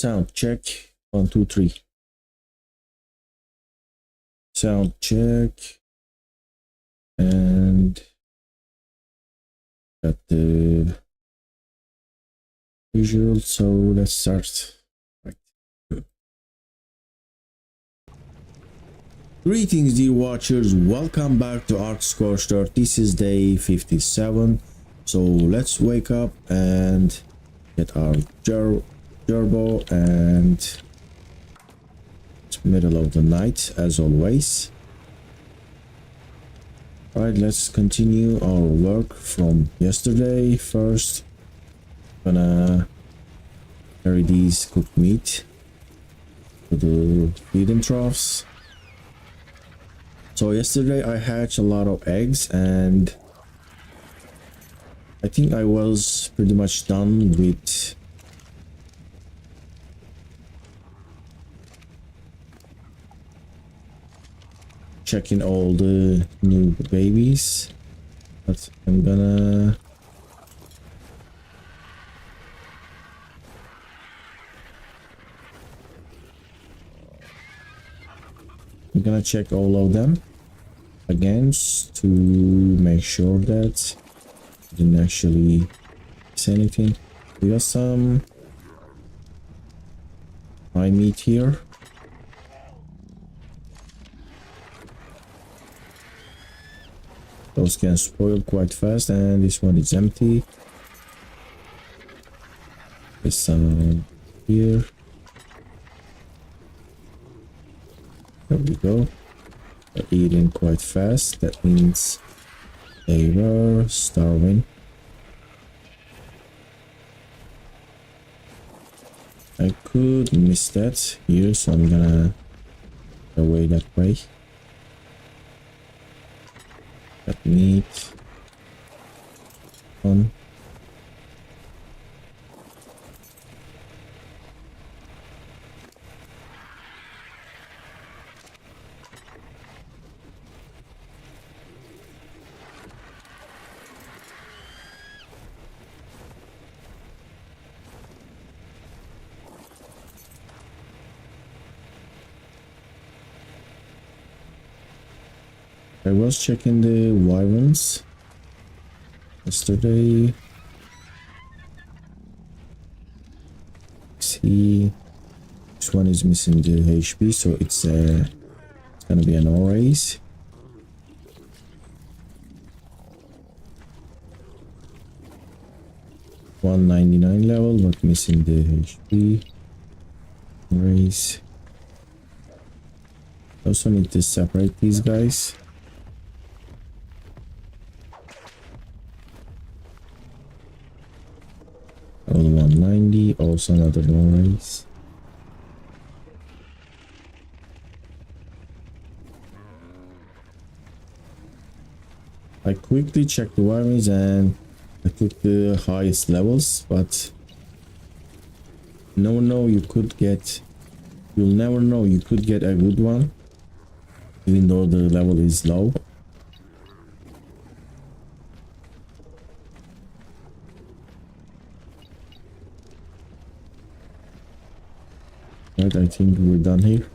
Sound check. 1, 2, 3. Sound check. And got the visual, so let's start. Right. Greetings, dear watchers, welcome back to ARK Scorched. This is day 57, so let's wake up and get our gerbo, and it's middle of the night as always. Alright, let's continue our work from yesterday. First, gonna carry these cooked meat to the feeding troughs. So yesterday I hatched a lot of eggs, and I think I was pretty much done with checking all the new babies, but I'm gonna check all of them again to make sure that I didn't actually miss anything. We got some high meat here. Those can spoil quite fast, and this one is empty. There's some here. There we go. They're eating quite fast. That means they were starving. I could miss that here, so I'm gonna go away that way. That meat on. I was checking the wyverns yesterday. See, this one is missing the HP, so it's gonna be an O race. $199 level, but missing the HP. Race. Also need to separate these guys. All 190, also another long race. I quickly checked the wyverns and I took the highest levels, but you'll never know, you could get a good one even though the level is low. Right, I think we're done here.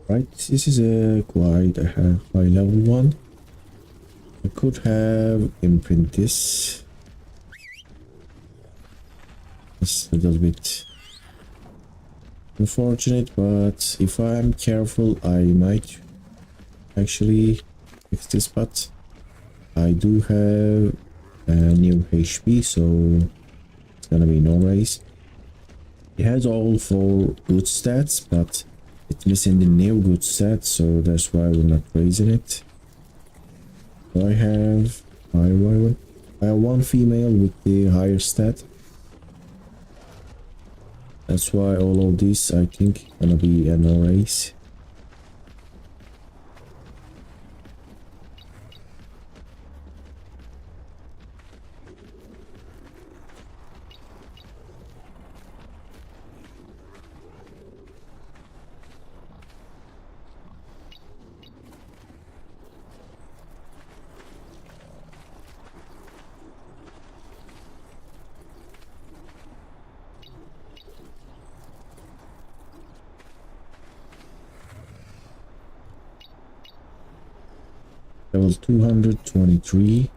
Right, this is a quite a high level one. I could have imprint this. It's a little bit unfortunate, but if I am careful I might actually fix this, but I do have a new HP, so it's gonna be no race. It has all 4 good stats, but it's missing the new good stats, so that's why we're not raising it. So I have I have 1 female with the higher stat. That's why all of these I think gonna be a no race. Level 223.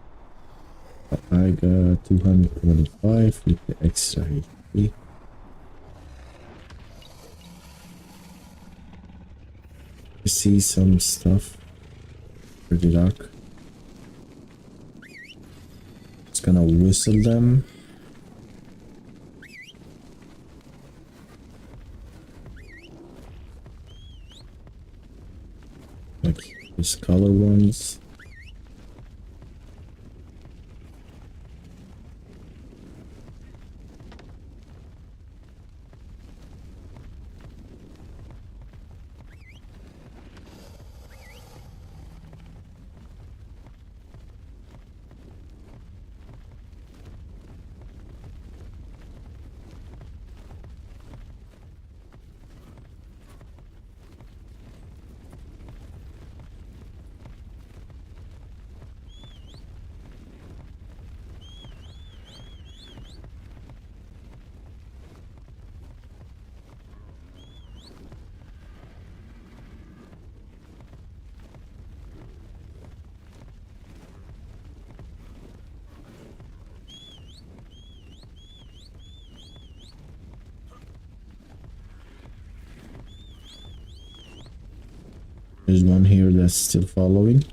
I got 225 with the extra HP. You see some stuff. Pretty dark. It's gonna whistle them. Like these color ones. There's one here that's still following.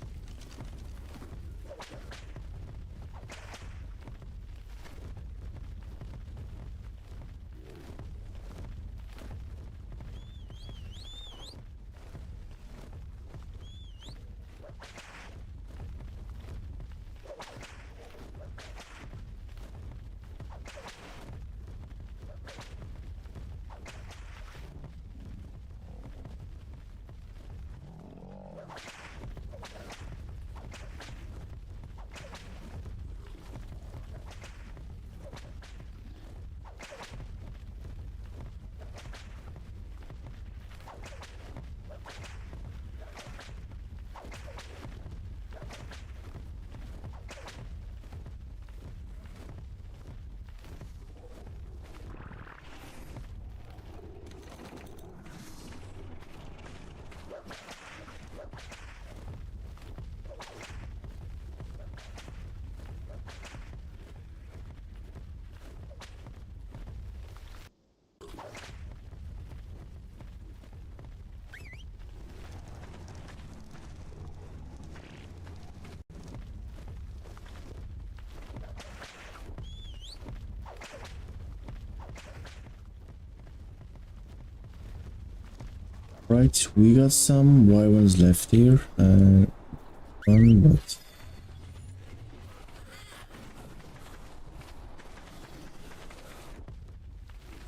Right, we got some wyverns left here. One, but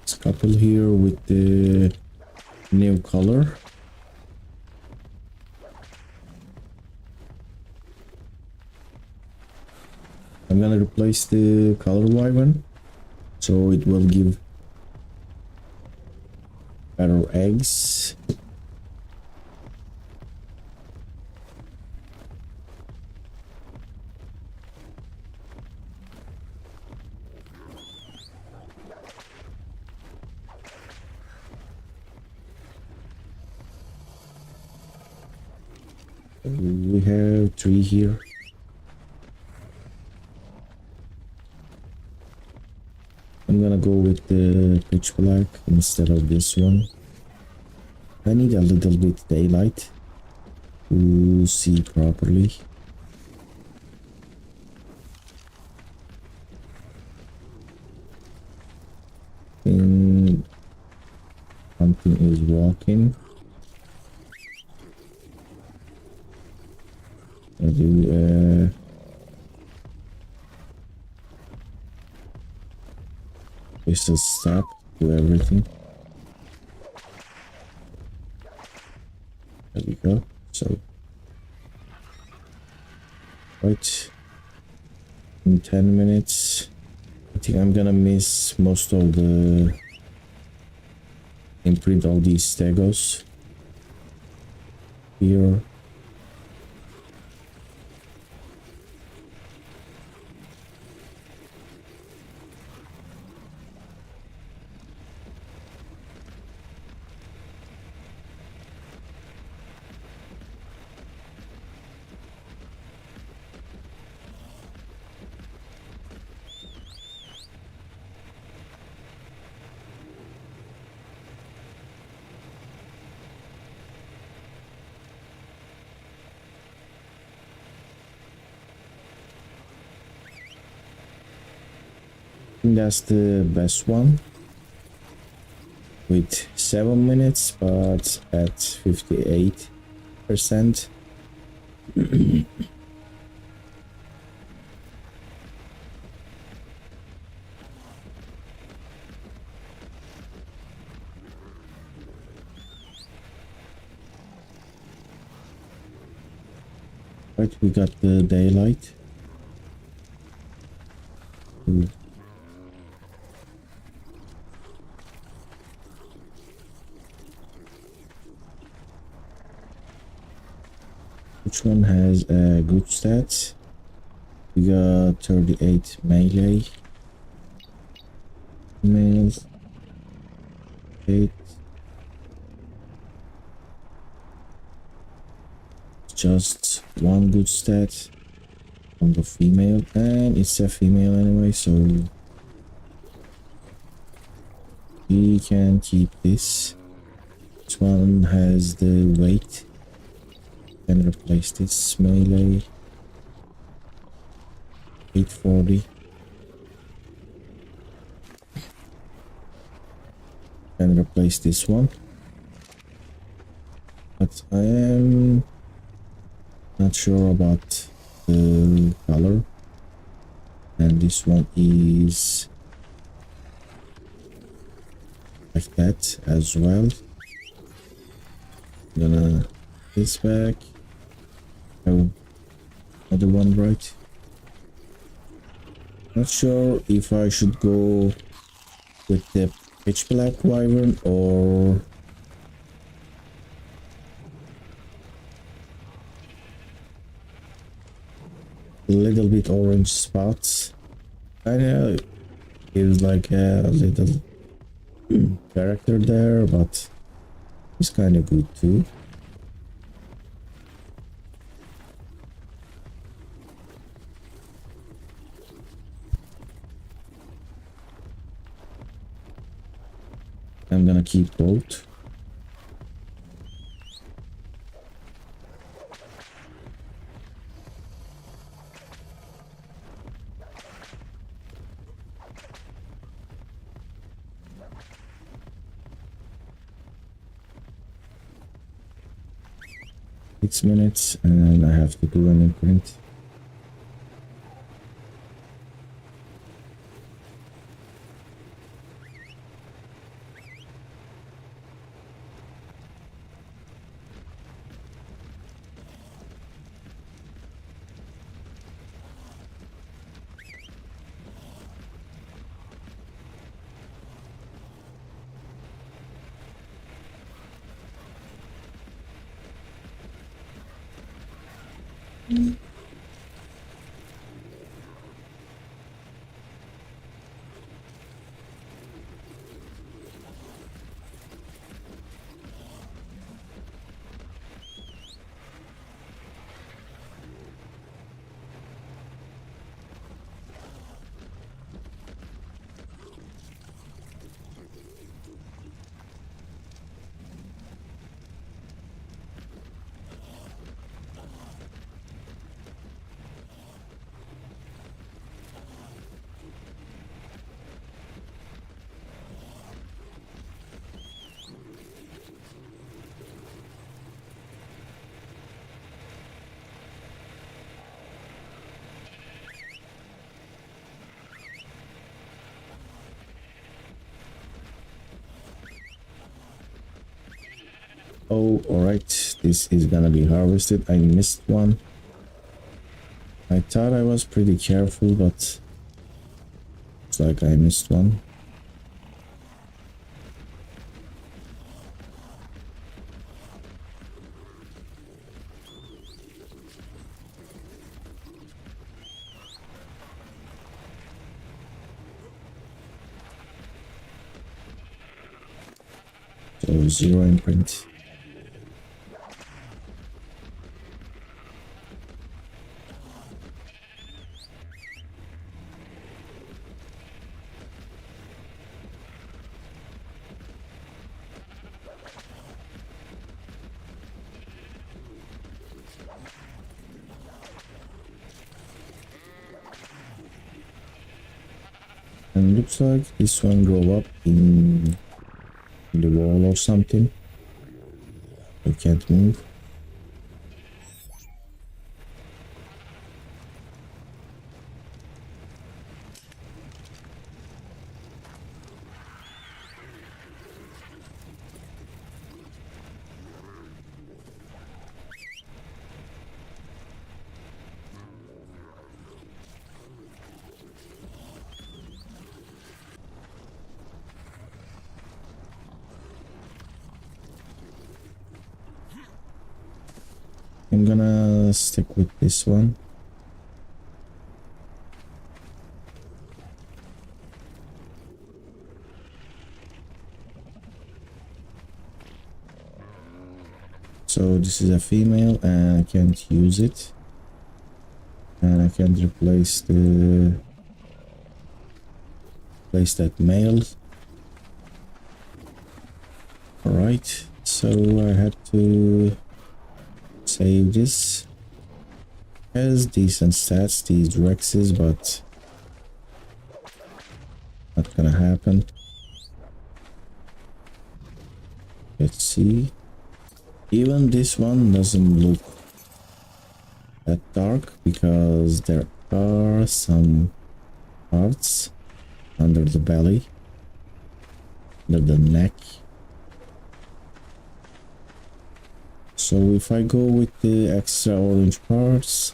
it's a couple here with the new color. I'm gonna replace the color wyvern, so it will give better eggs. We have 3 here. I'm gonna go with the pitch black instead of this one. I need a little bit daylight to see properly. And everything is walking. I do just a stop to everything. There we go. So right in 10 minutes. I think I'm gonna miss most of the imprint all these stegos here. That's the best one with 7 minutes, but at 58%. Right, we got the daylight. Which one has good stats? We got 38 melee. Males. 8. Just one good stat on the female, and it's a female anyway, so we can keep this. This one has the weight. Can replace this melee. 840. Can replace this one. But I am not sure about the color. And this one is like that as well. I'm gonna put this back. Oh, another one, right? Not sure if I should go with the pitch black wyvern or a little bit orange spots. Kinda gives like a little character there, but it's kinda good too. I'm gonna keep both. Six minutes, and I have to do an imprint. Oh, alright. This is gonna be harvested. I missed one. I thought I was pretty careful, but it's like I missed one. So 0 imprint. And looks like this one grew up in the wall or something. I can't move. I'm gonna stick with this one. So this is a female and I can't use it. And I can't replace that male. Alright, so I had to save this. Has decent stats, these Rexes, but not gonna happen. Let's see. Even this one doesn't look that dark because there are some parts under the belly, under the neck. So if I go with the extra orange parts,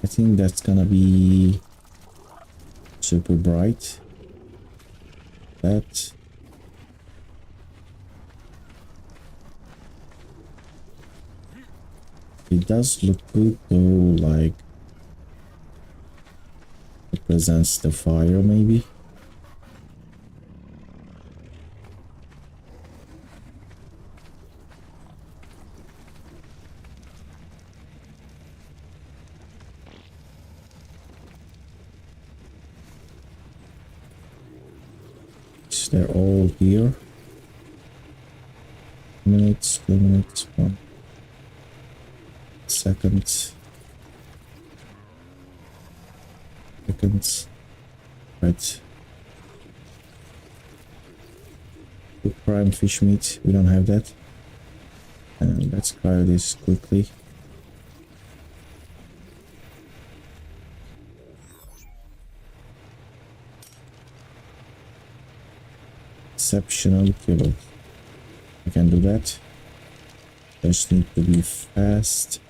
I think that's gonna be super bright. That. It does look good though, like it represents the fire maybe. They're all here. Minutes, 2 minutes, 1 second. Seconds. Right. Good prime fish meat. We don't have that. And let's cryo this quickly. Exceptional kibble. I can do that. Just need to be fast.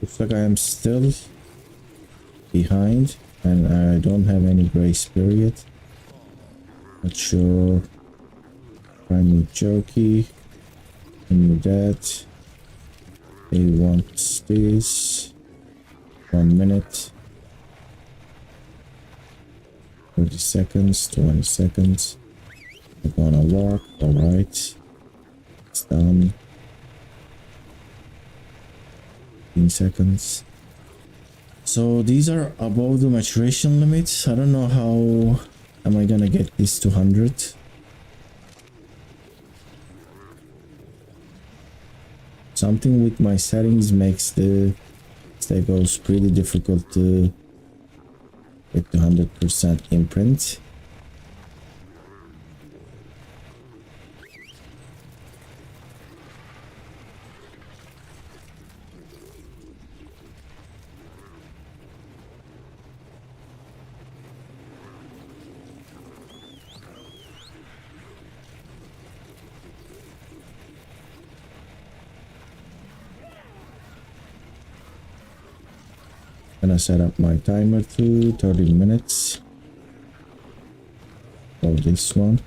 Looks like I am still behind and I don't have any grace period. Not sure. Prime meat jerky. New that. They want this. 1 minute. 30 seconds, 20 seconds. I'm gonna walk. Alright. It's done. 15 seconds. So these are above the maturation limit. I don't know how am I gonna get this to 100. Something with my settings makes the That goes pretty difficult to get the 100% imprint. Gonna set up my timer to 30 minutes for this one.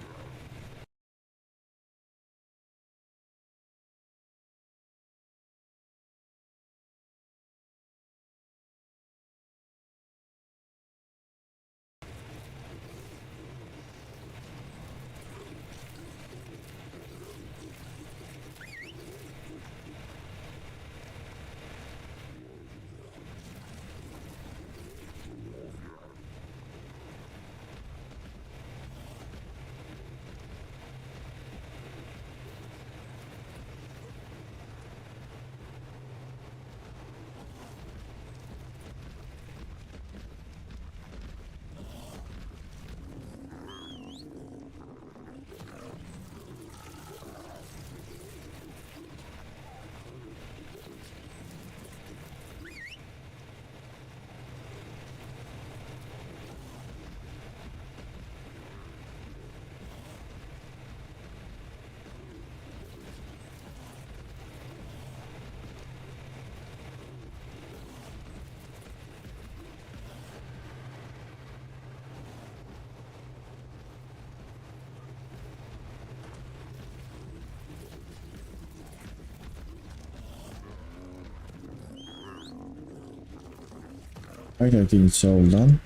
Right, I think it's all done.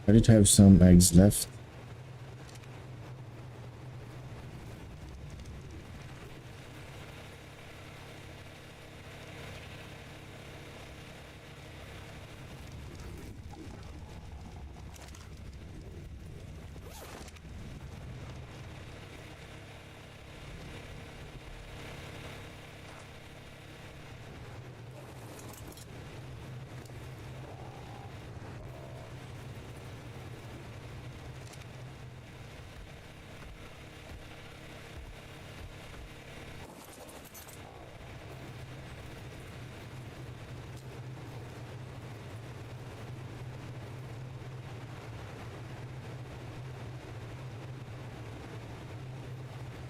I did have some eggs left.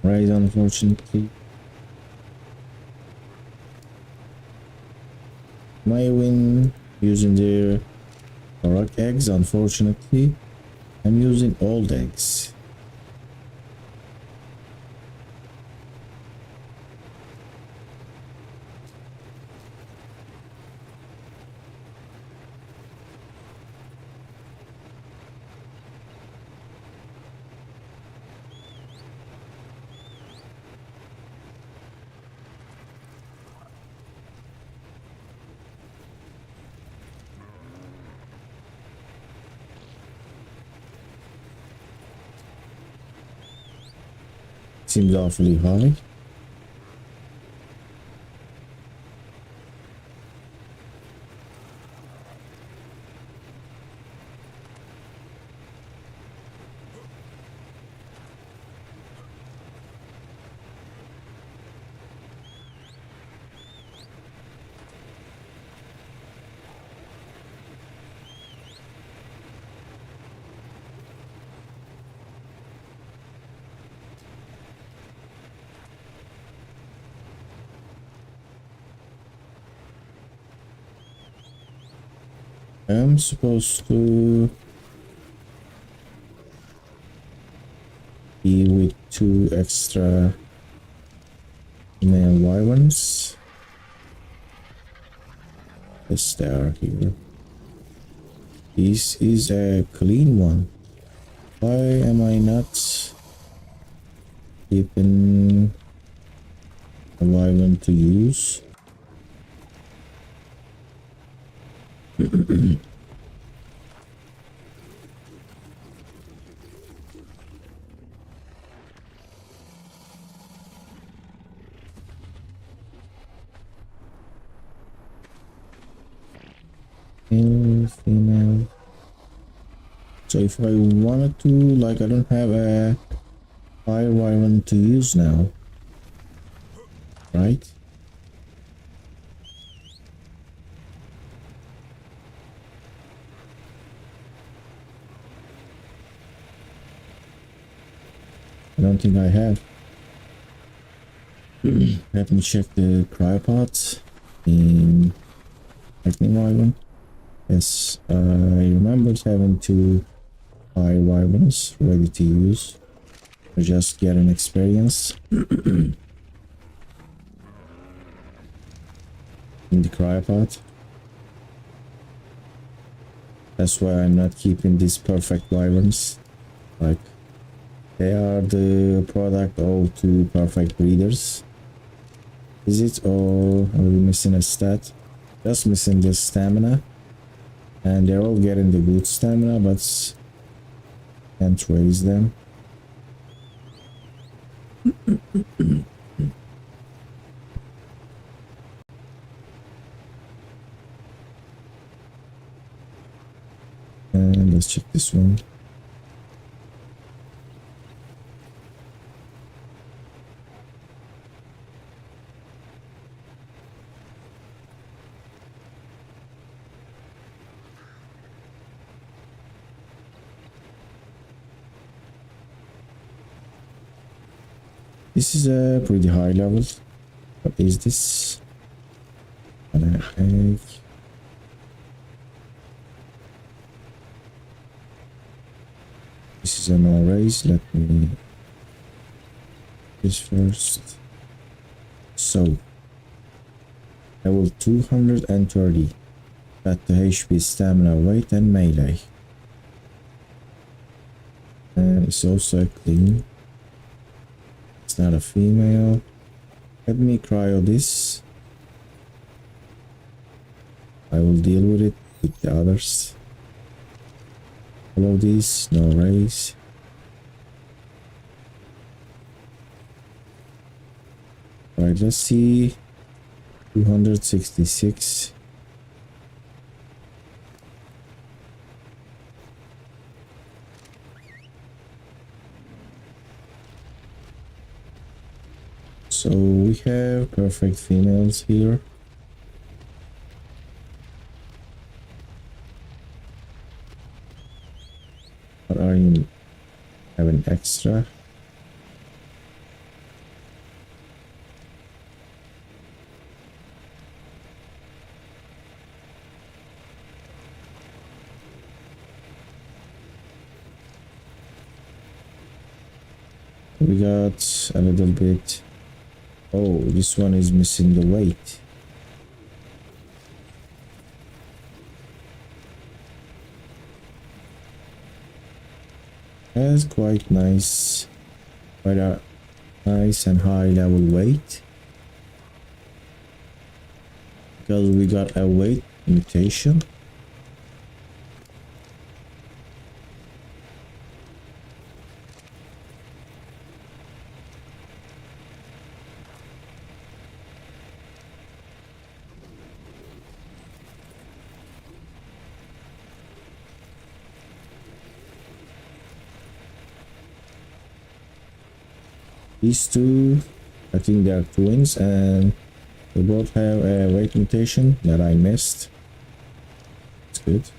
Right, unfortunately. My win using the ARK eggs, unfortunately. I'm using old eggs. Seems awfully high. I'm supposed to be with 2 extra male wyverns. Yes, they are here. This is a clean one. Why am I not keeping a wyvern to use? Male, female. So if I wanted to, like, I don't have a fire wyvern to use now, right? I don't think I have. Let me check the cryopods in lightning wyvern. Yes, I remember having two fire wyverns ready to use. I just get an experience in the cryopod. That's why I'm not keeping these perfect wyverns. Like, they are the product of two perfect breeders. Is it, or are we missing a stat? Just missing the stamina. And they're all getting the good stamina, but can't raise them. And let's check this one. This is a pretty high level. What is this? An egg. This is an arrays. Let me this first. So level 230. Got the HP, stamina, weight, and melee. And it's also a clean. It's not a female. Let me cryo this. I will deal with it with the others. All of these, no raise. Alright, let's see. 266. So we have perfect females here. What are you having extra? We got a little bit. Oh, this one is missing the weight. That's quite nice. Quite a nice and high level weight. Because we got a weight mutation. These two, I think they are twins, and they both have a weight mutation that I missed. It's good.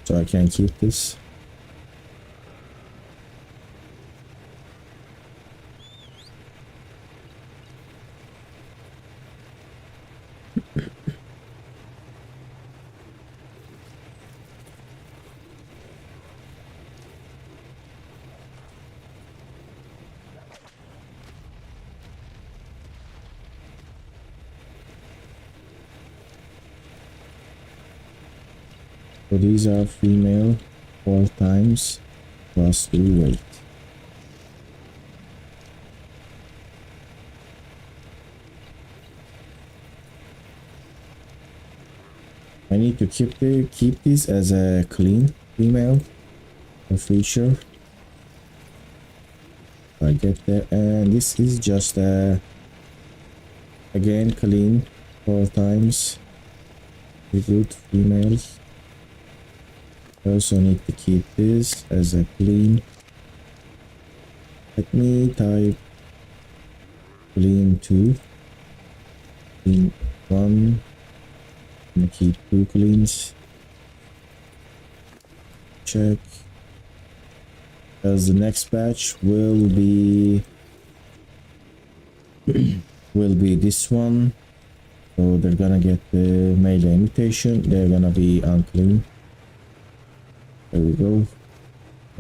So I can keep this. So these are female 4 times plus 2 weight. I need to keep this as a clean female feature. I get that, and this is just again clean 4 times. Good females. I also need to keep this as a clean. Let me type clean 2, clean 1. I'm gonna keep 2 cleans. Check. As the next batch will be this one. So they're gonna get the melee mutation. They're gonna be unclean. There we go.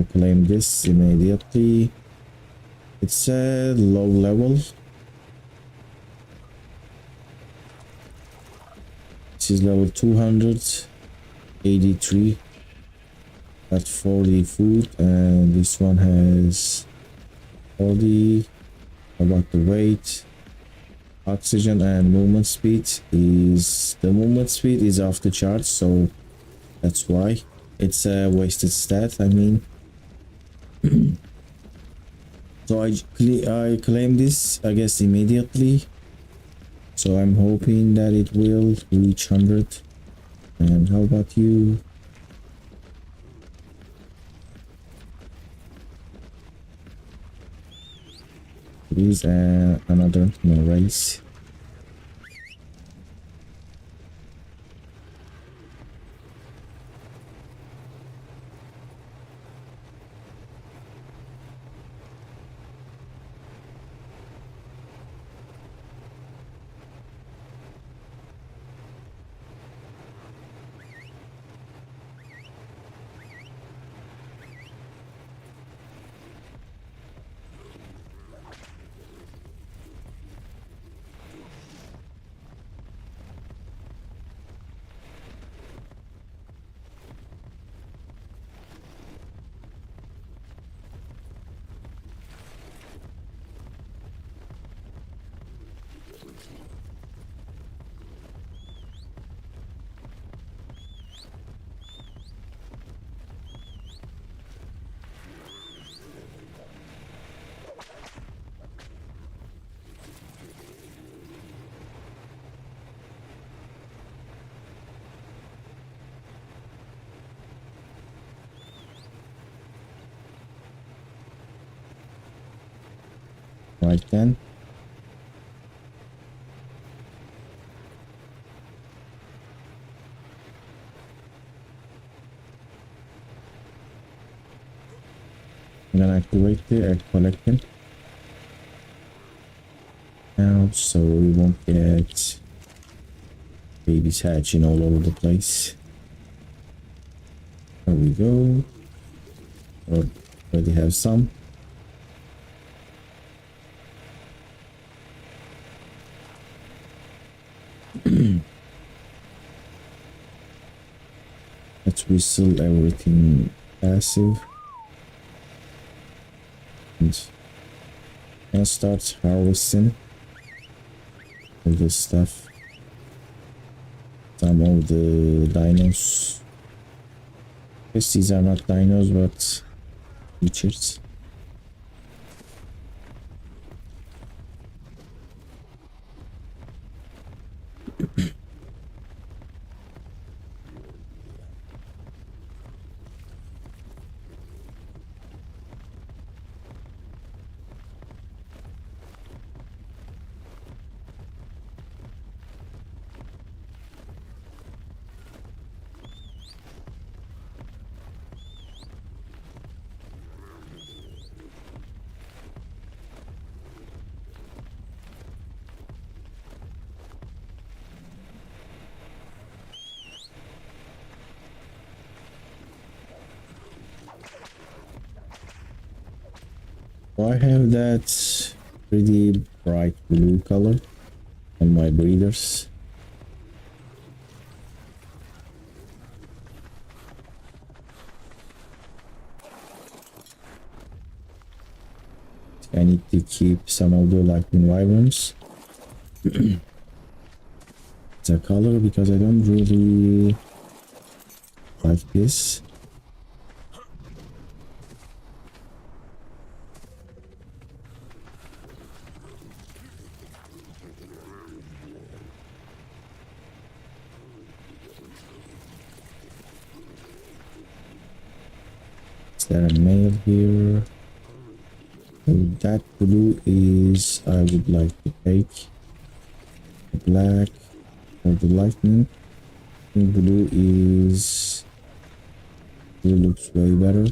I claim this immediately. It's a low level. This is level 283. Got 40 food, and this one has 40. About the weight, oxygen, and movement speed is off the charts, so that's why it's a wasted stat. I mean, so I claim this, I guess, immediately. So I'm hoping that it will reach 100. And how about you? It is another race. Right then. I'm gonna activate the egg collecting now, so we won't get babies hatching all over the place. There we go. Already have some. Let's whistle everything passive and start harvesting all this stuff. Some of the dinos. Guess these are not dinos but creatures. I have that pretty bright blue color on my breeders. I need to keep some of the like environs. the color because I don't really like this. Is there a male here? So that blue is I would like to take. The black or the lightning. I think blue is blue looks way better.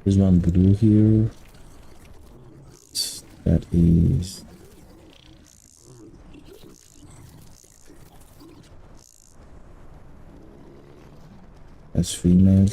There's one blue here. That is that's female.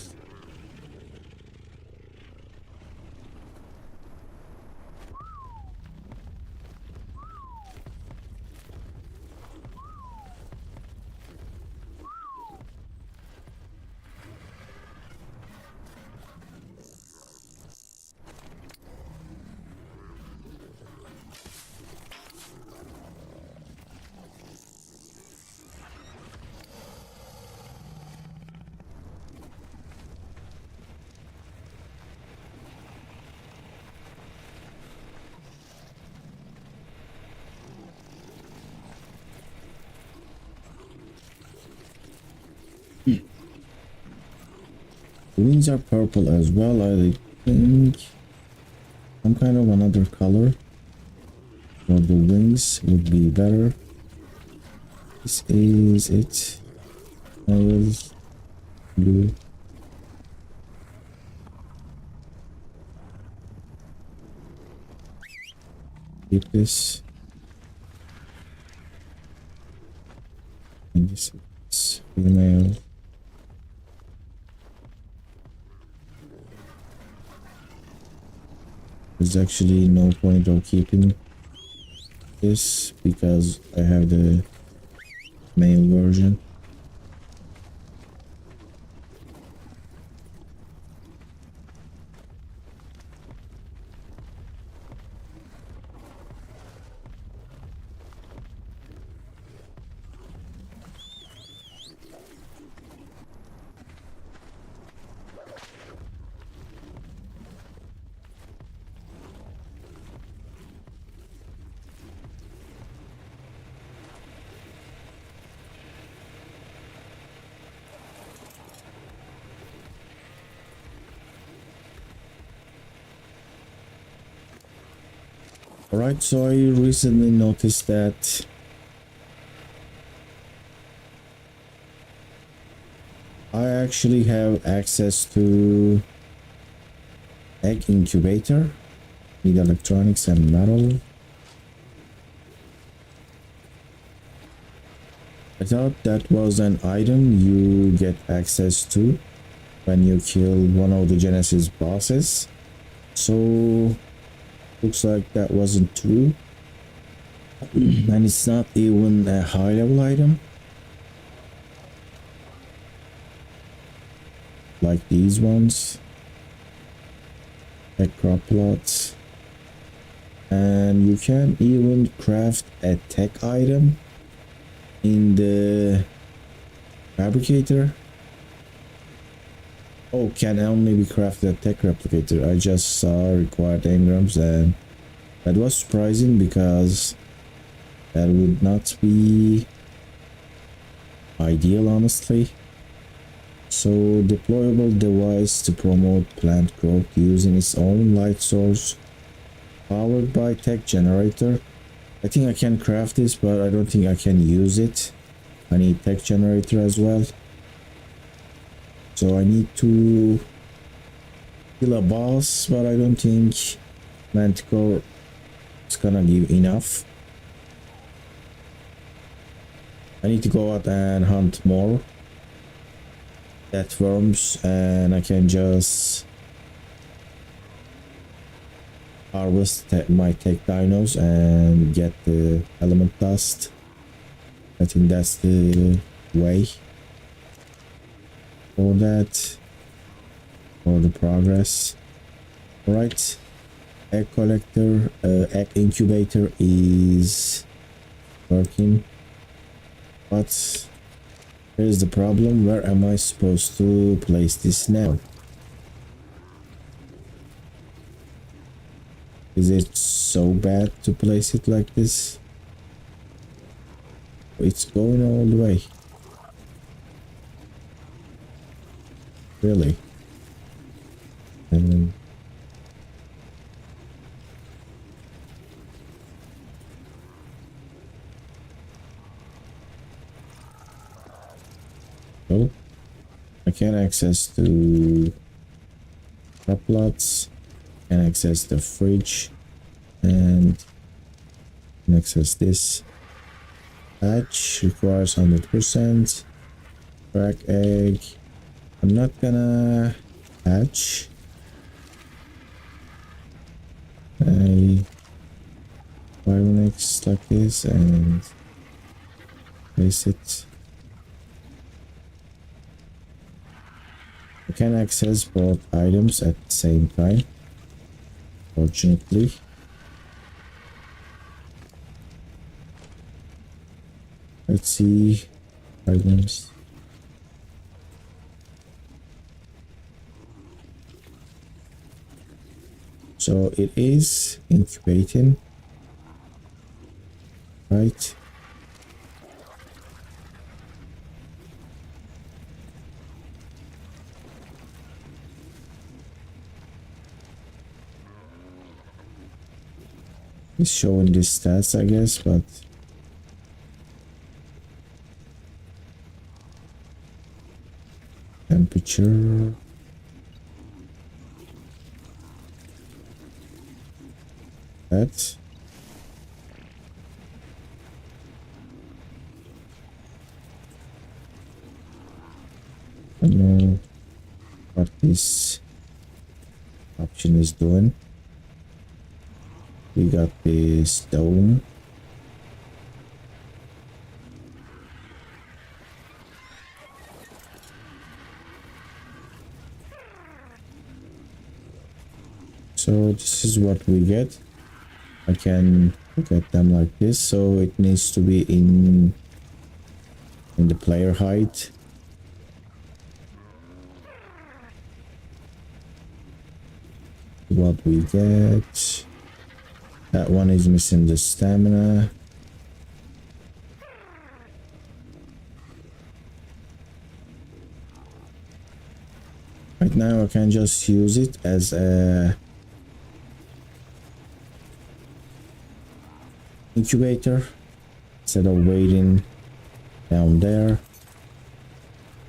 The wings are purple as well. I think some kind of another color for the wings would be better. This is it. Male blue. Keep this. And this is female. There's actually no point of keeping this because I have the male version. Alright, so I recently noticed that I actually have access to egg incubator, need electronics and metal. I thought that was an item you get access to when you kill one of the Genesis bosses. So looks like that wasn't true. And it's not even a high level item like these ones, like cryopods. And you can even craft a tech item in the fabricator. Oh, can only be crafted at tech replicator. I just saw required engrams and that was surprising because that would not be ideal, honestly. So deployable device to promote plant growth using its own light source powered by tech generator. I think I can craft this, but I don't think I can use it. I need tech generator as well. So I need to kill a boss, but I don't think Manticore is gonna give enough. I need to go out and hunt more death worms, and I can just harvest my tech dinos and get the element dust. I think that's the way for that, for the progress. All right, egg collector, egg incubator is working, but here's the problem. Where am I supposed to place this now? Is it so bad to place it like this? It's going all the way. Really? Oh, I can't access the plots. Can access the fridge and can access this. Hatch requires 100%. Crack egg. I'm not gonna hatch a bionex like this and place it. I can access both items at the same time, fortunately. Let's see items. So it is incubating, right? It's showing the stats, I guess, but temperature. That. I don't know what this option is doing. We got this dome. So this is what we get. I can look at them like this, so it needs to be in the player height. What we get. That one is missing the stamina. Right now I can just use it as a incubator instead of waiting down there.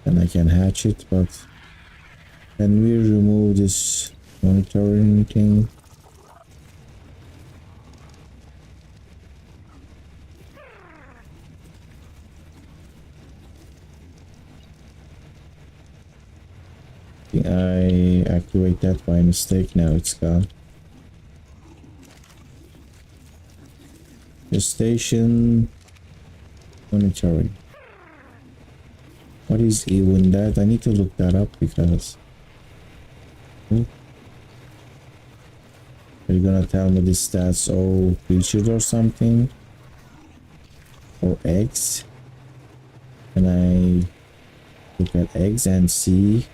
Then I can hatch it, but can we remove this monitoring thing? I activate that by mistake. Now it's gone. The station monitoring. What is even that? I need to look that up because are you gonna tell me the stats of creatures or something? Or eggs? Can I look at eggs and see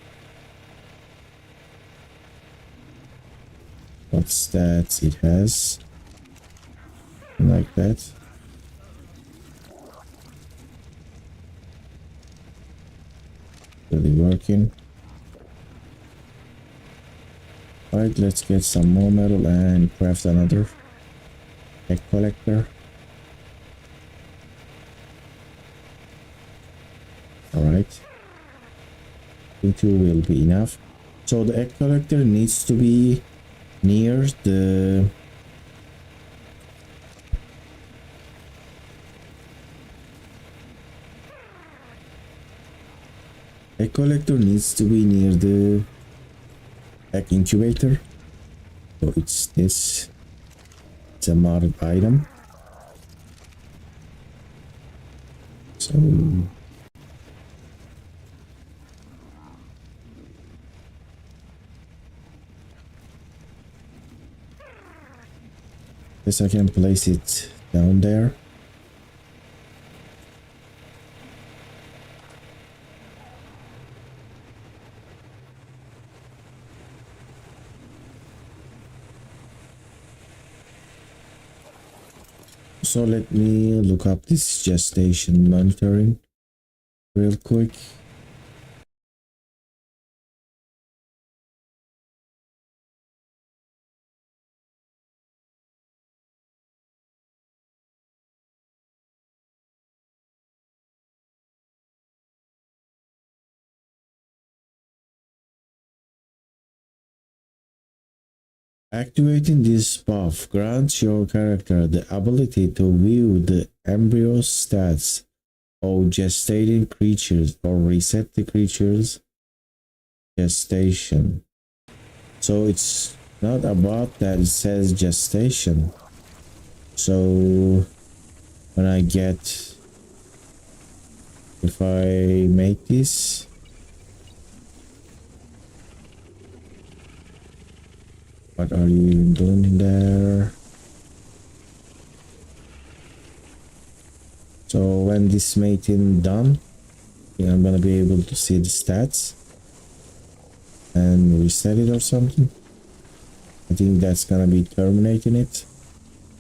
what stats it has? Like that. Really working. Alright, let's get some more metal and craft another egg collector. Alright. I think 2 will be enough. So the egg collector needs to be near the egg collector needs to be near the egg incubator. So it's this. It's a modded item. So guess I can place it down there. So let me look up this gestation monitoring real quick. Activating this buff grants your character the ability to view the embryo stats of gestating creatures or reset the creature's gestation. So it's not about that, it says gestation. So when I get, if I make this, what are you even doing there? So when this mating done, I'm gonna be able to see the stats and reset it or something. I think that's gonna be terminating it.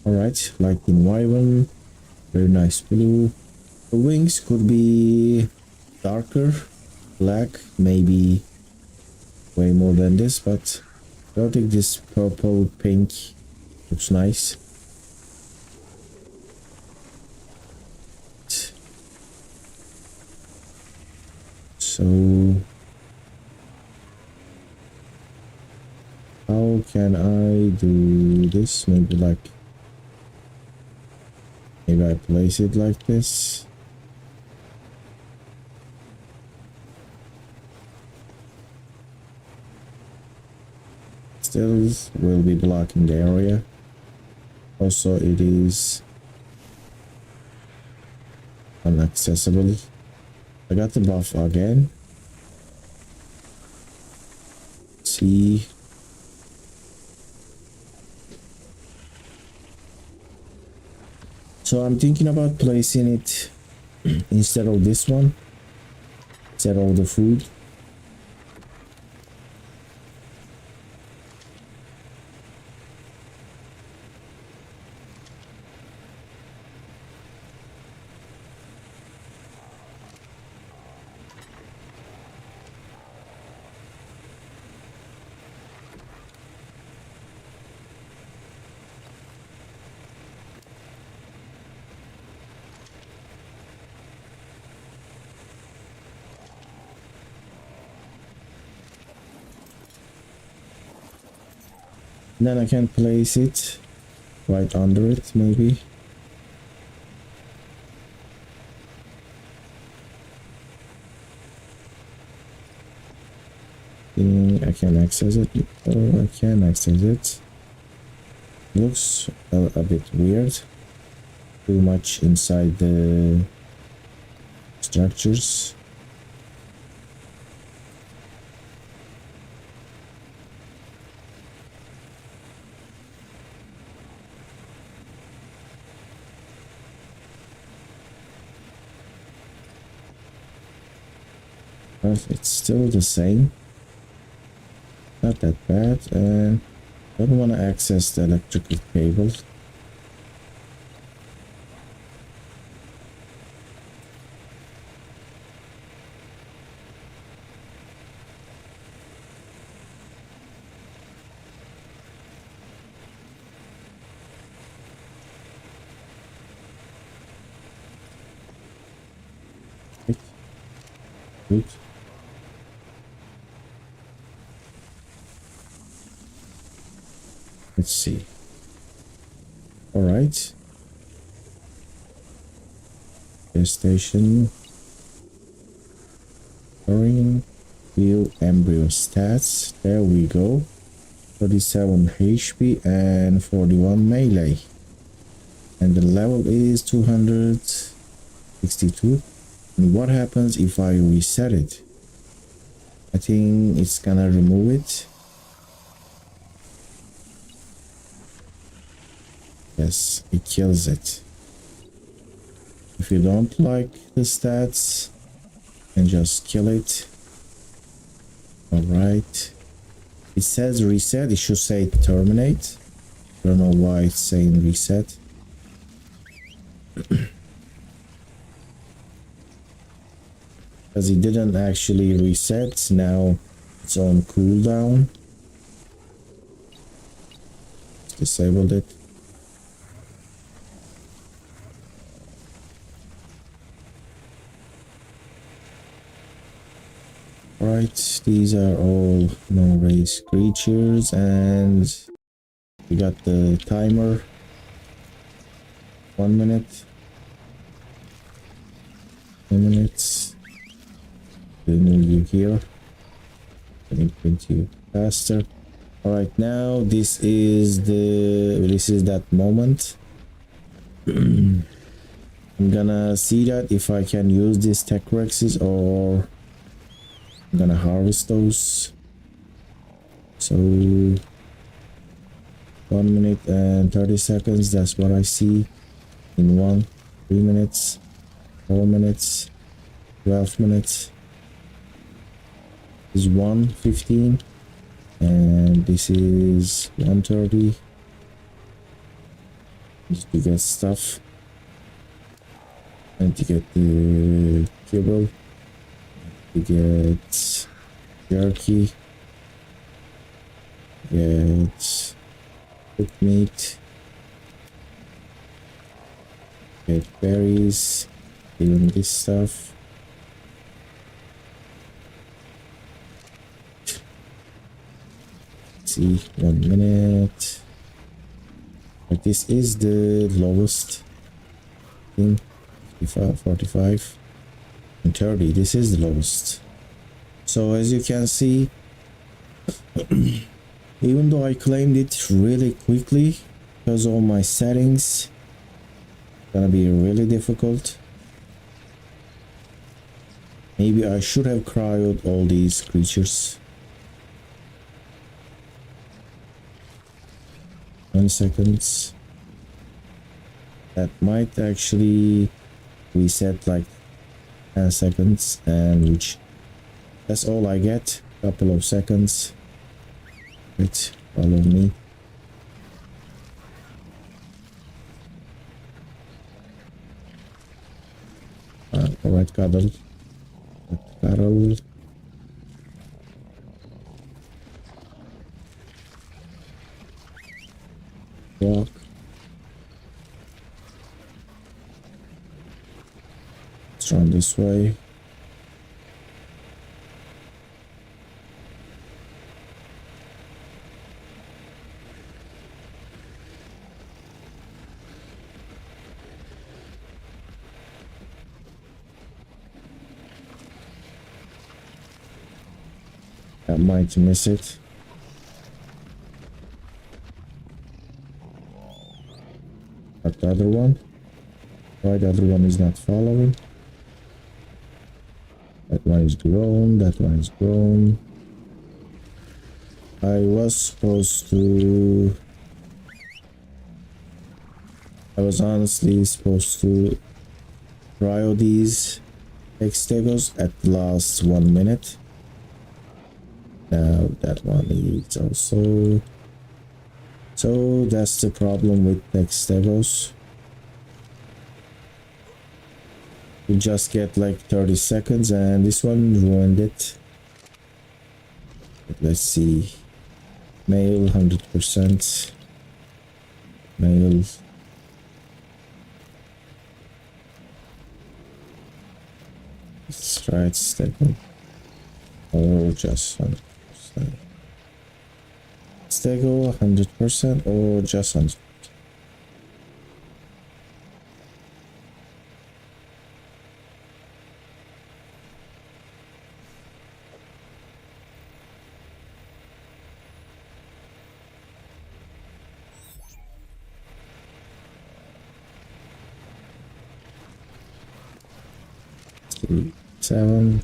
Alright, like in wyvern, very nice blue. The wings could be darker, black, maybe way more than this, but I don't think this purple pink looks nice. So how can I do this? Maybe I place it like this. Still will be blocking the area. Also, it is inaccessible. I got the buff again. See. So I'm thinking about placing it instead of this one, instead of the food. Then I can place it right under it, maybe. I can access it. Oh, I can access it. Looks a bit weird. Too much inside the structures. It's still the same, not that bad, and I don't want to access the electrical cable. Good. Let's see. All right. Gestation. Storing. View embryo stats. There we go. 37 HP and 41 melee. And the level is 262. And what happens if I reset it? I think it's gonna remove it. Yes, it kills it. If you don't like the stats, then just kill it. Alright. It says reset, it should say terminate. I don't know why it's saying reset. Because it didn't actually reset, now it's on cooldown. Disabled it. Right, these are all no race creatures, and we got the timer. 1 minute. 2 minutes. We need you here. I think print you faster. Alright, now this is that moment. I'm gonna see that if I can use these tech rexes or I'm gonna harvest those. So 1 minute and 30 seconds, that's what I see in 3 minutes, 4 minutes, 12 minutes. This is 1:15 and this is 1:30. Just to get stuff and to get the kibble, to get jerky, get cooked meat, get berries, even this stuff. Let's see, 1 minute. But this is the lowest thing. 55, 45 and 30. This is the lowest. So as you can see, even though I claimed it really quickly because of my settings, it's gonna be really difficult. Maybe I should have cryoed all these creatures. 20 seconds. That might actually reset like 10 seconds, and which that's all I get. Couple of seconds. Wait, follow me. Alright, cuddle. Cuddle. Walk. Let's run this way. I might miss it. But the other one? Why the other one is not following? That one is grown, that one is grown. I was honestly supposed to cryo these X-Stegos at the last 1 minute. Now that one is also... So that's the problem with X-Stegos. You just get like 30 seconds and this one ruined it. But let's see. Male 100%. Male. Let's try it Stego. Or just 100%. Stego 100% or just 100%. 67.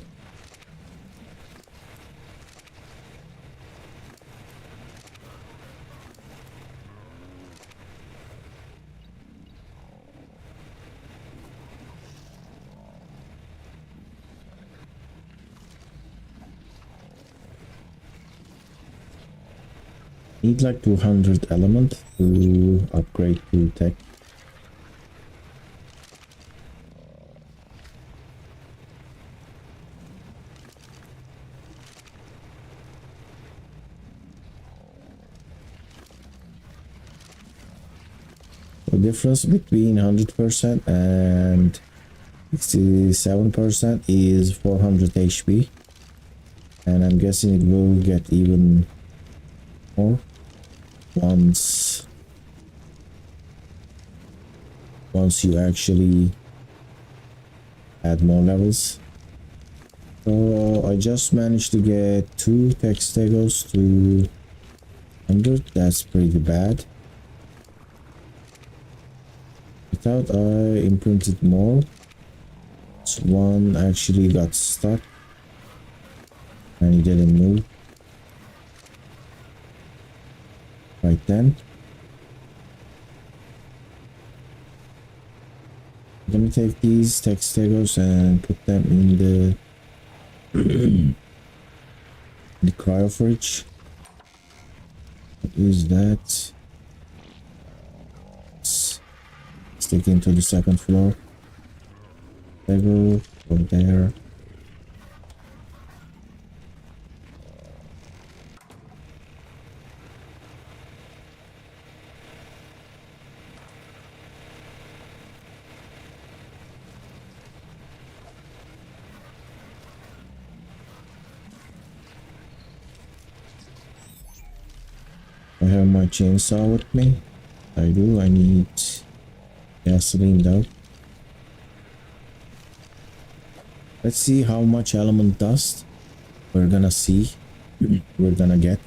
Need like 200 element to upgrade to tech. The difference between 100% and 67% is 400 HP, and I'm guessing it will get even more once you actually add more levels. So I just managed to get 2 tech stegos to 100. That's pretty bad. I thought I imprinted more. So one actually got stuck and he didn't move right then. Let me take these tech stegos and put them in the the cryo fridge. What is that? Stick into the second floor. Stego over there. I have my chainsaw with me. I do. I need gasoline though. Let's see how much element dust we're gonna get.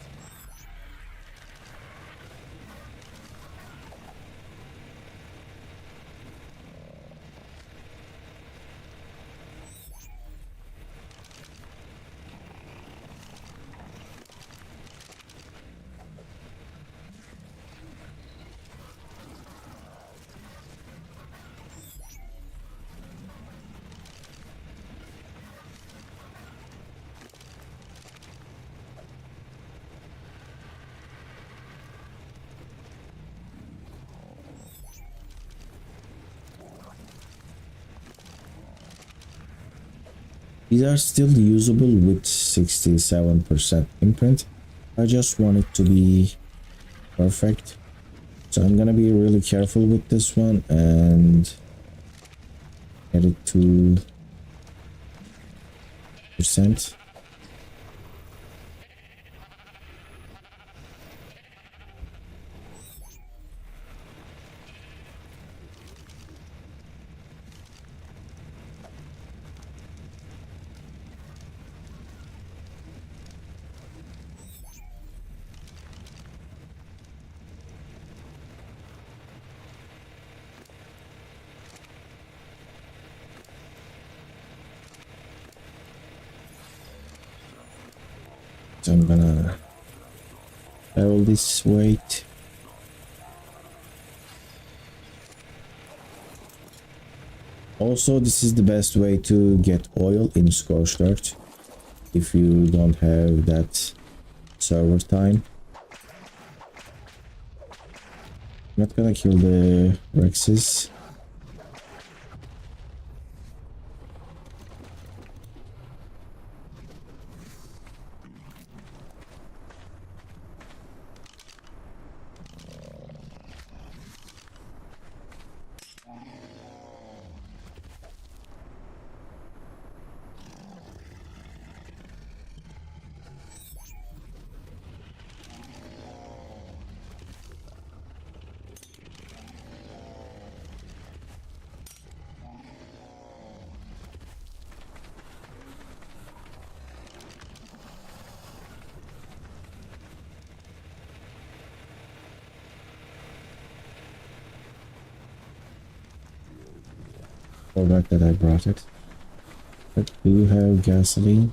These are still usable with 67% imprint. I just want it to be perfect. So I'm gonna be really careful with this one and get it to %. So I'm gonna level this weight. Also, this is the best way to get oil in Scorched Earth if you don't have that server time. I'm not gonna kill the Rexes. Forgot that I brought it. But do you have gasoline?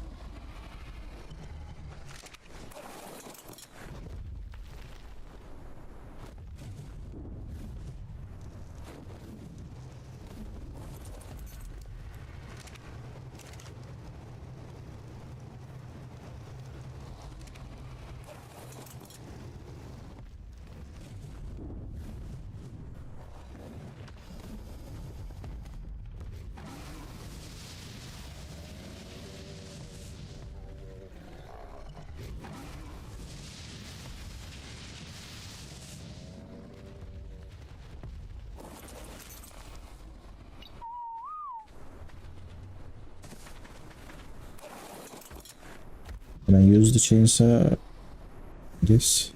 Can I use the chainsaw? Yes.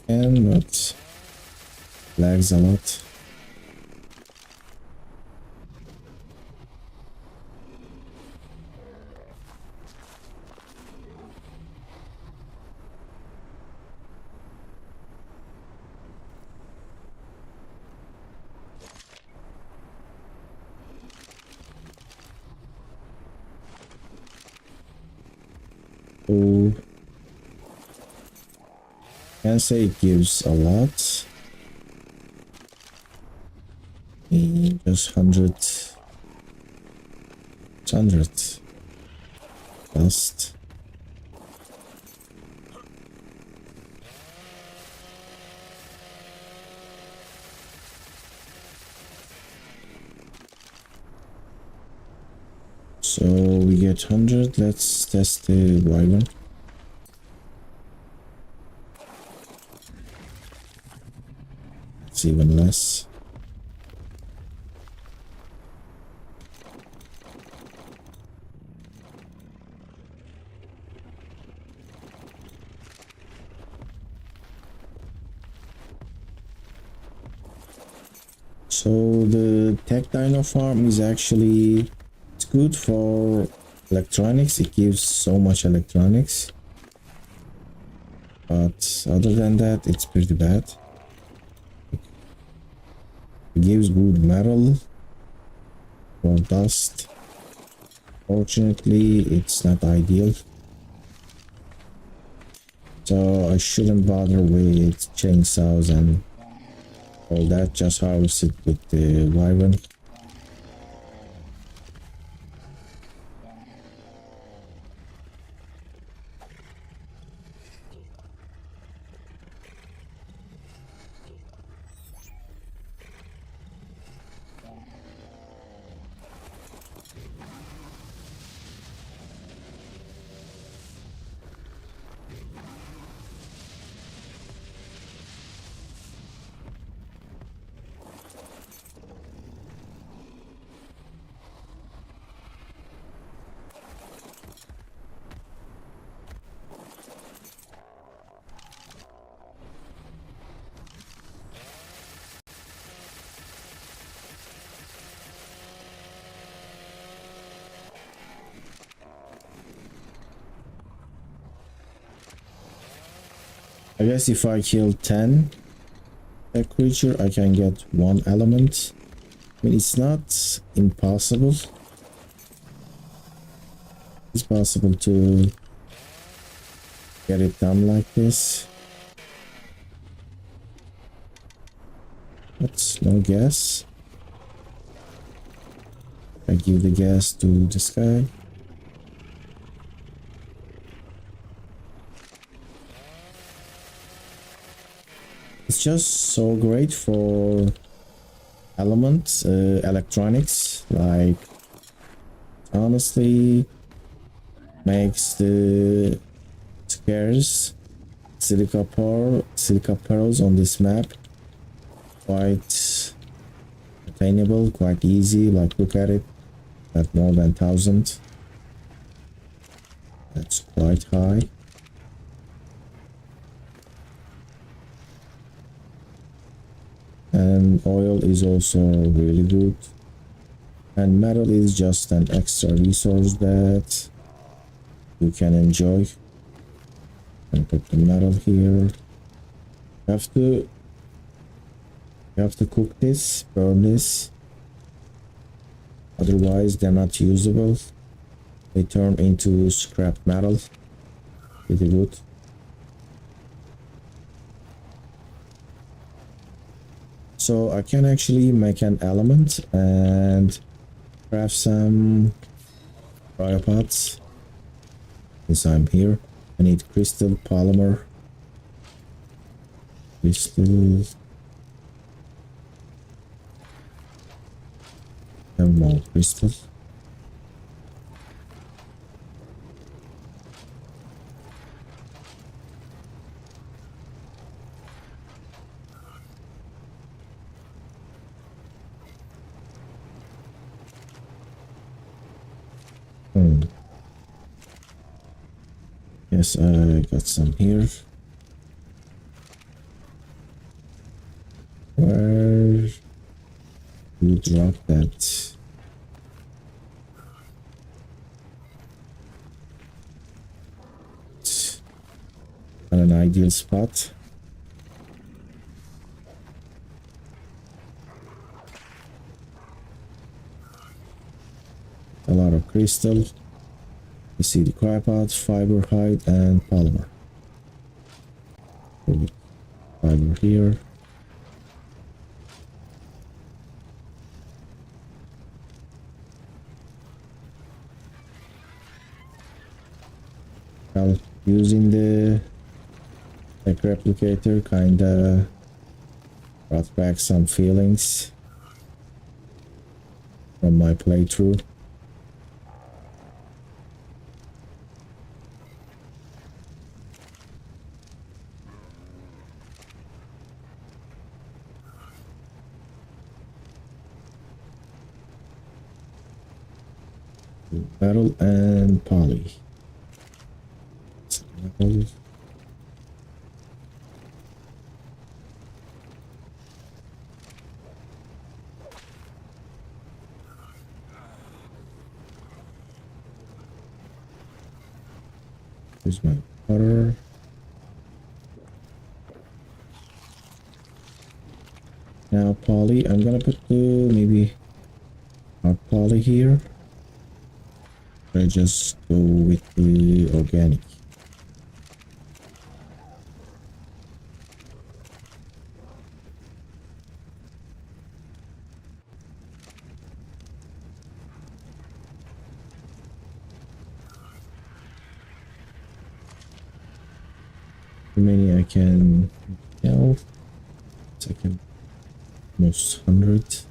And but lags a lot. So can't say it gives a lot. Just 100 dust. So we get 100. Let's test the wyvern. It's even less. So the tech dino farm is actually, it's good for electronics. It gives so much electronics, but other than that it's pretty bad. It gives good metal for dust. Fortunately it's not ideal, so I shouldn't bother with chainsaws and all that. Just harvest it with the wyvern. I guess if I kill 10 a creature, I can get one element. I mean, it's not impossible. It's possible to get it done like this. But no gas. I give the gas to this guy. It's just so great for elements, electronics, like honestly makes the scarce silica pearls on this map quite attainable, quite easy. Like look at it, at more than 1000. That's quite high. And oil is also really good, and metal is just an extra resource that you can enjoy. And put the metal here. have to you have to cook this, burn this, otherwise they're not usable. They turn into scrap metal. Pretty good. So I can actually make an element and craft some cryopods. Since I'm here, I need crystal, polymer, crystal. Have more crystals. Yes, I got some here. Where you drop that? On an ideal spot. A lot of crystal. You see the cryopods, fiber, hide, and polymer. Fiber here. Well, using the replicator kinda brought back some feelings from my playthrough. Metal and poly. Metal. Here's my butter. Now poly, I'm gonna put the maybe not poly here. I just go with the organic. How many I can tell? Second, almost 100.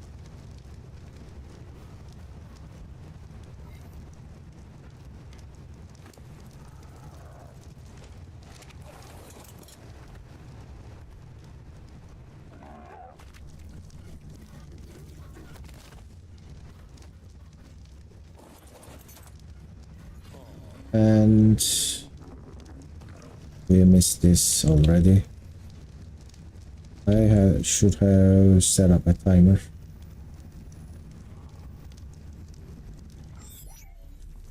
And we missed this already. I should have set up a timer.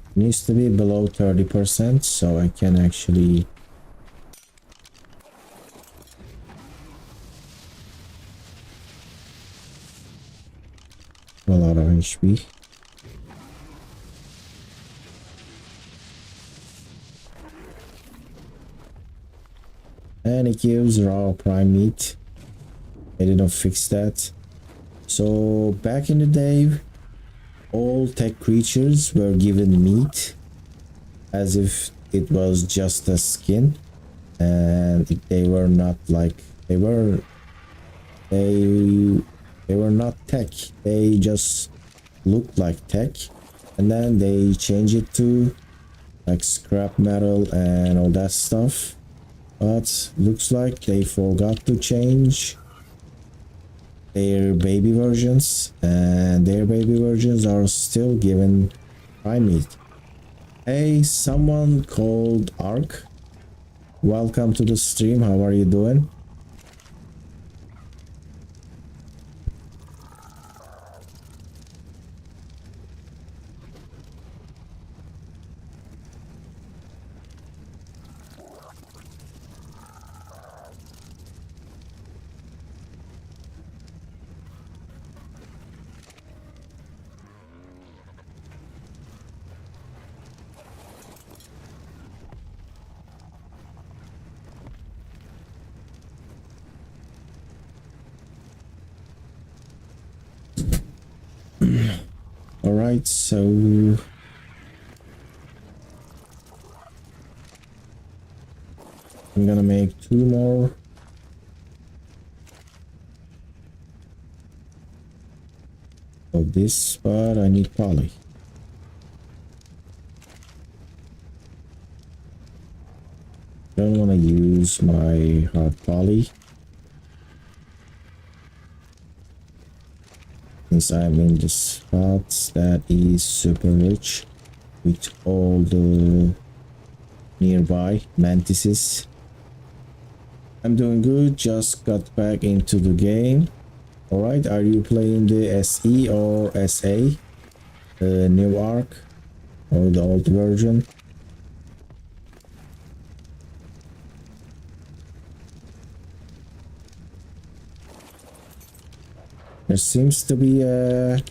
It needs to be below 30% so I can actually a lot of HP. And it gives raw prime meat. I didn't fix that. So back in the day, all tech creatures were given meat as if it was just a skin, and they were not like they were not tech. They just looked like tech, and then they changed it to like scrap metal and all that stuff. But looks like they forgot to change their baby versions, and their baby versions are still given prime meat. Hey, someone called ARK. Welcome to the stream. How are you doing? right, so I'm gonna make 2 more. Of this, but I need poly. Don't want to use my hard poly since I'm in the spots that is super rich with all the nearby mantises. I'm doing good, just got back into the game. Alright, are you playing the SE or SA? The new ARK or the old version? There seems to be a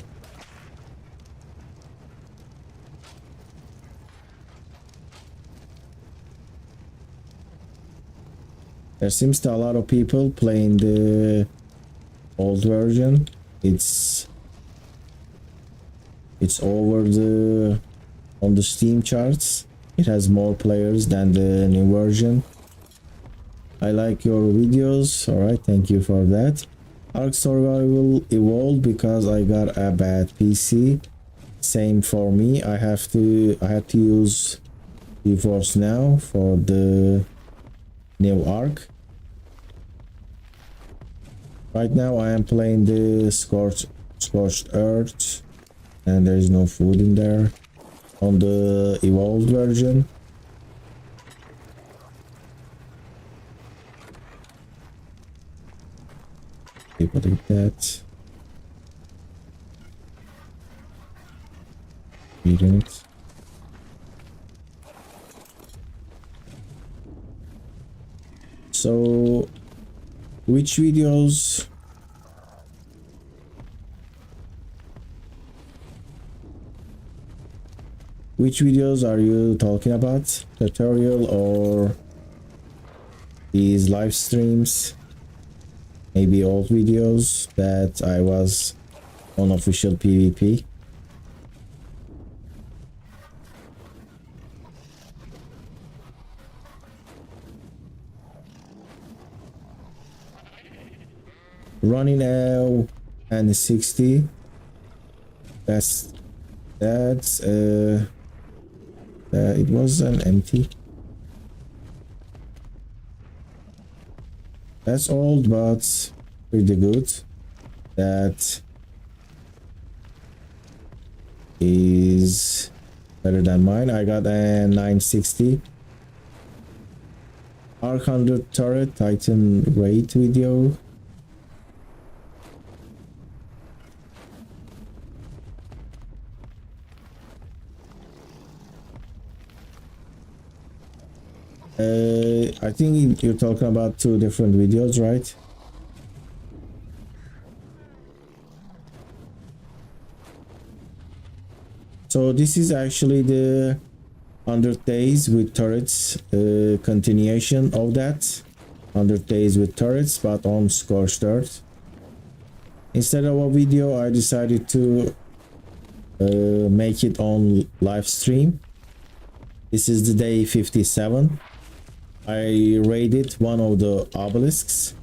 a lot of people playing the old version. It's over the on the Steam charts. It has more players than the new version. I like your videos. All right, thank you for that. ARK Survival evolved because I got a bad PC. Same for me. I had to use GeForce Now for the new ARK. Right now I am playing the Scorched Earth, and there is no food in there on the evolved version. People like that. Reading it. So, which videos are you talking about? Tutorial or these live streams? Maybe old videos that I was on official PvP. Running out and 60. That's it was an empty. That's old, but pretty good. That is better than mine. I got a 960. ARK 100 turret Titan raid video. I think you're talking about 2 different videos, right? So this is actually the 100 days with turrets continuation of that. 100 days with turrets, but on Scorched Earth. Instead of a video, I decided to make it on live stream. This is the day 57. I raided one of the obelisks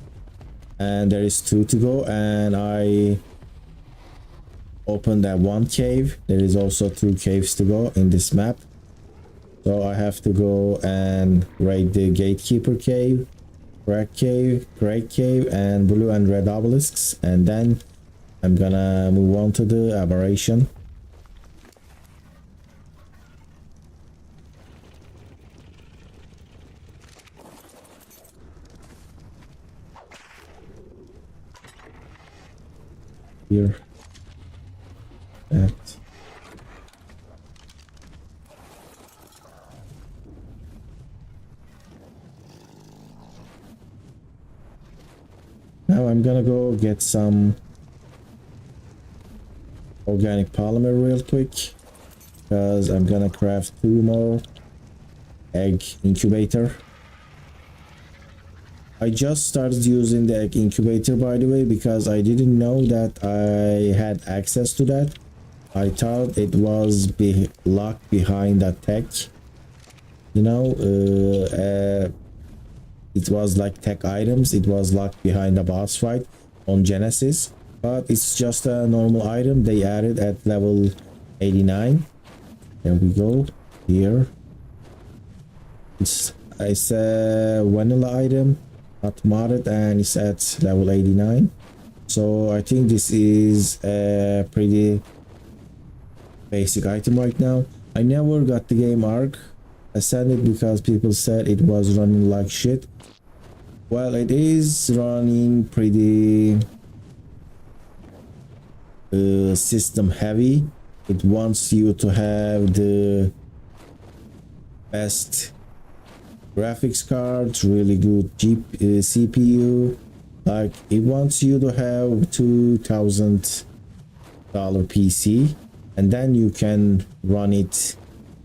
and there is 2 to go, and I opened that 1 cave. There is also 2 caves to go in this map, so I have to go and raid the gatekeeper cave, Crete cave, and blue and red obelisks, and then I'm gonna move on to the aberration. Here, that. Now I'm gonna go get some organic polymer real quick, because I'm gonna craft 2 more egg incubator. I just started using the egg incubator, by the way, because I didn't know that I had access to that. I thought it was locked behind a tech, you know, it was like tech items. It was locked behind a boss fight on Genesis, but it's just a normal item they added at level 89. There we go. Here it's a vanilla item, not modded, and it's at level 89. So I think this is a pretty basic item right now. I never got the game ARK Ascended because people said it was running like shit. Well, it is running pretty system heavy. It wants you to have the best graphics card, really good CPU. Like, it wants you to have $2,000 PC, and then you can run it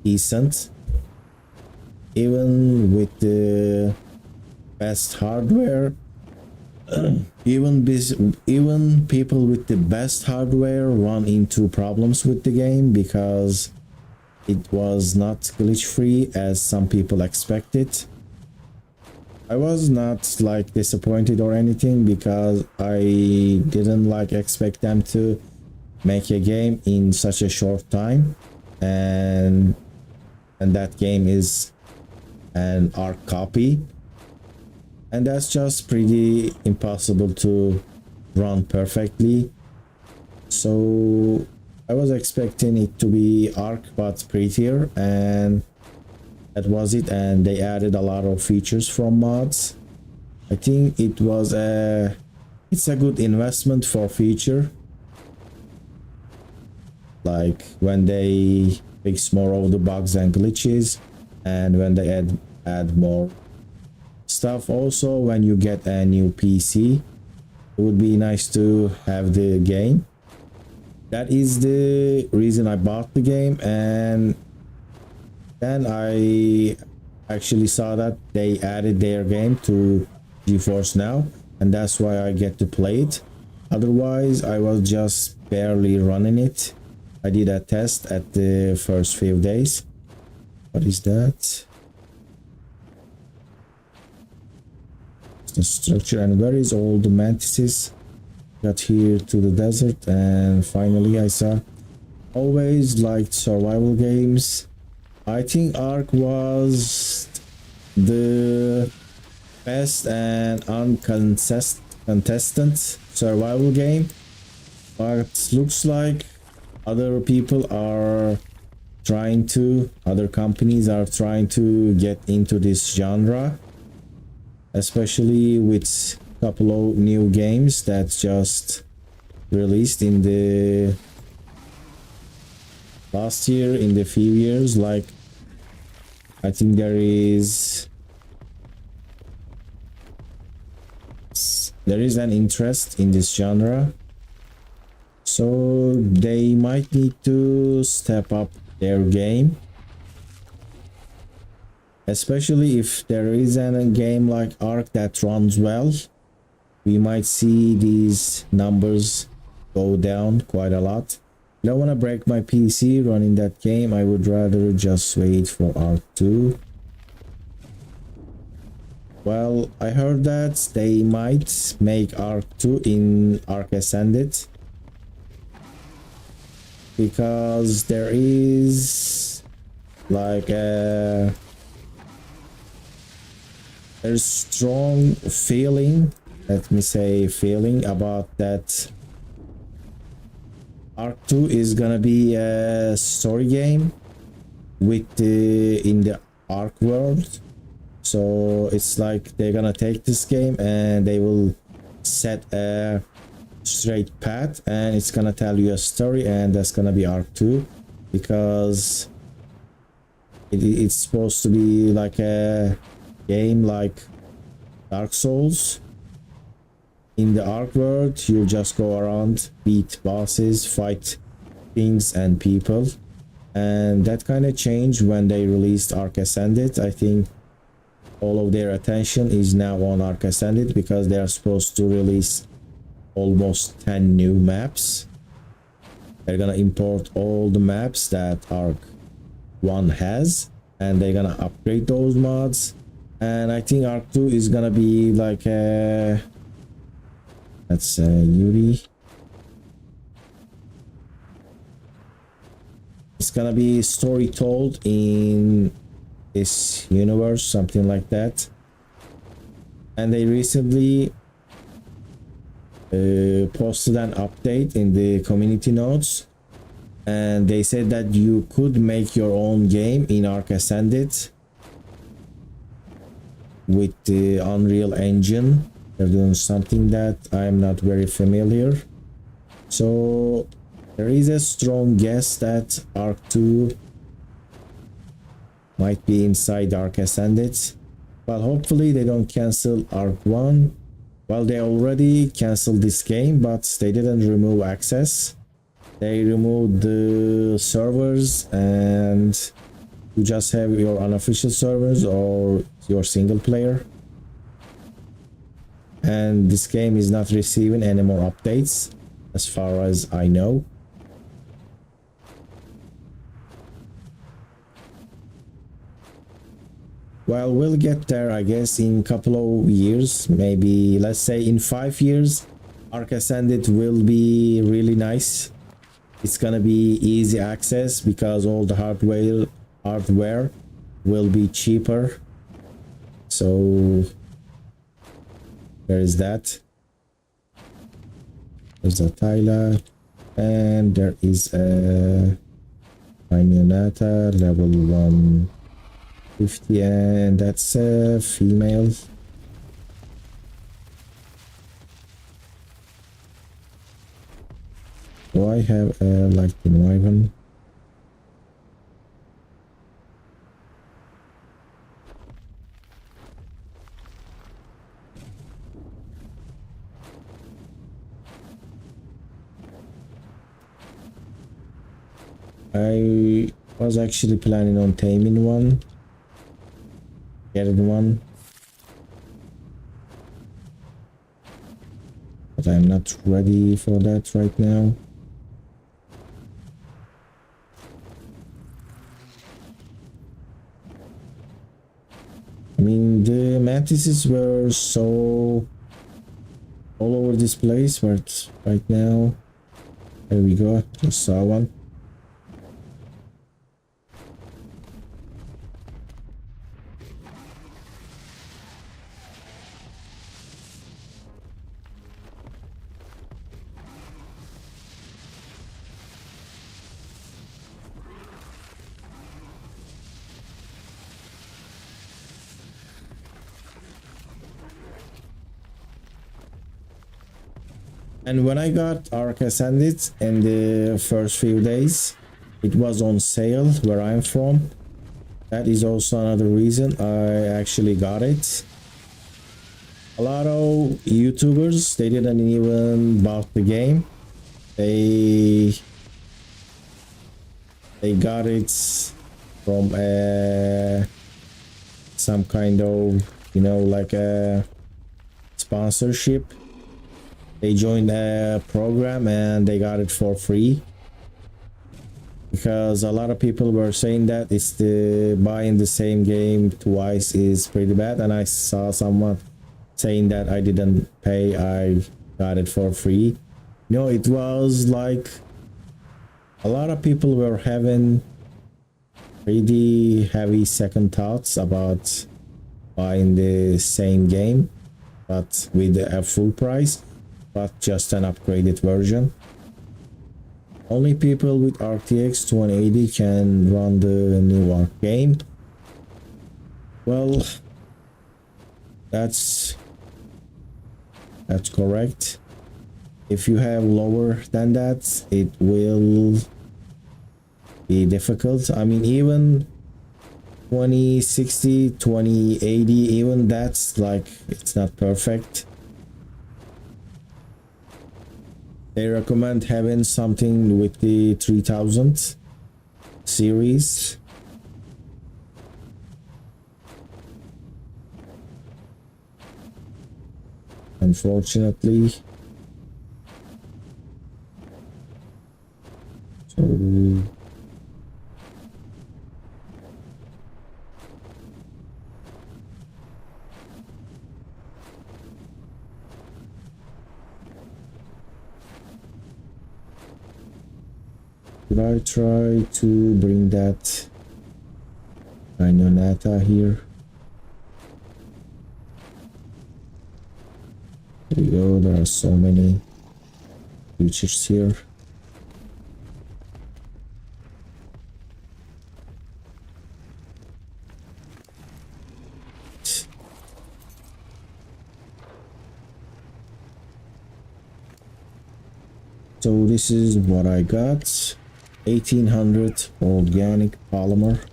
decent, even with the best hardware. Even people with the best hardware run into problems with the game because it was not glitch free as some people expected. I was not like disappointed or anything because I didn't like expect them to make a game in such a short time, and that game is an ARK copy, and that's just pretty impossible to run perfectly. So I was expecting it to be ARK but prettier, and that was it. And they added a lot of features from mods. I think it's a good investment for feature, like when they fix more of the bugs and glitches, and when they add more stuff. Also, when you get a new PC, it would be nice to have the game. That is the reason I bought the game, and then I actually saw that they added their game to GeForce Now, and that's why I get to play it. Otherwise, I was just barely running it. I did a test at the first few days. What is that? The structure. And where is all the mantises? Got here to the desert, and finally I saw. Always liked survival games. I think ARK was the best and uncontested survival game, but looks like other companies are trying to get into this genre, especially with a couple of new games that just released in the last year, in the few years. Like, I think there is an interest in this genre, so they might need to step up their game, especially if there is a game like ARK that runs well. We might see these numbers go down quite a lot. I don't want to break my PC running that game. I would rather just wait for ARK 2. Well, I heard that they might make ARK 2 in ARK Ascended, because there is like there's strong feeling, let me say feeling, about that ARK 2 is gonna be a story game with in the ARK world. So it's like they're gonna take this game and they will set a straight path, and it's gonna tell you a story, and that's gonna be ARK 2, because it's supposed to be like a game like Dark Souls. In the ARK world, you just go around, beat bosses, fight things and people, and that kind of changed when they released ARK Ascended. I think all of their attention is now on ARK Ascended because they are supposed to release almost 10 new maps. They're gonna import all the maps that ARK 1 has, and they're gonna upgrade those mods. And I think ARK 2 is gonna be like a, that's Yuri. It's gonna be story told in this universe, something like that. And they recently posted an update in the community notes, and they said that you could make your own game in ARK Ascended with the Unreal Engine. They're doing something that I'm not very familiar, so there is a strong guess that ARK 2 might be inside ARK Ascended, but hopefully they don't cancel ARK 1. Well, they already canceled this game, but they didn't remove access. They removed the servers, and you just have your unofficial servers or your single player. And this game is not receiving any more updates, as far as I know. Well, we'll get there, I guess, in a couple of years. Maybe, let's say in 5 years, ARK Ascended will be really nice. It's gonna be easy access because all the hardware will be cheaper. So there is that. There's a Tyler, and there is a Rhynio level 150, and that's a female. Do I have a lightning wyvern? I was actually planning on taming one, getting one, but I'm not ready for that right now. I mean, the mantises were so all over this place, but right now, there we go, just saw one. And when I got ARK Ascended in the first few days, it was on sale where I'm from. That is also another reason I actually got it. A lot of YouTubers, they didn't even bought the game. They got it from some kind of, you know, like a sponsorship. They joined a program and they got it for free, because a lot of people were saying that it's the buying the same game twice is pretty bad, and I saw someone saying that I didn't pay, I got it for free. You know, it was like a lot of people were having pretty heavy second thoughts about buying the same game but with a full price, but just an upgraded version. Only people with RTX 2080 can run the new ARK game. Well, that's correct. If you have lower than that, it will be difficult. I mean, even 2060, 2080, even that's like, it's not perfect. They recommend having something with the 3000 series. Unfortunately, Should I try to bring that Rhynio here? There we go, there are so many creatures here. So this is what I got. 1800 organic polymer.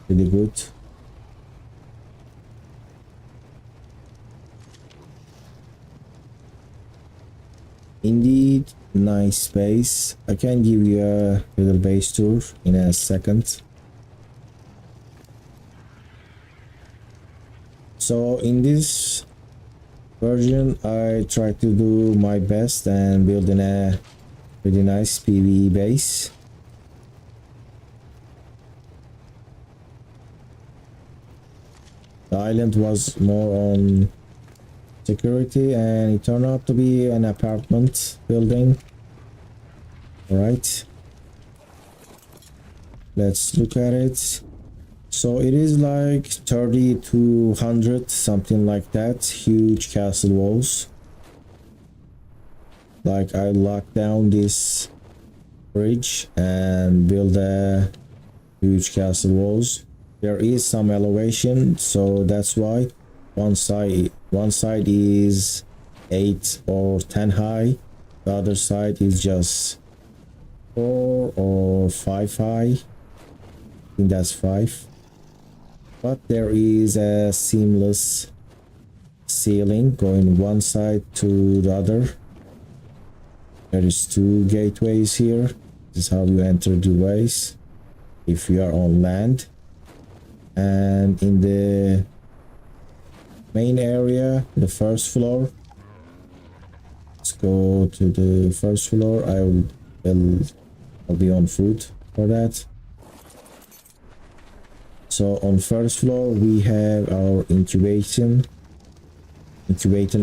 Pretty good. Indeed, nice space. I can give you a little base tour in a second. So in this version, I try to do my best and build in a pretty nice PvE base. The island was more on security and it turned out to be an apartment building. Alright, let's look at it. So it is like 30 to 100, something like that. Huge castle walls. Like I locked down this bridge and build a huge castle walls. There is some elevation, so that's why one side is 8 or 10 high, the other side is just 4 or 5 high. I think that's 5. But there is a seamless ceiling going one side to the other. There is 2 gateways here. This is how you enter the ways if you are on land. And in the main area, the first floor, let's go to the first floor. I'll be on foot for that. So on first floor we have our incubation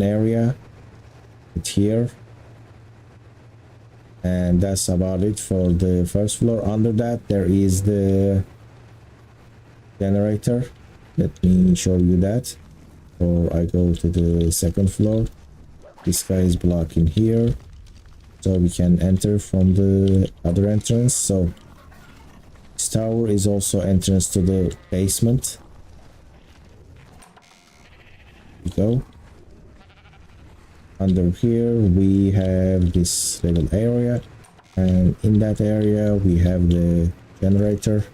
area. It's here, and that's about it for the first floor. Under that there is the generator. Let me show you that. Or I go to the second floor. This guy is blocking here, so we can enter from the other entrance. So this tower is also entrance to the basement. We go. Under here we have this little area, and in that area we have the generator.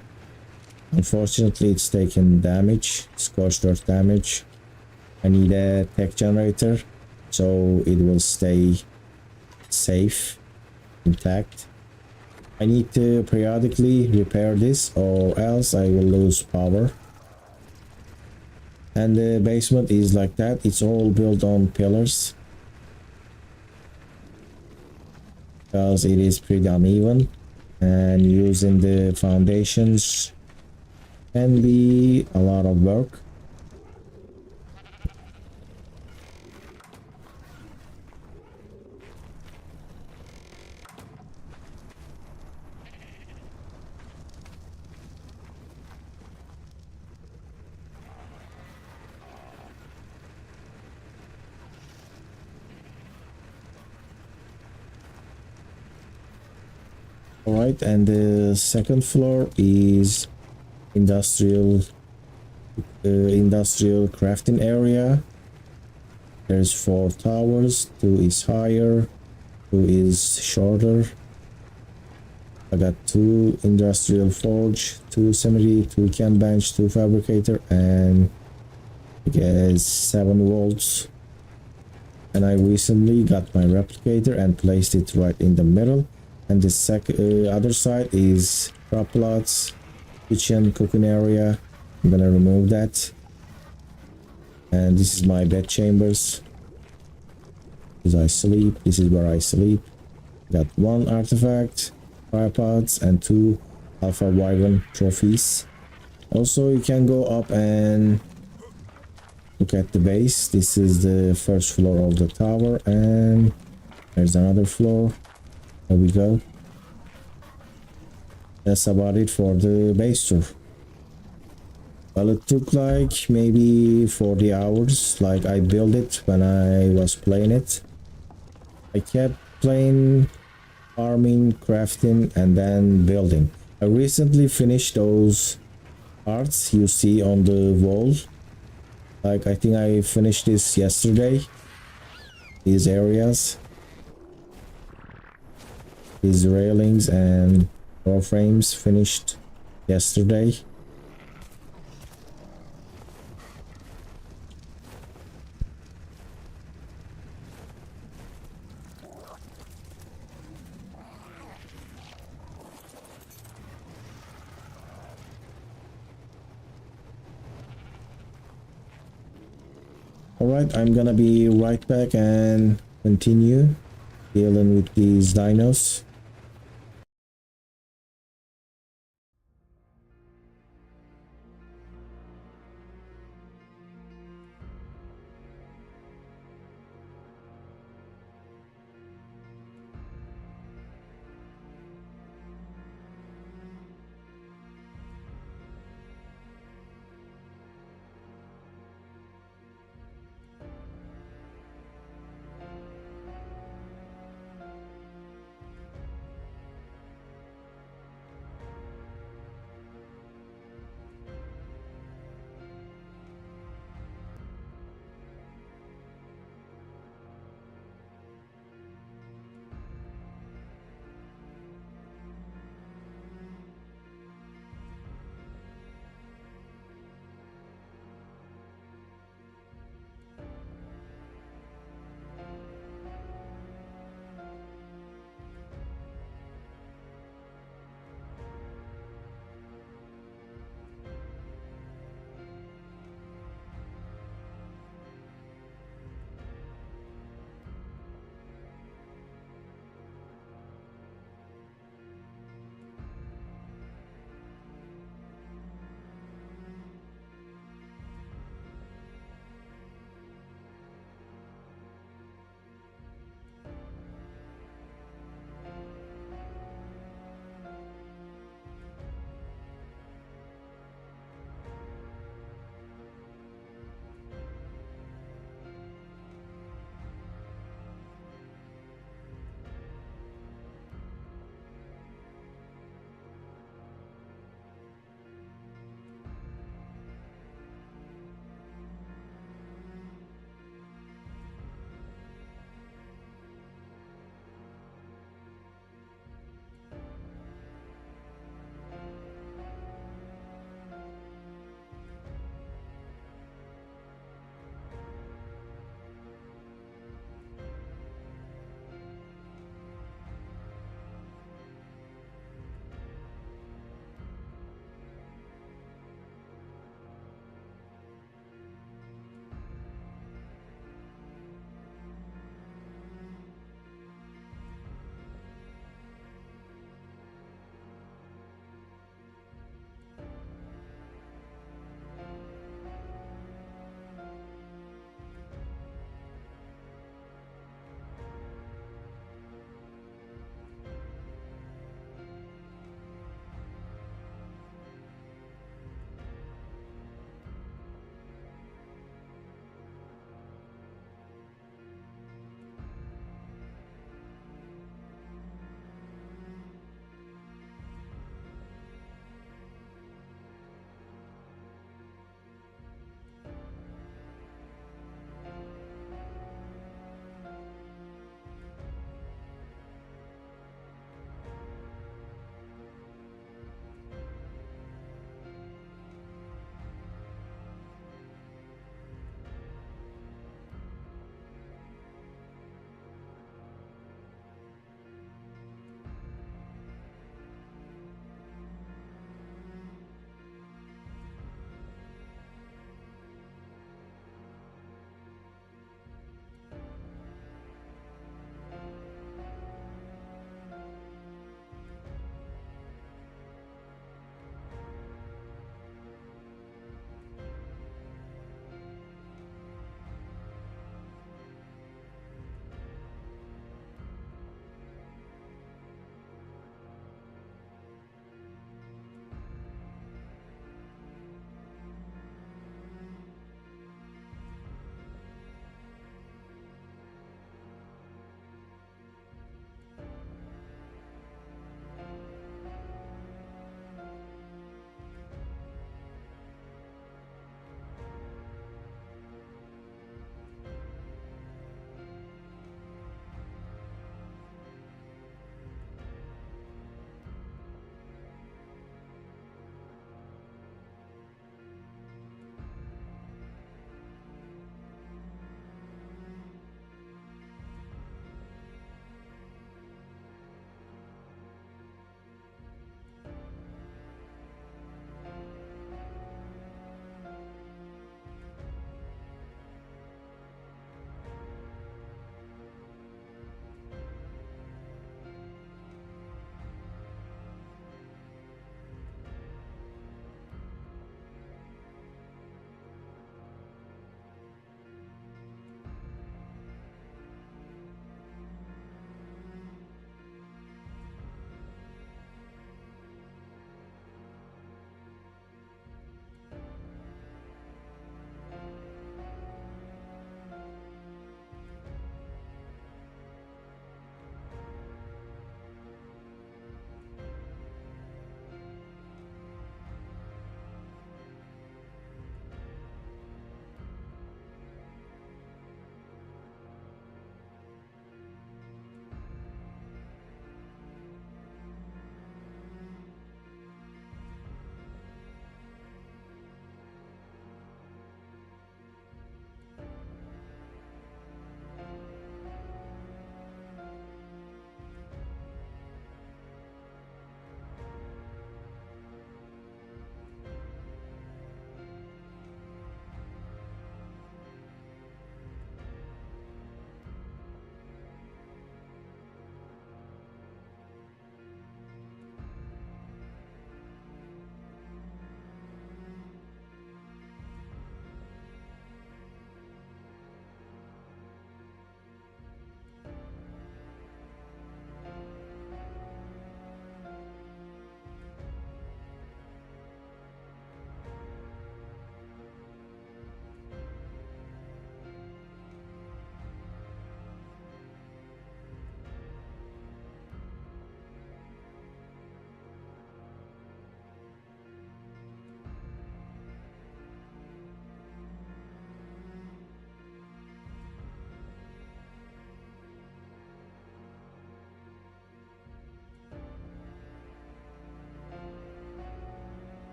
Unfortunately it's taken damage, scorched earth damage. I need a tech generator so it will stay safe, intact. I need to periodically repair this or else I will lose power. And the basement is like that. It's all built on pillars because it is pretty uneven, and using the foundations can be a lot of work. Alright, and the second floor is industrial crafting area. There's 4 towers, 2 is higher, 2 is shorter. I got 2 industrial forge, 2 cemetery, 2 can bench, 2 fabricator, and I guess 7 volts. And I recently got my replicator and placed it right in the middle. And the other side is crop plots, kitchen, cooking area. I'm gonna remove that. And this is my bed chambers. This is I sleep. This is where I sleep. Got 1 artifact, cryopods, and 2 alpha wyvern trophies. Also, you can go up and look at the base. This is the first floor of the tower, and there's another floor. There we go. That's about it for the base tour. Well, it took like maybe 40 hours. Like I built it when I was playing it. I kept playing, farming, crafting, and then building. I recently finished those parts you see on the wall. Like I think I finished this yesterday. These areas, these railings and door frames finished yesterday. Alright, I'm gonna be right back and continue dealing with these dinos.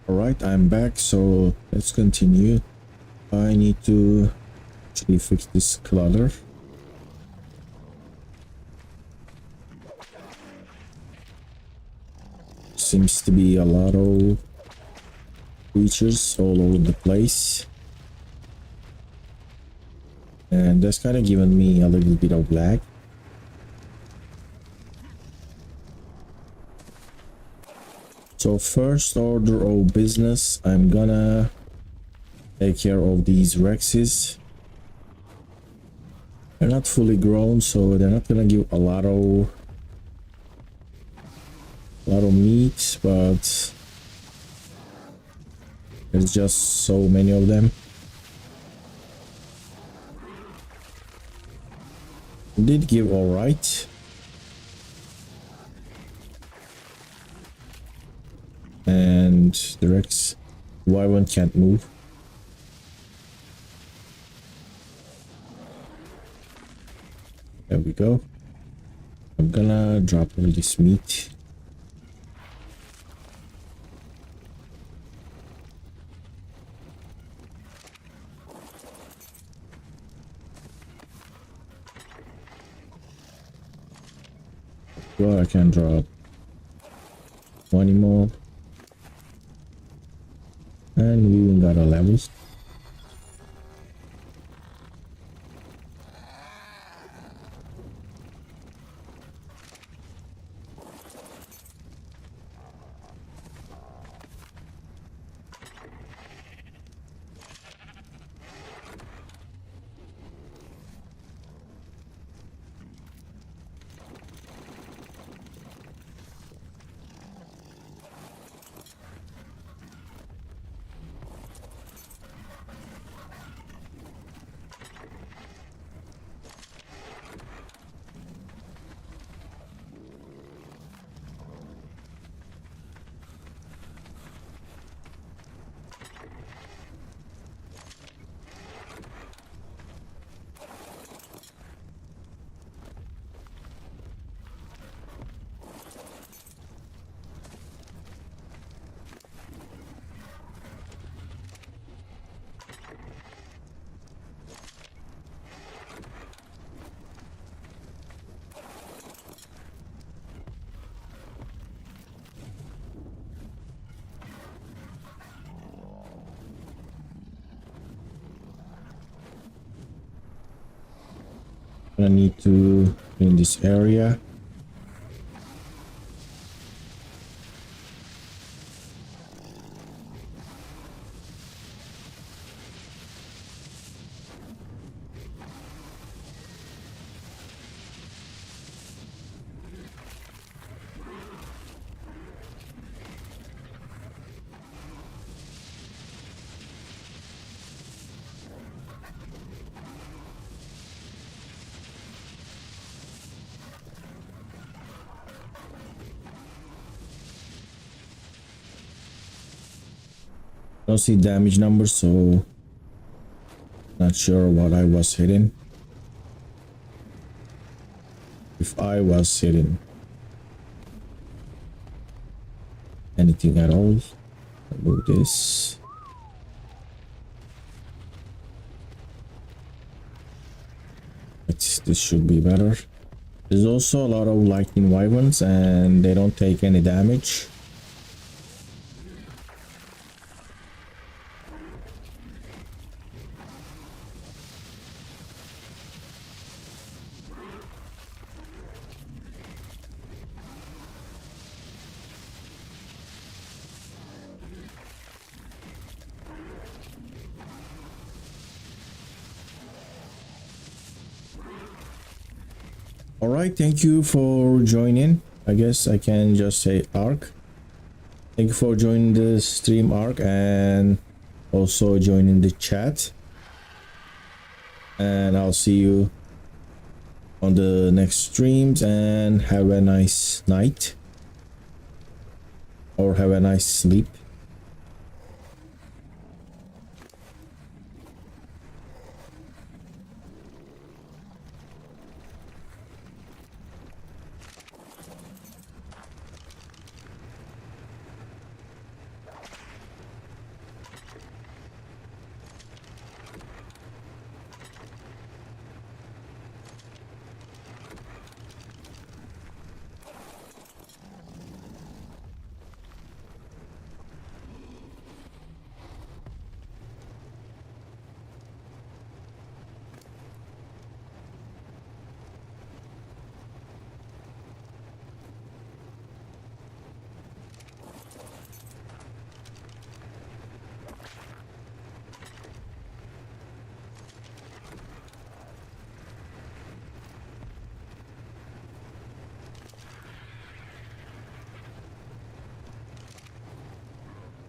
Alright, I'm back, so let's continue. I need to actually fix this clutter. Seems to be a lot of creatures all over the place. And that's kind of given me a little bit of lag. So first order of business, I'm gonna take care of these Rexes. They're not fully grown, so they're not gonna give a lot of meat, but there's just so many of them. Did give all right. And the Rex Y1 can't move. There we go. I'm gonna drop all this meat. Well, I can drop 20 more. And we even got a level. I need to clean this area. Don't see damage numbers, so not sure what I was hitting. If I was hitting anything at all. Remove this. This should be better. There's also a lot of lightning wyverns and they don't take any damage. Alright, thank you for joining. I guess I can just say ARK. Thank you for joining the stream, ARK, and also joining the chat. And I'll see you on the next streams, and have a nice night. Or have a nice sleep.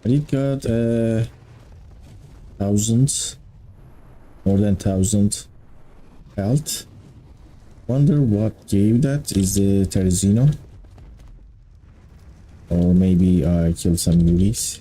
I did got 1,000, more than 1,000 health. Wonder what gave that. Is the Terzino? Or maybe I killed some Yuris.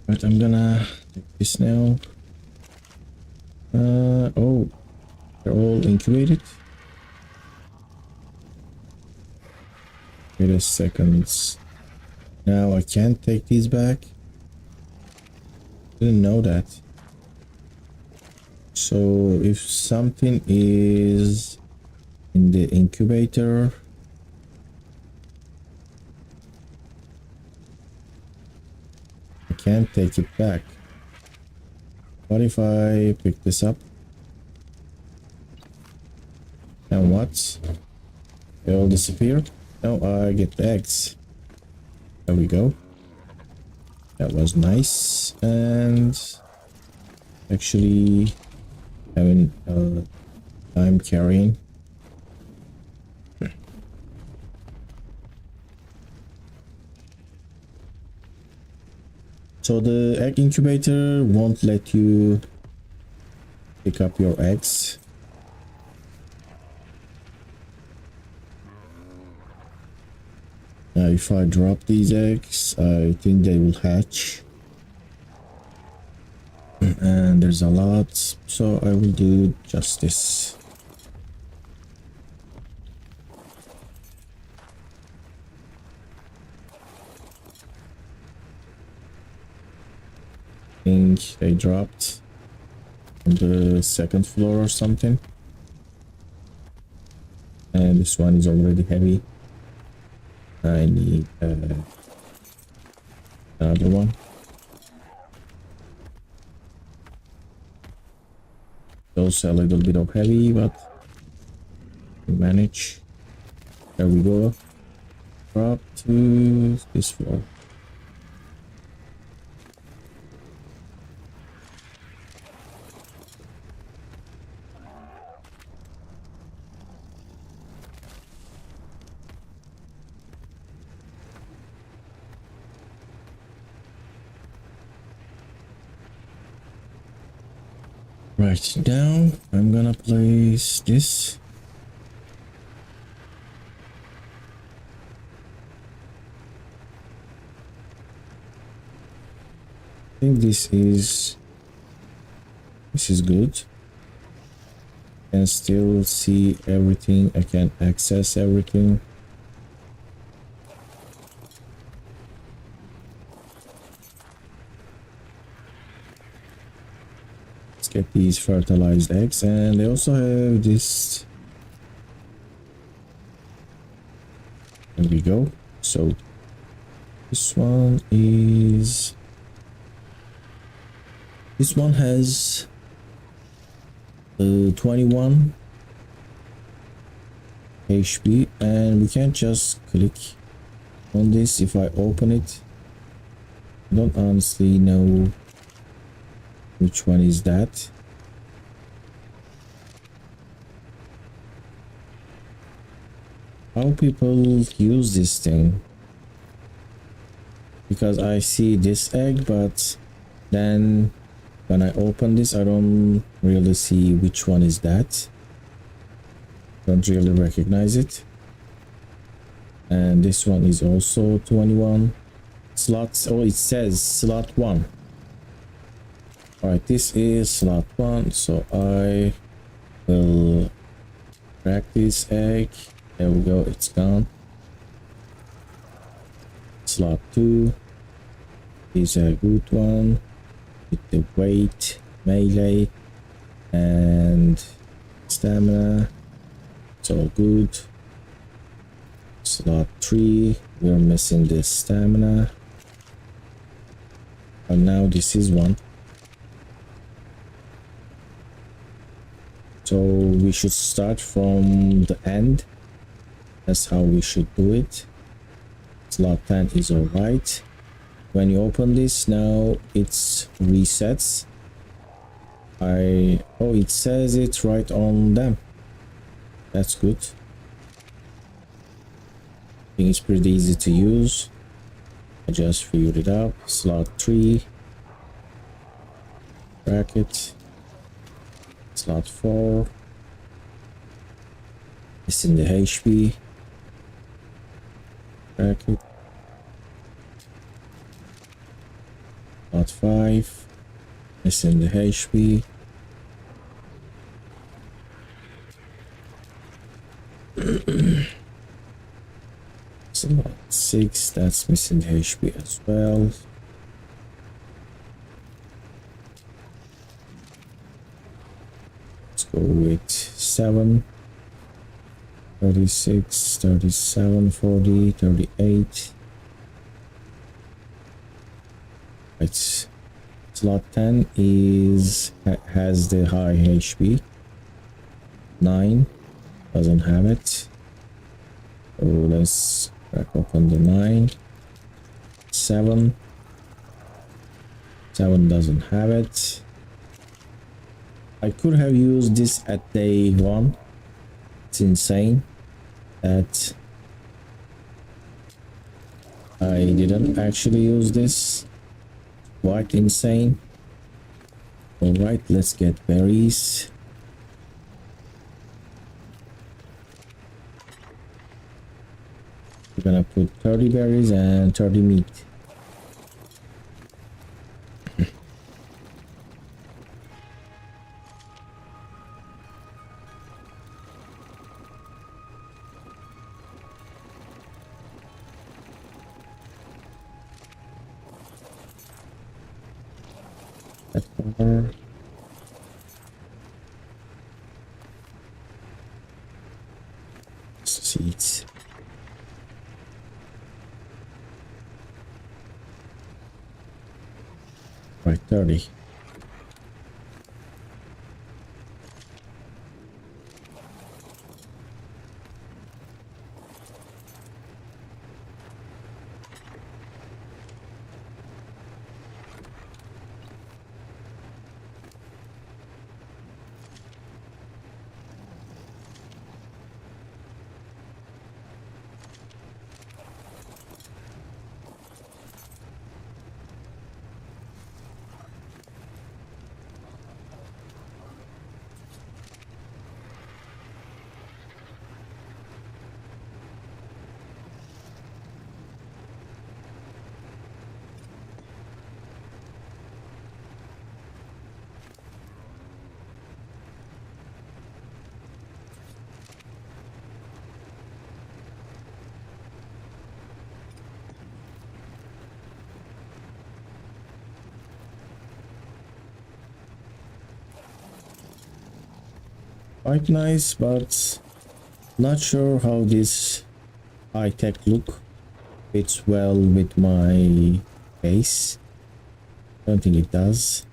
But I'm gonna take this now. Oh, they're all incubated. Wait a second. Now I can't take these back. Didn't know that. So if something is in the incubator, I can't take it back. What if I pick this up? And what? They all disappeared? Now I get the eggs. There we go. That was nice. And actually having time carrying. So the egg incubator won't let you pick up your eggs. Now if I drop these eggs, I think they will hatch. And there's a lot, so I will do just this. I think they dropped on the second floor or something. And this one is already heavy. I need another one. Also a little bit of heavy, but we manage. There we go. Drop to this floor. Right now, I'm gonna place this. I think this is good. I can still see everything. I can access everything. get these fertilized eggs, and they also have this. There we go. So this one has 21 HP, and we can't just click on this. If I open it, I don't honestly know which one is that. How people use this thing? Because I see this egg, but then when I open this, I don't really see which one is that. Don't really recognize it. And this one is also 21 slots. Oh, it says slot 1. Alright, this is slot 1, so I will crack this egg. There we go, it's gone. Slot 2 is a good one with the weight, melee, and stamina. It's all good. Slot 3, we're missing the stamina. And now this is one. So we should start from the end. That's how we should do it. Slot 10 is alright. When you open this, now it's resets. Oh, it says it right on them. That's good. I think it's pretty easy to use. I just figured it out. Slot 3. Bracket. Slot 4. It's in the HP. Bracket. Slot 5. It's in the HP. Slot 6, that's missing the HP as well. Let's go with 7. 36, 37, 40, 38. Right. Slot 10 has the high HP. 9 doesn't have it. So let's crack open the 9. 7 doesn't have it. I could have used this at day 1. It's insane that I didn't actually use this. Quite insane. Alright, let's get berries. We're gonna put 30 berries and 30 meat. Seeds. Right, 30. quite nice, but not sure how this high-tech look fits well with my base. Don't think it does.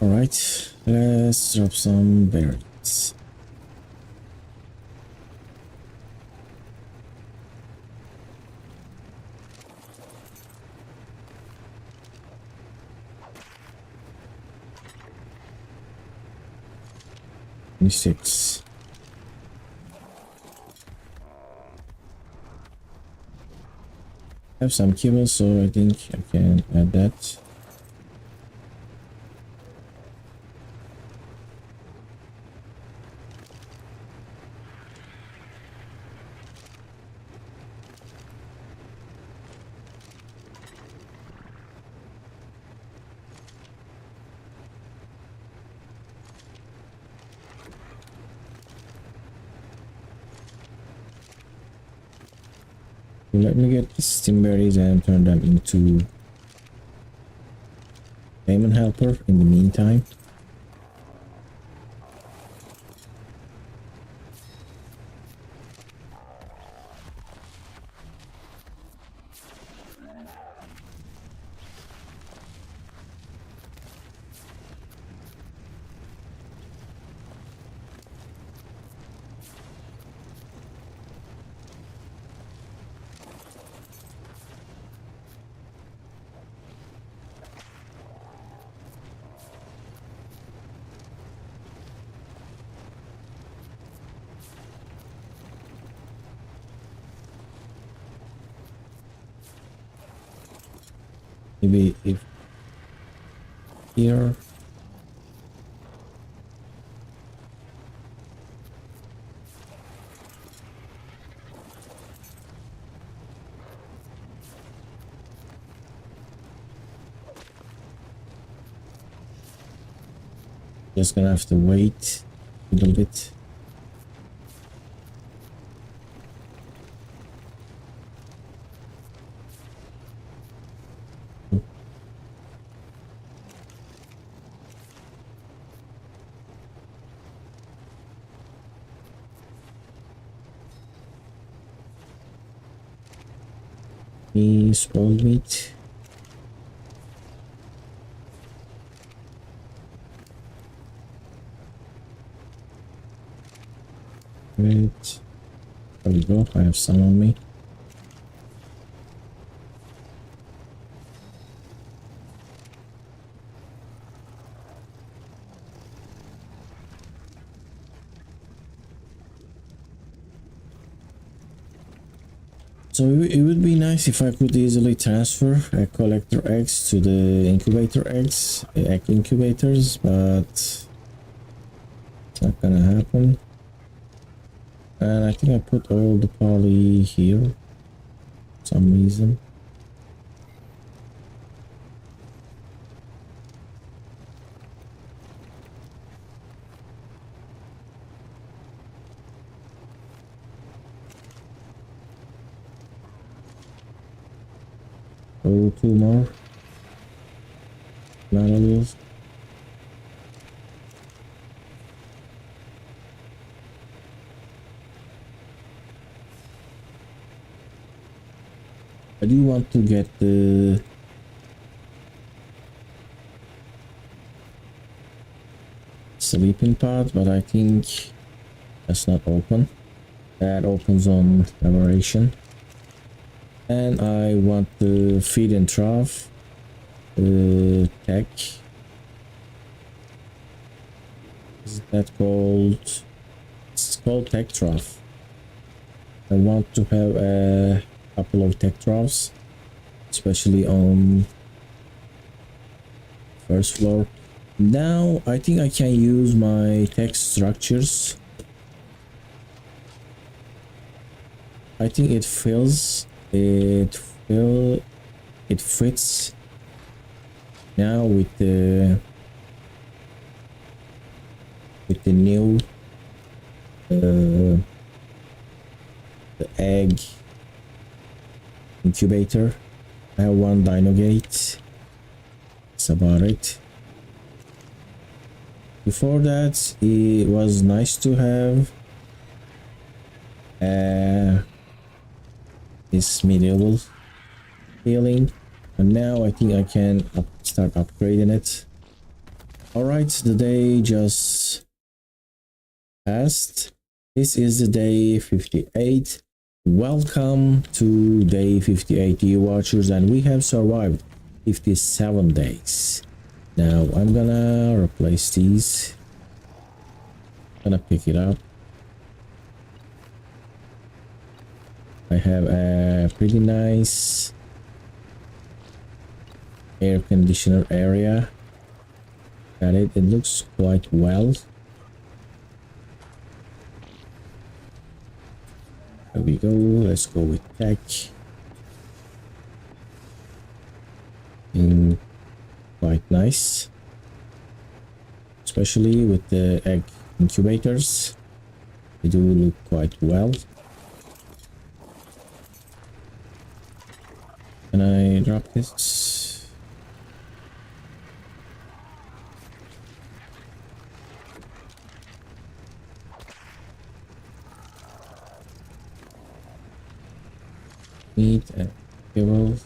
Alright, let's drop some berries. Six. I have some kibble, so I think I can add that. Let me get these timberries and turn them into Tame helper in the meantime. Maybe if here just gonna have to wait a little bit. Spoiled meat. Wait. There we go. I have some on me. So it would be nice if I could easily transfer collector eggs to the incubator eggs, egg incubators, but it's not gonna happen. And I think I put all the poly here for some reason. Oh, two more. None of those. I do want to get the sleeping pod, but I think that's not open. That opens on aberration. And I want the feed and trough tech. Is that called? It's called tech trough. I want to have a couple of tech troughs, especially on first floor. Now I think I can use my tech structures. I think it fills. It fits now with the new the egg incubator. I have one dino gate. That's about it. Before that, it was nice to have this medieval feeling, and now I think I can start upgrading it. All right, the day just passed. This is the day 58. Welcome to day 58, you watchers, and we have survived 57 days. Now I'm gonna replace these. Gonna pick it up. I have a pretty nice air conditioner area. Got it. It looks quite well. There we go. Let's go with tech. And quite nice, especially with the egg incubators. They do look quite well. Can I drop this? Meat and fuel.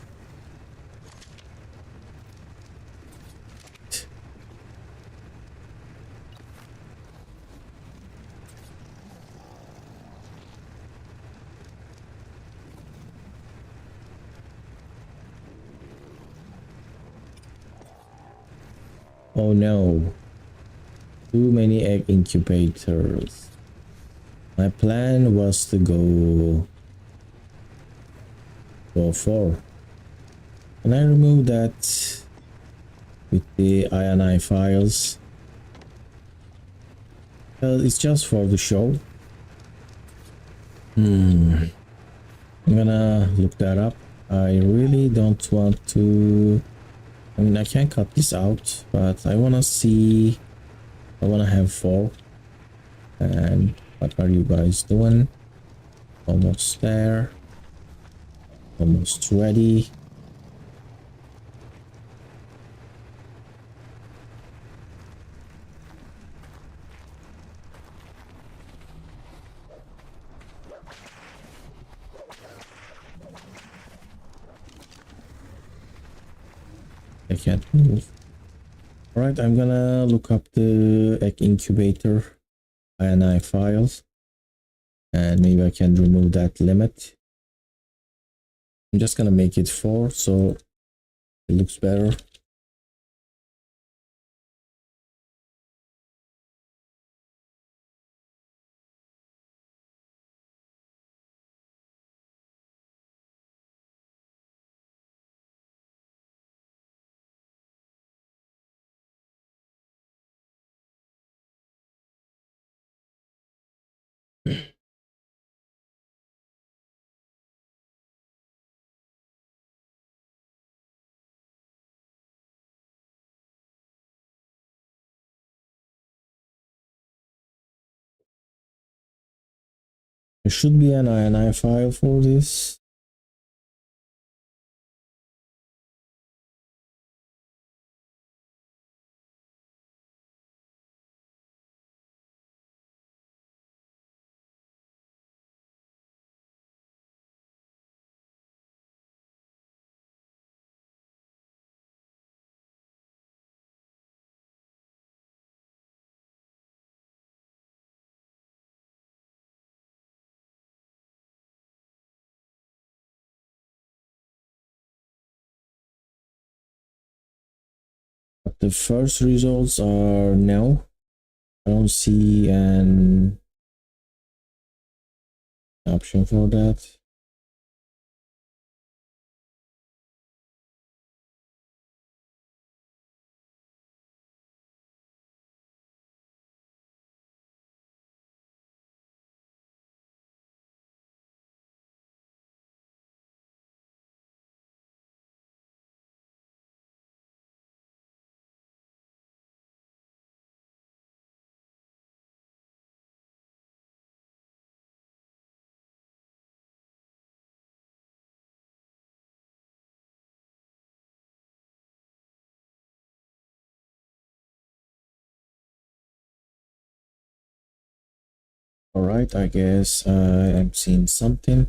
Oh no, too many egg incubators. My plan was to go 4. Can I remove that with the INI files? Well, it's just for the show. I'm gonna look that up. I really don't want to. I mean, I can cut this out, but I want to see. I want to have 4. And what are you guys doing? Almost there. Almost ready. I can't move. All right, I'm gonna look up the egg incubator INI files, and maybe I can remove that limit. I'm just gonna make it 4 so it looks better. There should be an INI file for this. But the first results are no. I don't see an option for that. All right, I guess I am seeing something.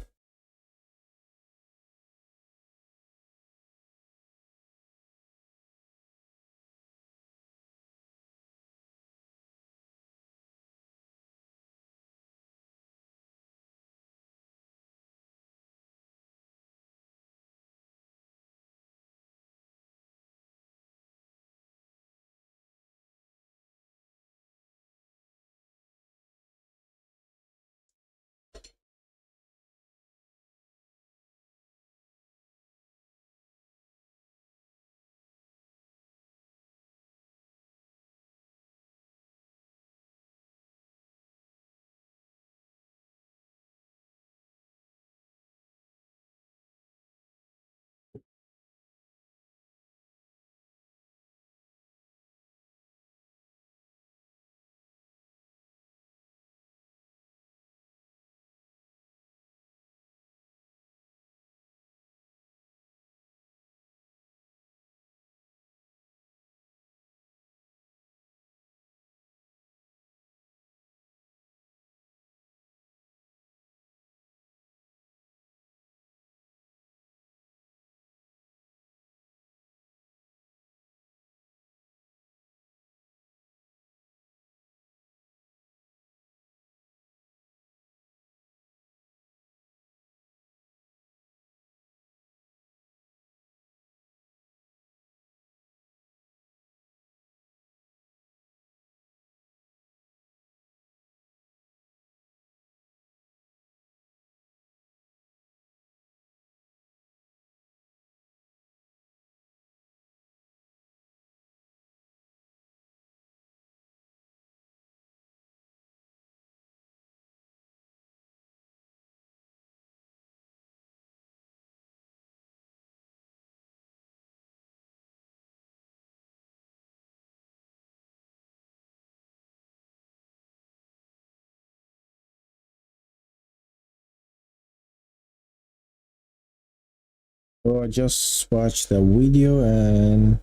So I just watched the video and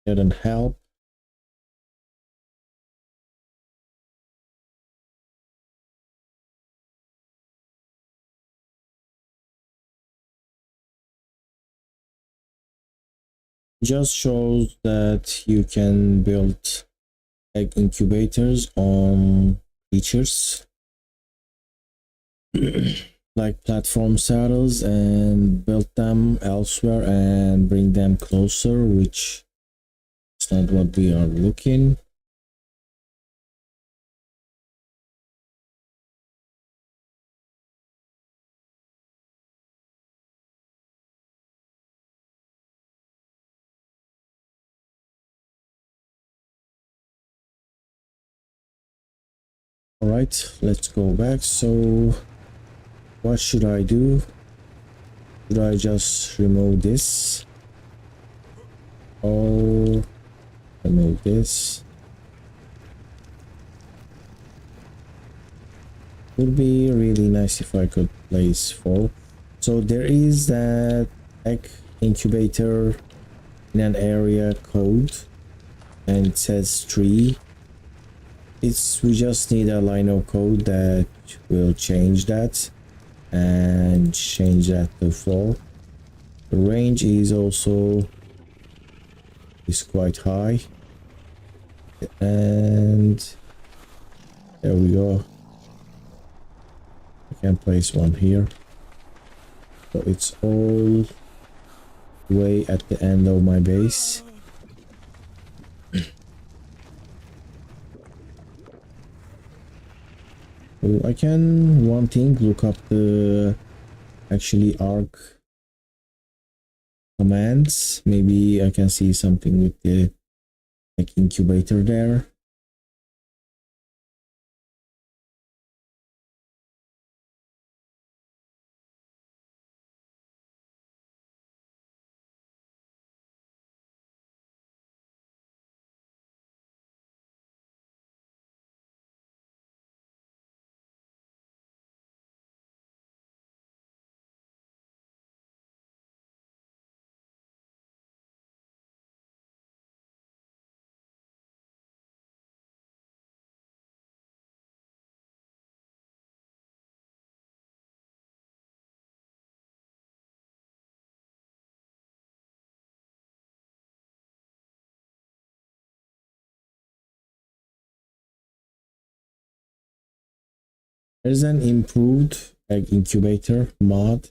didn't help. Just shows that you can build egg incubators on creatures like platform saddles and build them elsewhere and bring them closer, which is not what we are looking. All right, let's go back. So what should I do? Should I just remove this? Oh, remove this. Would be really nice if I could place 4. So there is that egg incubator in an area code and it says 3. We just need a line of code that will change that and change that to 4. The range is also quite high, and there we go. I can place one here, so it's all the way at the end of my base. So I can, one thing, look up the actually ARK commands. Maybe I can see something with the like incubator there. There's an improved egg incubator mod,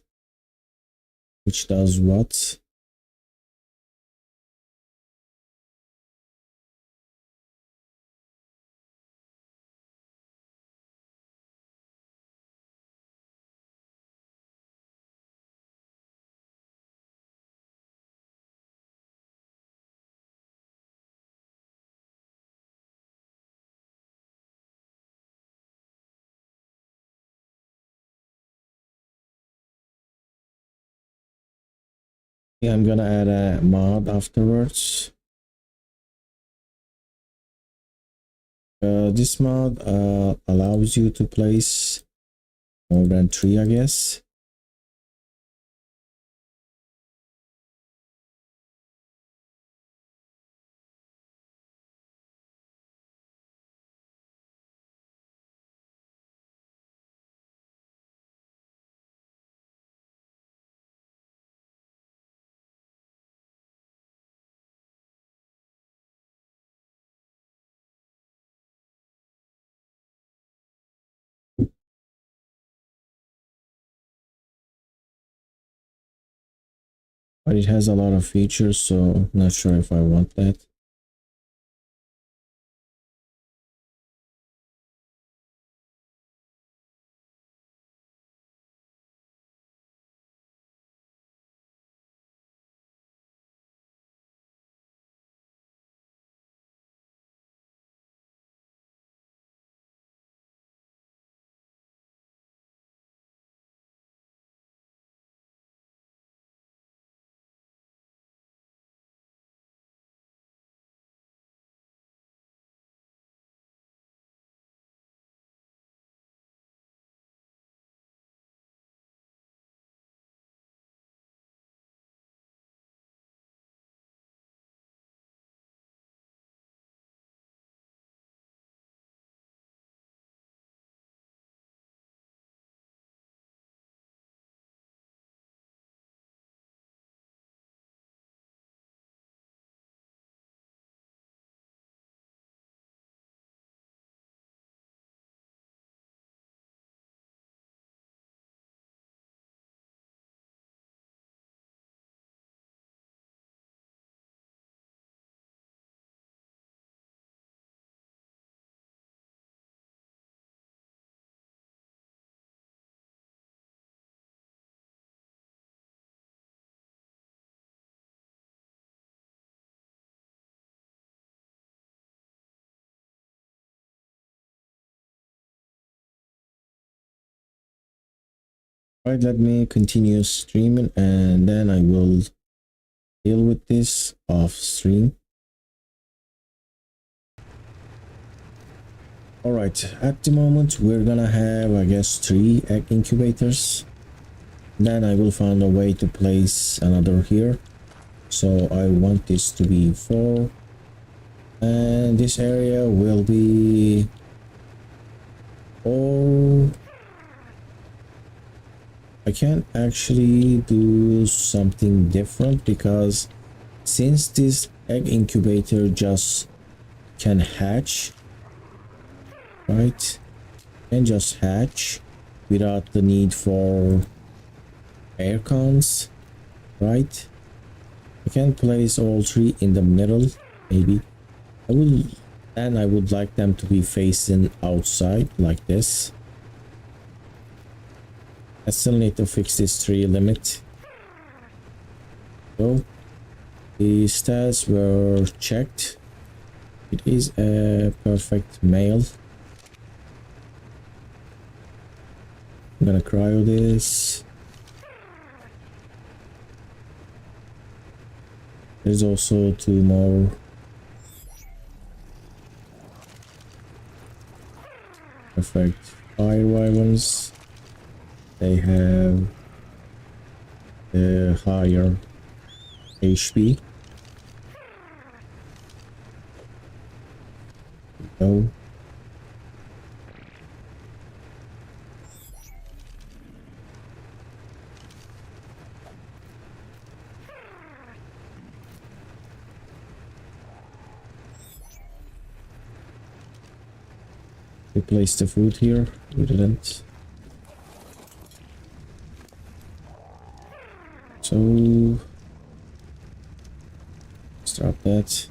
which does what? Yeah, I'm gonna add a mod afterwards. This mod allows you to place more than 3, I guess. But it has a lot of features, so not sure if I want that. Right, let me continue streaming and then I will deal with this off stream. Alright, at the moment we're gonna have, I guess, 3 egg incubators. Then I will find a way to place another here. So I want this to be 4. And this area will be all. I can't actually do something different because since this egg incubator just can hatch, right? Can just hatch without the need for air cons, right? I can place all 3 in the middle, maybe. I would like them to be facing outside like this. I still need to fix this tree limit. So the stats were checked. It is a perfect male. I'm gonna cryo this. There's also 2 more. Perfect fire wyverns. They have the higher HP. Go. We placed the food here. We didn't. So start that.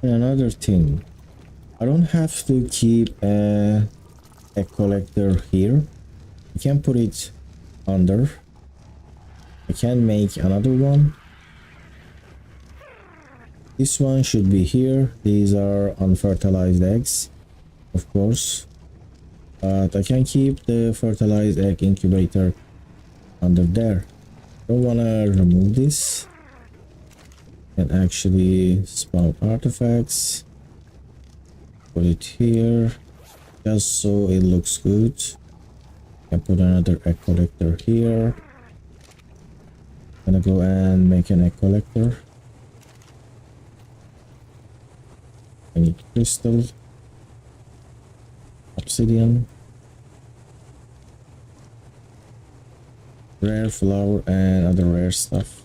And another thing, I don't have to keep a collector here. I can put it under. I can make another one. This one should be here. These are unfertilized eggs, of course. But I can keep the fertilized egg incubator under there. Don't wanna remove this. Can actually spawn artifacts. Put it here, just so it looks good. Can put another egg collector here. Gonna go and make an egg collector. I need crystal, obsidian, rare flower, and other rare stuff.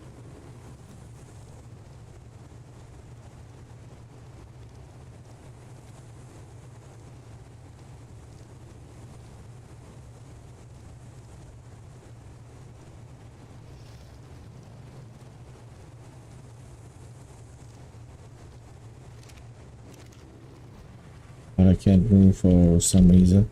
But I can't move for some reason.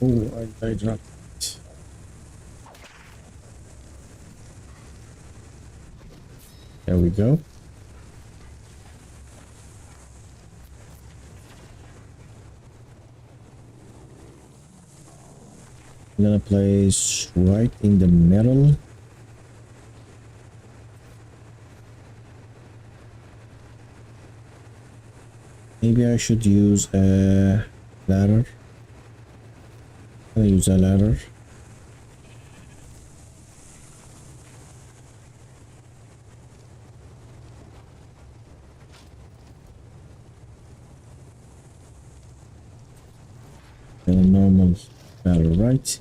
Oh, I dropped it. There we go. I'm gonna place right in the middle. Maybe I should use a ladder. I'm gonna use a ladder. A normal ladder, right?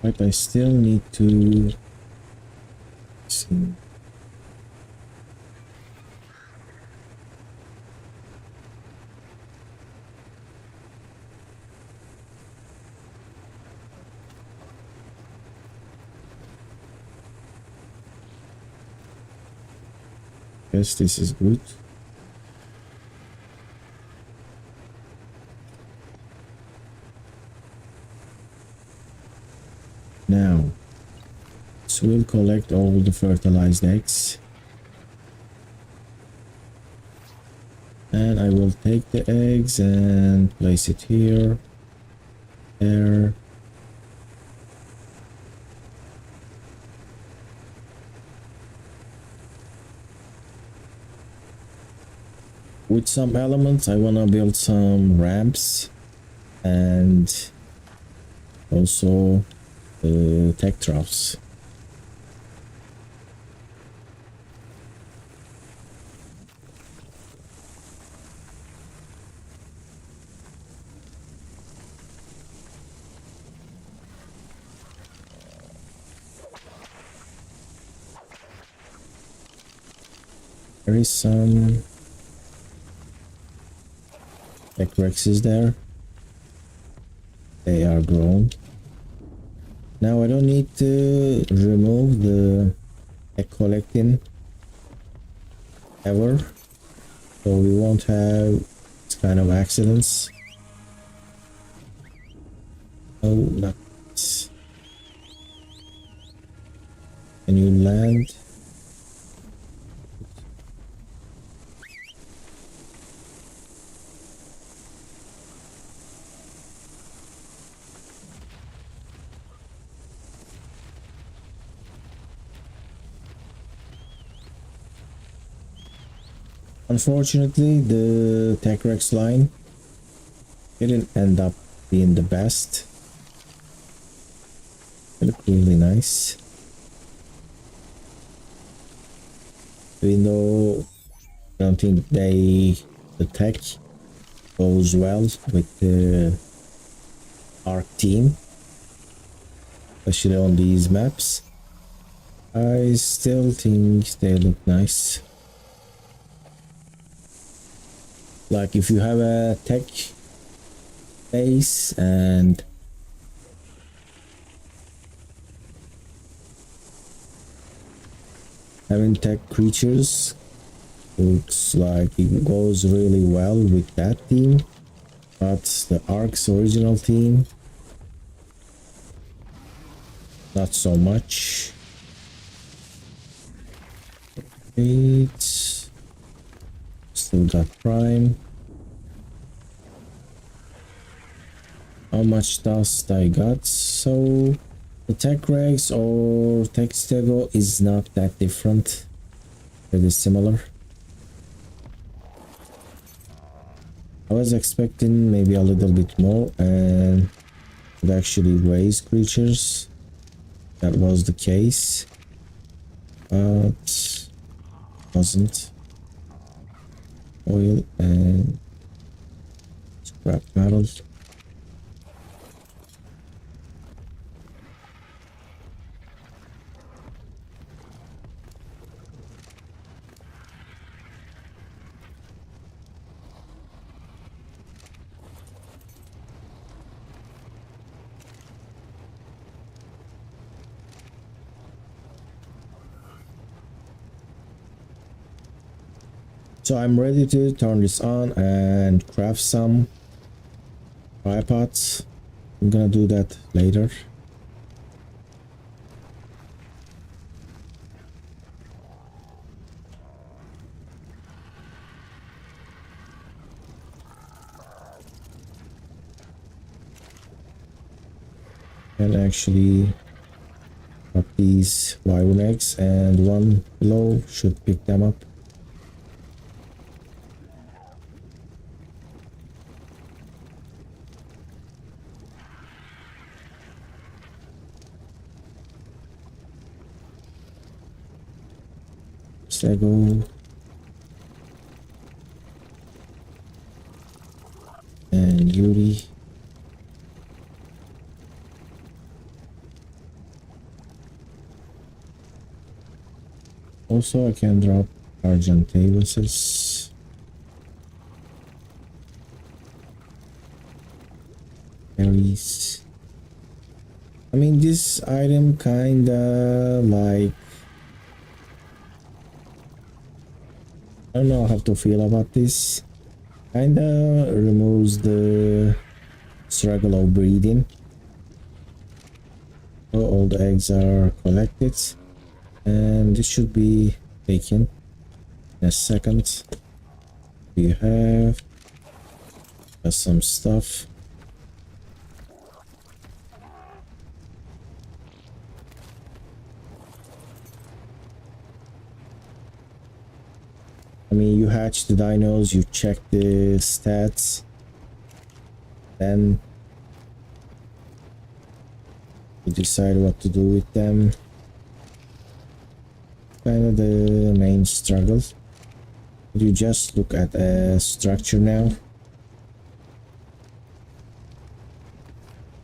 But I still need to see. Yes, this is good. Now, so we'll collect all the fertilized eggs. And I will take the eggs and place it here, there. With some elements, I want to build some ramps and also tech troughs. There is some Rexes there. They are grown. Now I don't need to remove the egg collecting ever, so we won't have this kind of accidents. Oh, not. Can you land? Unfortunately, the Tech-Rex line didn't end up being the best. They look really nice. Even though I don't think the tech goes well with the ARK team, especially on these maps, I still think they look nice. Like if you have a tech base and having tech creatures, looks like it goes really well with that team, but the ARK's original team, not so much. Great. Still got prime. How much dust I got? So the tech regs or tech stego is not that different. It is similar. I was expecting maybe a little bit more and it actually raise creatures. That was the case, but wasn't. Oil and scrap metal. So I'm ready to turn this on and craft some cryopods. I'm gonna do that later. And actually drop these wyvern eggs and one below should pick them up. Stego and Yuri. Also, I can drop Argentavises. Berries. I mean, this item kinda like, I don't know how to feel about this. Kinda removes the struggle of breeding. So all the eggs are collected and this should be taken in a second. We have some stuff. I mean, you hatch the dinos, you check the stats, then you decide what to do with them. Kind of the main struggle. You just look at a structure now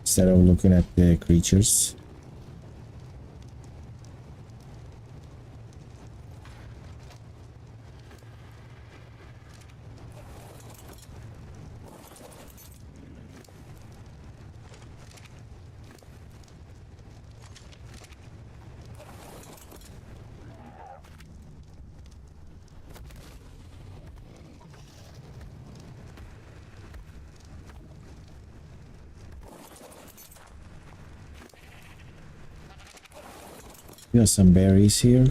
instead of looking at the creatures. We got some berries here.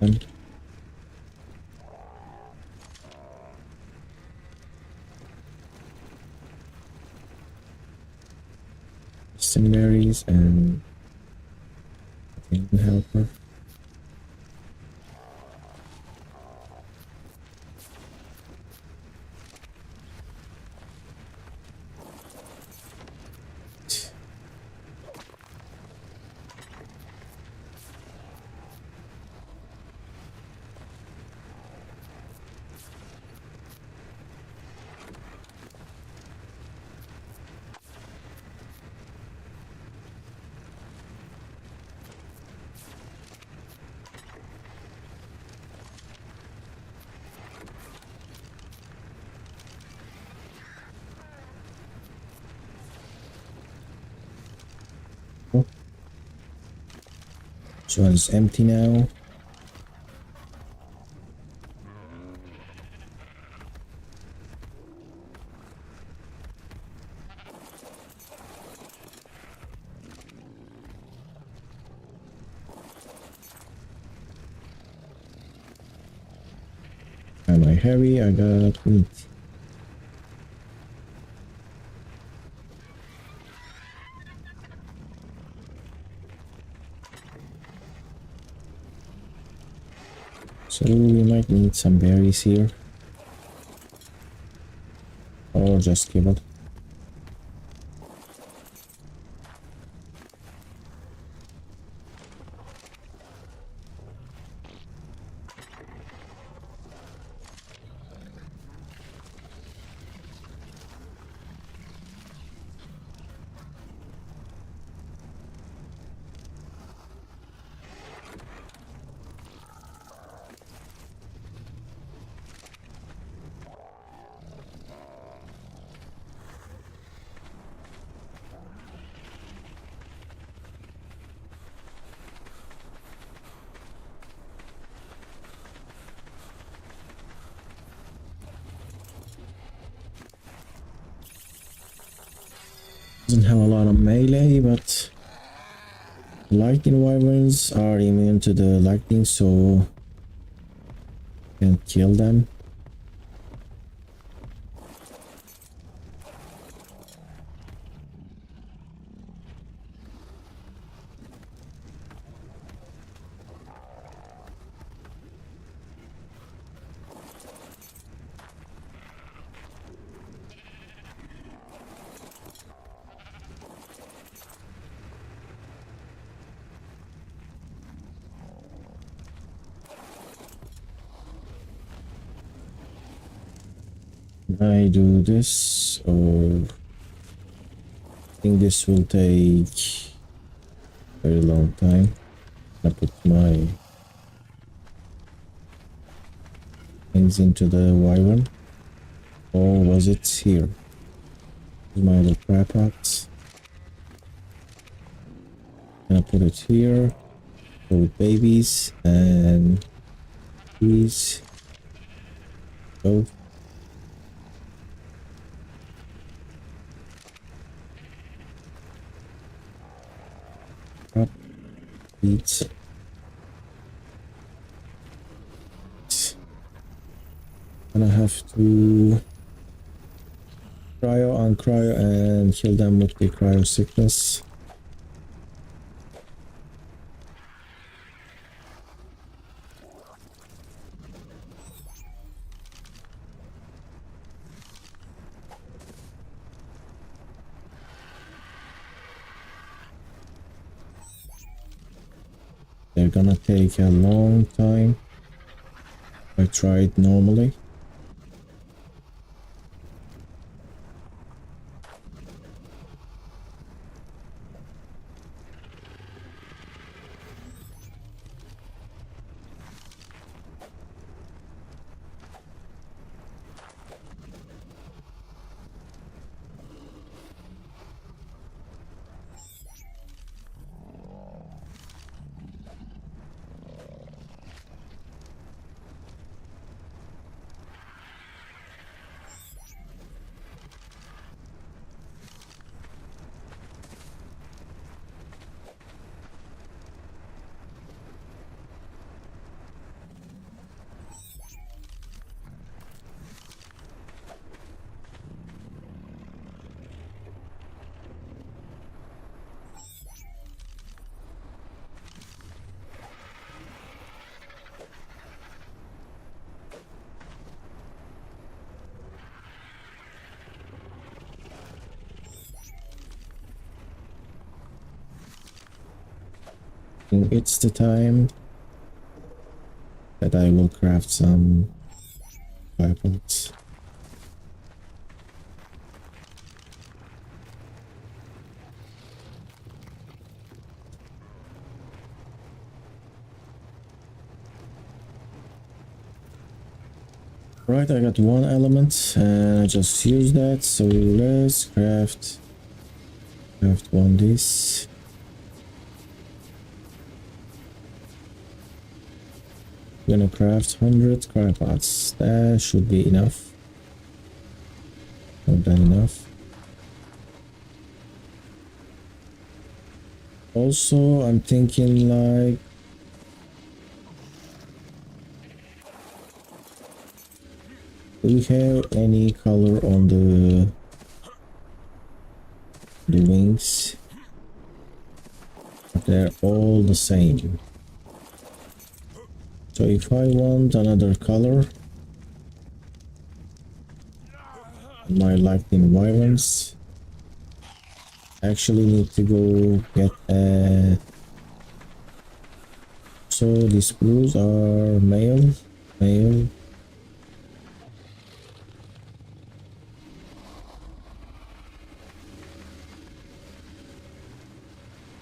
And some berries and helper. This one's empty now. Am I heavy? I got meat. So we might need some berries here. Or just give it. Doesn't have a lot of melee, but lightning wyverns are immune to the lightning, so can kill them. I do this, or I think this will take a very long time. I put my things into the wyvern, or was it here? My little cryopods. And I put it here, go with babies, and these go. Up, beats. And I have to cryo, uncryo, and heal them with the cryo sickness. They're gonna take a long time. I try it normally. think it's the time that I will craft some cryopods. Right, I got one element and I just used that, so let's craft one this. Gonna craft 100 cryopods. That should be enough. More than enough. Also, I'm thinking like do we have any color on the wings? They're all the same. So if I want another color, I might like the environs. Actually need to go get a... So these blues are male.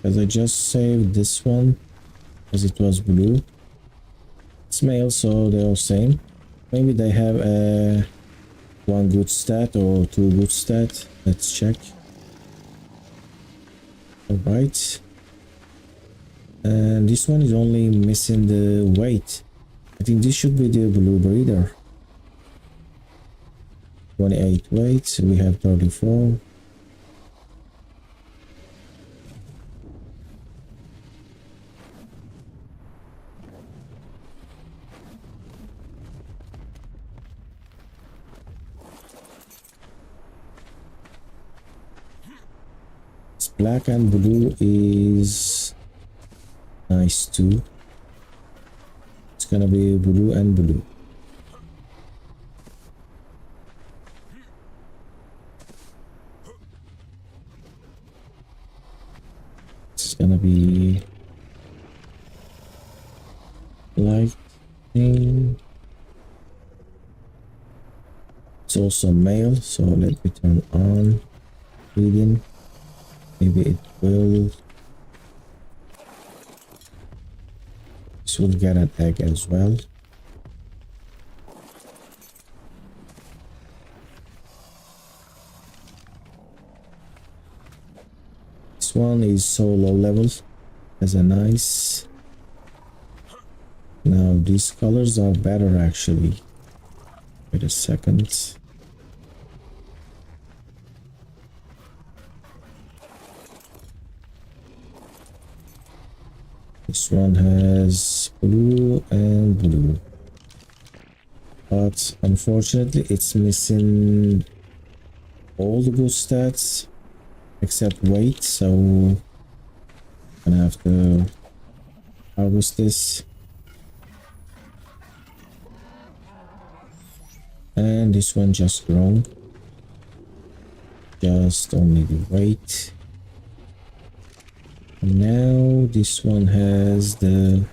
As I just saved this one as it was blue. It's male, so they're all same. Maybe they have a one good stat or two good stat. Let's check. Alright. And this one is only missing the weight. I think this should be the blue breeder. 28 weight, we have 34. Black and blue is nice too. It's gonna be blue and blue. It's gonna be lightning. It's also male, so let me turn on reading. Maybe it will. This will get an egg as well. This one is so low level. Has a nice. Now these colors are better actually. Wait a second. This one has blue and blue, but unfortunately it's missing all the good stats except weight, so I'm gonna have to harvest this. And this one just grown, just only the weight. Now this one has the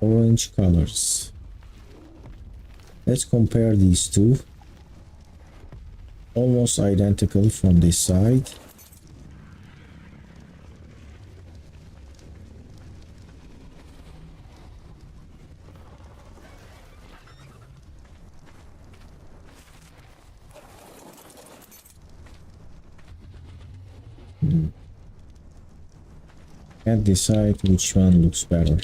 orange colors. Let's compare these two. Almost identical from this side. Can't decide which one looks better.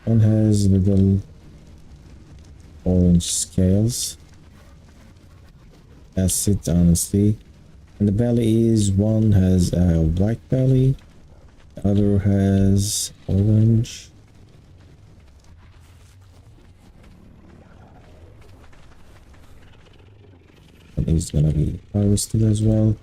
One has little orange scales. That's it, honestly. And the belly is, one has a white belly, the other has orange. And he's gonna be harvested as well.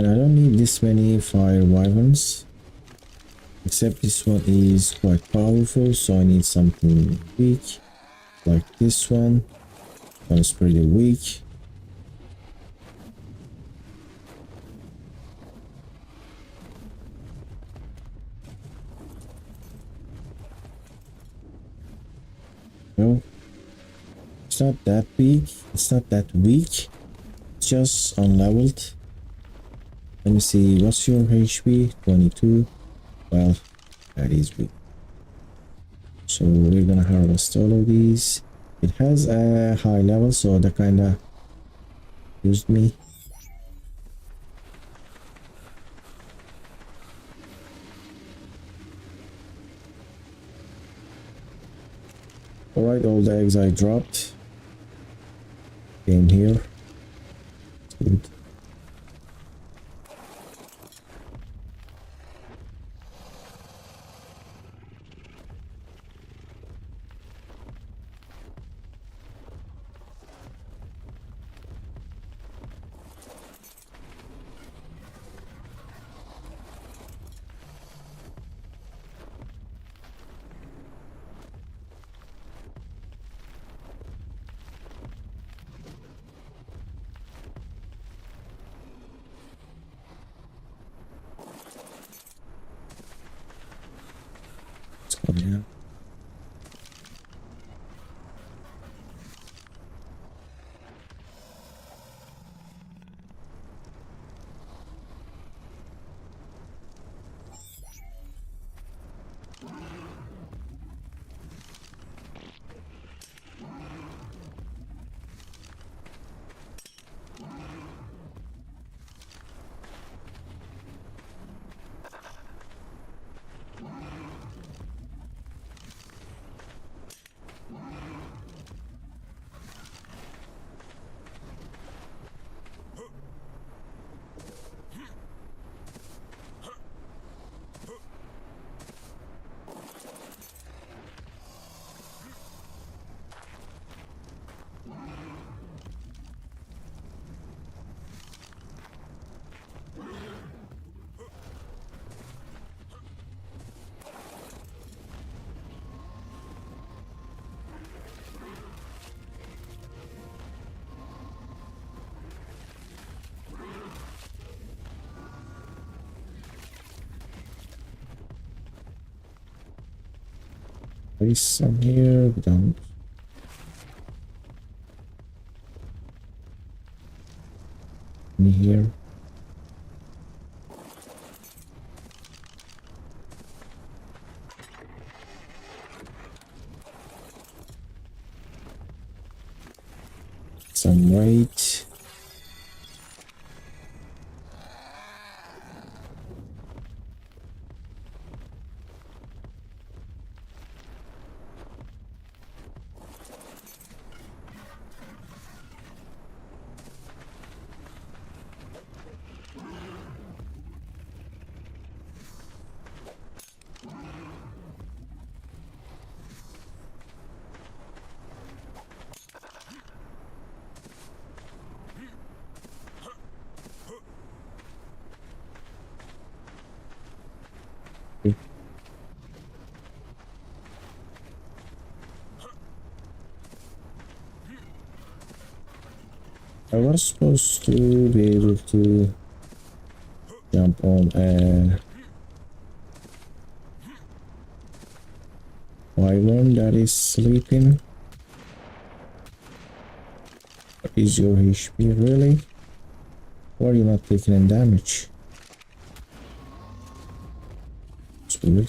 And I don't need this many fire wyverns. Except this one is quite powerful, so I need something weak. Like this one. One's pretty weak. No. It's not that big. It's not that weak. It's just unleveled. Let me see. What's your HP? 22. Well, that is weak. So we're gonna harvest all of these. It has a high level, so that kinda used me. Alright, all the eggs I dropped came here. Good. Yeah. There is some here, but don't. Any here? Some weight. I was supposed to be able to jump on a wyvern that is sleeping. What is your HP really? Why are you not taking any damage? It's weird.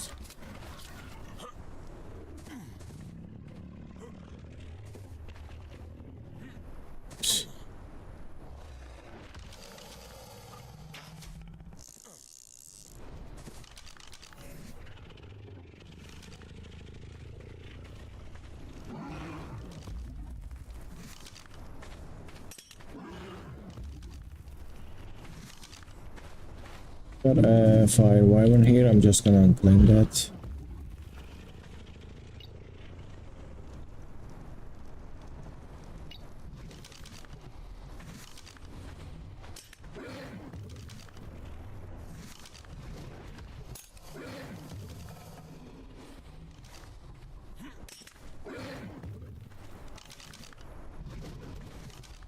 Got a fire wyvern here, I'm just gonna unclaim that.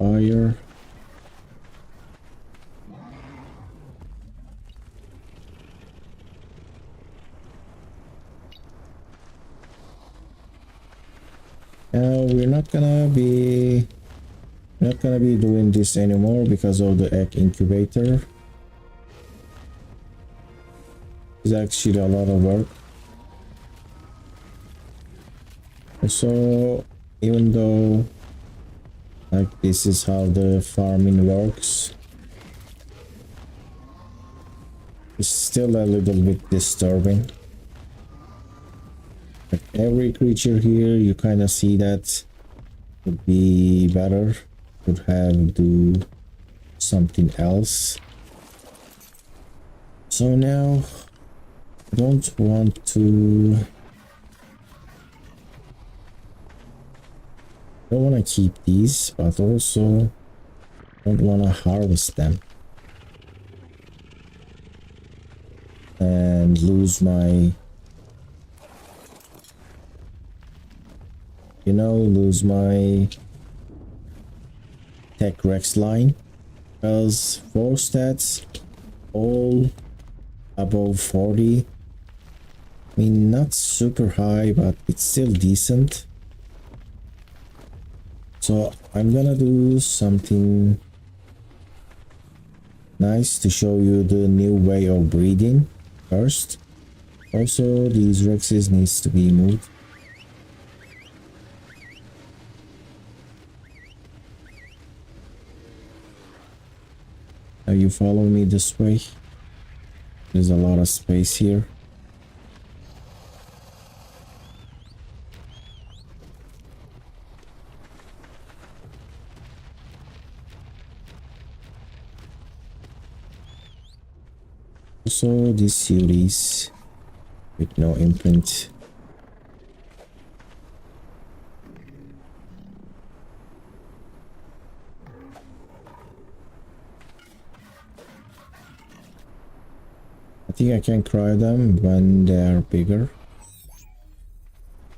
fire. Now we're not gonna be doing this anymore because of the egg incubator. It's actually a lot of work. So even though like this is how the farming works, it's still a little bit disturbing. Like every creature here, you kind of see that would be better, could have do something else. So now I don't want to keep these, but also don't want to harvest them and lose my tech rex line, because 4 stats all above 40. I mean, not super high, but it's still decent. So I'm gonna do something nice to show you the new way of breeding first. Also, these rexes needs to be moved. Now you follow me this way. There's a lot of space here. Also, this series with no imprint. I think I can cry them when they are bigger,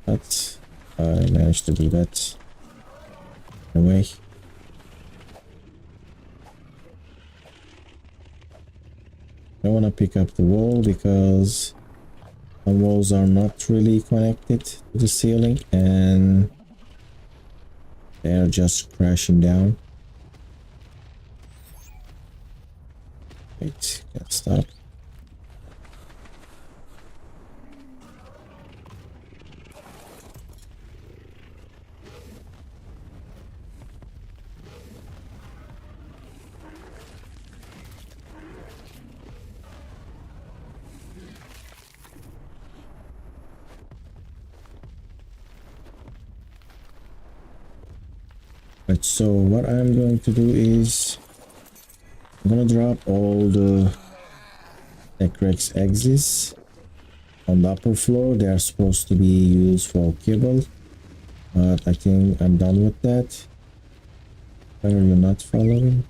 but I managed to do that anyway. I want to pick up the wall because the walls are not really connected to the ceiling and they are just crashing down. Wait, can't stop. Right, so what I'm going to do is I'm gonna drop all the Rex eggs on the upper floor. They are supposed to be used for kibble, but I think I'm done with that. Why are you not following?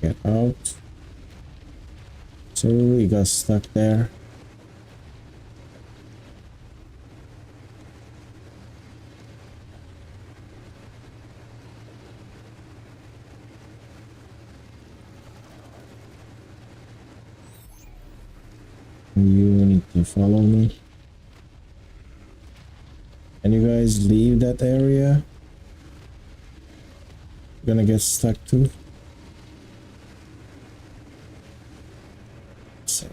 Get out. So we got stuck there. You need to follow me. Can you guys leave that area? You're gonna get stuck too. So.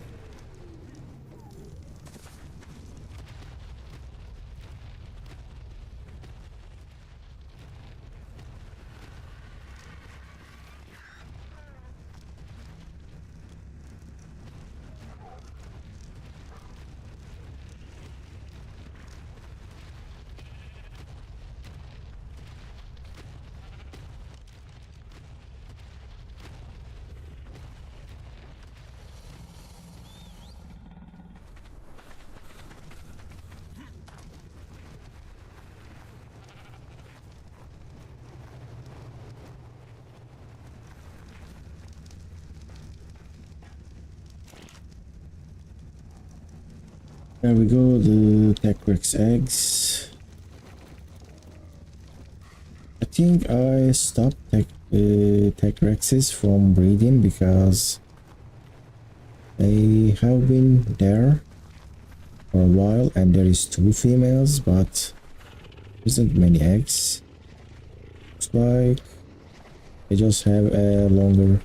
There we go, the Tech Rex eggs. think I stopped tech rexes from breeding because they have been there for a while and there is 2 females, but isn't many eggs. Looks like they just have a longer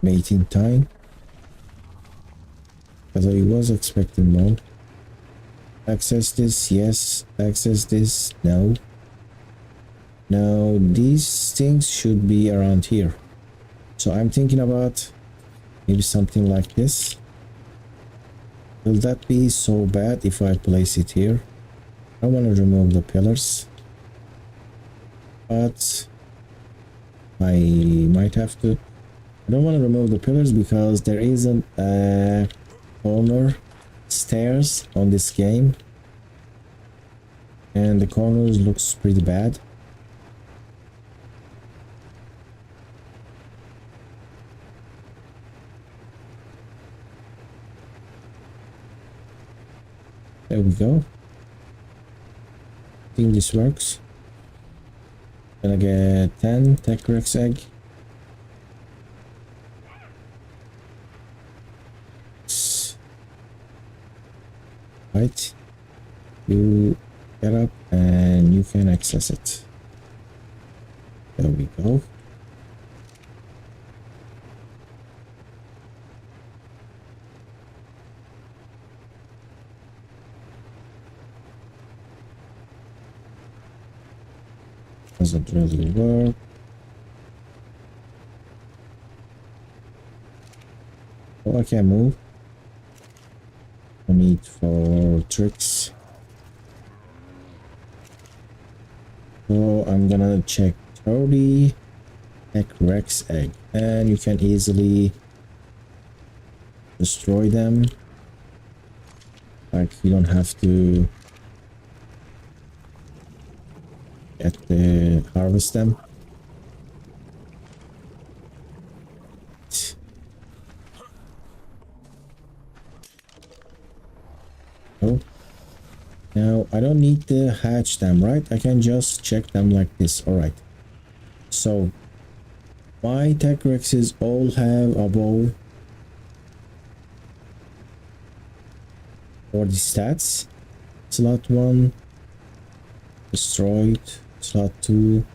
mating time, because I was expecting more. Access this, yes. Access this, no. Now these things should be around here, so I'm thinking about maybe something like this. Will that be so bad if I place it here? I want to remove the pillars, but I might have to. I don't want to remove the pillars because there isn't a corner stairs on this game, and the corners looks pretty bad. There we go. I think this works. Gonna get 10 tech rex egg. Right, you get up and you can access it. There we go. Doesn't really work. Oh, I can move. No need for tricks. So I'm gonna check 30 tech rex egg, and you can easily destroy them. Like, you don't have to harvest them. Oh, now I don't need to hatch them, right? I can just check them like this. All right, so my tech rexes all have above 40 stats. Slot 1 destroyed. Slot 2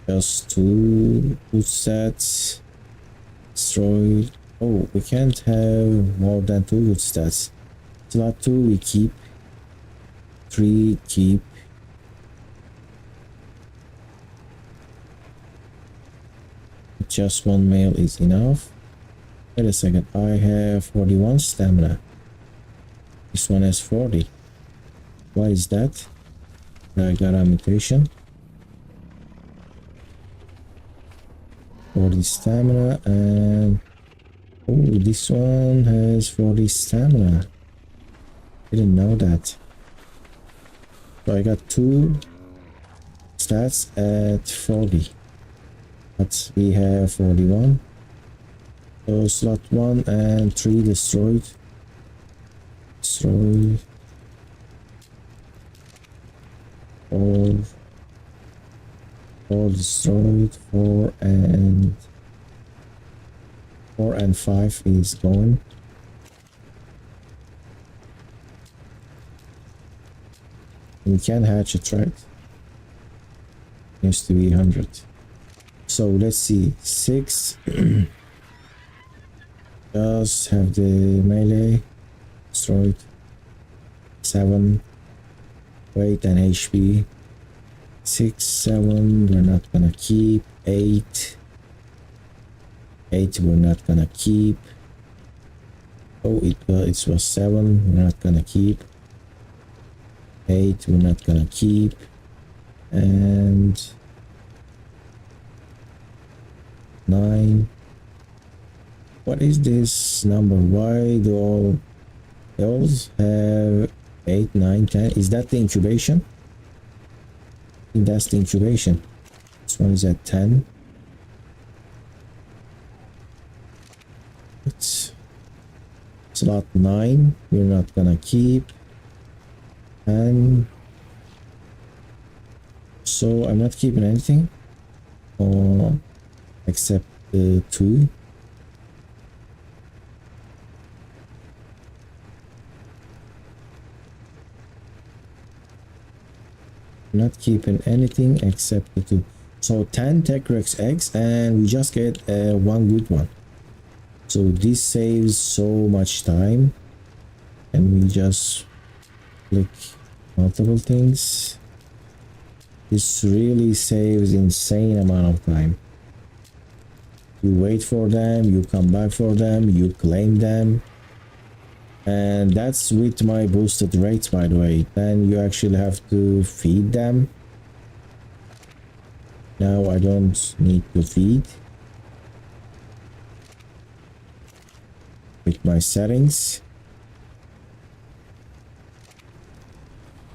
just 2 good stats destroyed. Oh, we can't have more than 2 good stats. Slot 2 we keep. 3 keep. Just 1 male is enough. Wait a second, I have 41 stamina. This one has 40. Why is that? I got a mutation. 40 stamina, and oh, this one has 40 stamina. Didn't know that. So I got 2 stats at 40, but we have 41. So slot 1 and 3 destroyed. Destroyed. 4 destroyed. 4 and 5 is going. We can hatch it, right? Used to be 100. So let's see. 6 does have the melee destroyed. 7 weight and HP. 6, 7 we're not gonna keep. 8 we're not gonna keep. Oh, it was 7 we're not gonna keep. 8 we're not gonna keep. And 9. What is this number? Why do all those have 8, 9, 10? Is that the incubation? I think that's the incubation. This one is at 10. It's slot 9 we're not gonna keep. And so I'm not keeping anything except the 2. Not keeping anything except the 2. So 10 Tech-Rex eggs, and we just get one good one. So this saves so much time, and we just click multiple things. This really saves insane amount of time. You wait for them, you come back for them, you claim them. And that's with my boosted rates, by the way. Then you actually have to feed them. Now I don't need to feed. With my settings.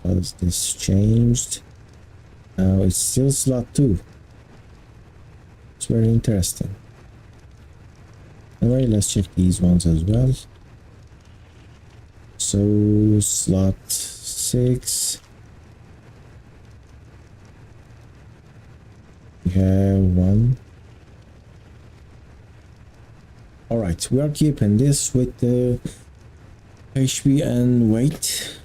How is this changed? Now it's still slot 2. It's very interesting. Anyway, let's check these ones as well. So slot 6, we have 1. All right, we are keeping this with the HP and weight.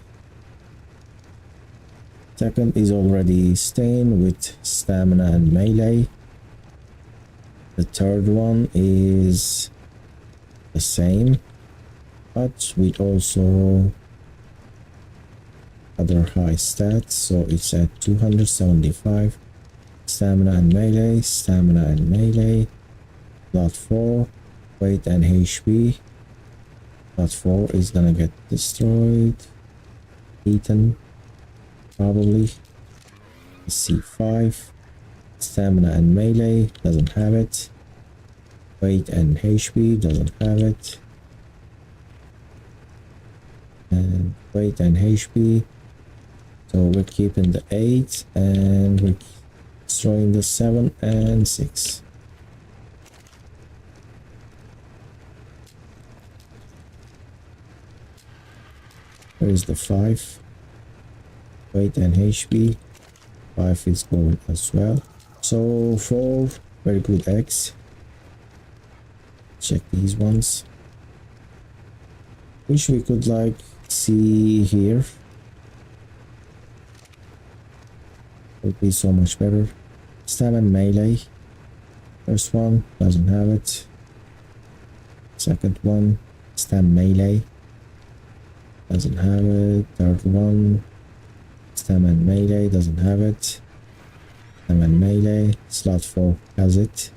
Second is already staying with stamina and melee. The third one is the same, but with also other high stats, so it's at 275. Stamina and melee, stamina and melee. Slot 4, weight and HP. Slot 4 is gonna get destroyed, eaten, probably. C5, stamina and melee, doesn't have it. Weight and HP, doesn't have it. And weight and HP, so we're keeping the 8 and we're destroying the 7 and 6. Where is the 5? Weight and HP, 5 is going as well. So 4 very good eggs. Check these ones. Wish we could like see here. Would be so much better. Stam and melee. First one doesn't have it. Second one, stam melee. Doesn't have it. Third one, stam and melee. Doesn't have it. Stam and melee. Slot 4 has it.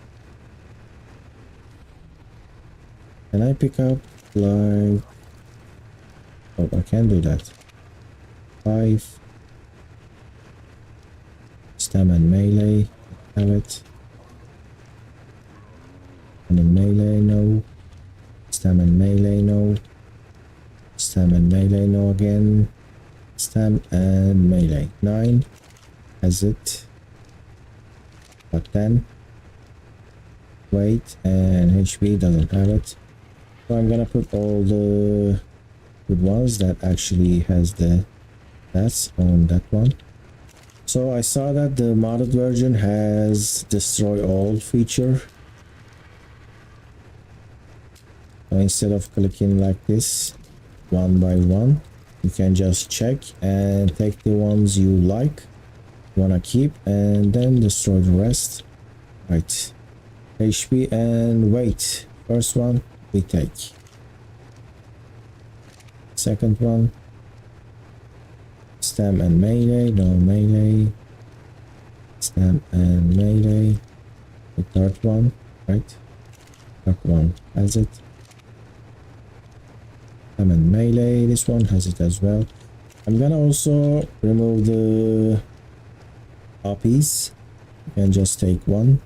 Can I pick up like... Oh, I can do that. 5. Stam and melee. Have it. And then melee, no. Stam and melee, no. Stam and melee, no again. Stam and melee. 9 has it. But 10. Weight and HP doesn't have it. So I'm gonna put all the good ones that actually has the stats on that one. So I saw that the modded version has destroy all feature. So instead of clicking like this one by one, you can just check and take the ones you like, wanna keep, and then destroy the rest. Right, HP and weight. First one we take. Second one, stam and melee, no melee. Stam and melee. The third one, right? Third one has it. Stam and melee, this one has it as well. I'm gonna also remove the copies. You can just take one.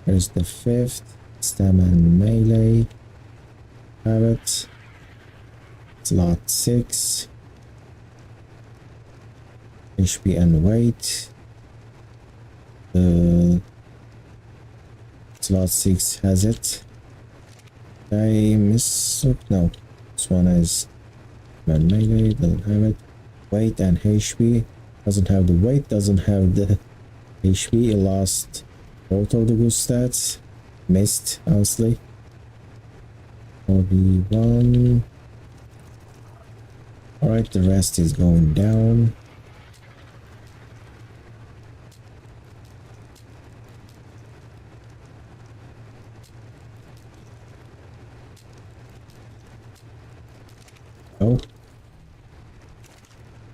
There's the 5th, stam and melee. Have it. Slot 6. HP and weight. Slot 6 has it. I miss it. No, this one is melee, doesn't have it. Weight and HP. Doesn't have the weight, doesn't have the HP. It lost both of the good stats. Missed, honestly. 41. Alright, the rest is going down. Oh.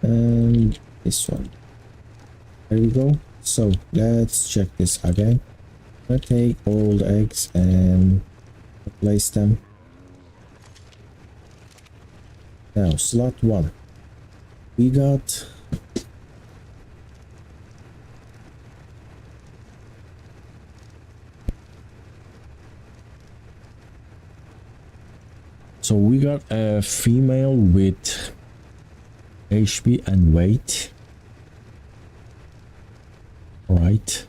And this one. There we go. So let's check this again. I take all the eggs and place them. Now slot 1. We got a female with HP and weight. Right.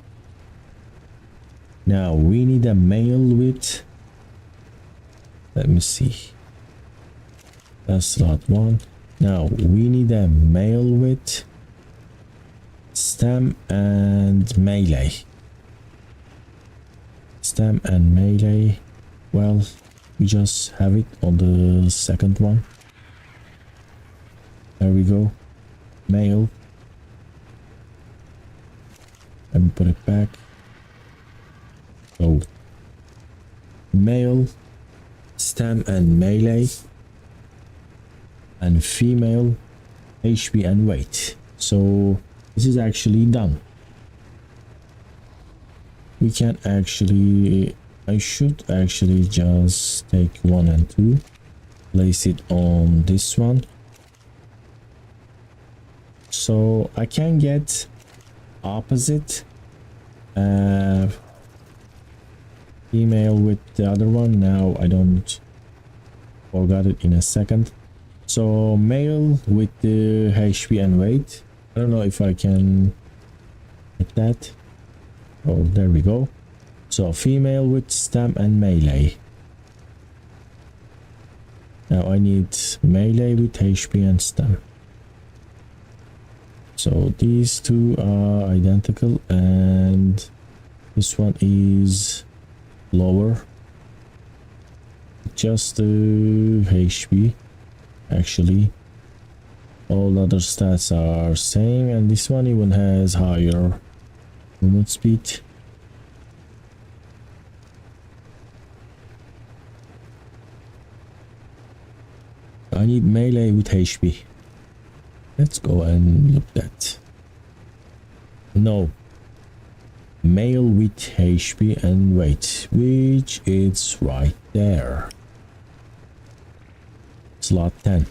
Now we need a male with, let me see, that's slot 1. Now we need a male with stam and melee. Stam and melee. Well, we just have it on the second one. There we go. Male. Let me put it back. So male, stam and melee, and female, HP and weight. So this is actually done. We can actually, I should actually just take 1 and 2, place it on this one. So I can get opposite female with the other one. Now I don't forgot it in a second. So male with the HP and weight. I don't know if I can get that. Oh, there we go. So female with stam and melee. Now I need melee with HP and stam. So these two are identical and this one is lower. Just the HP. Actually, all other stats are same, and this one even has higher movement speed. I need melee with HP. Let's go and look at. No. Male with HP and weight, which is right there. Slot 10.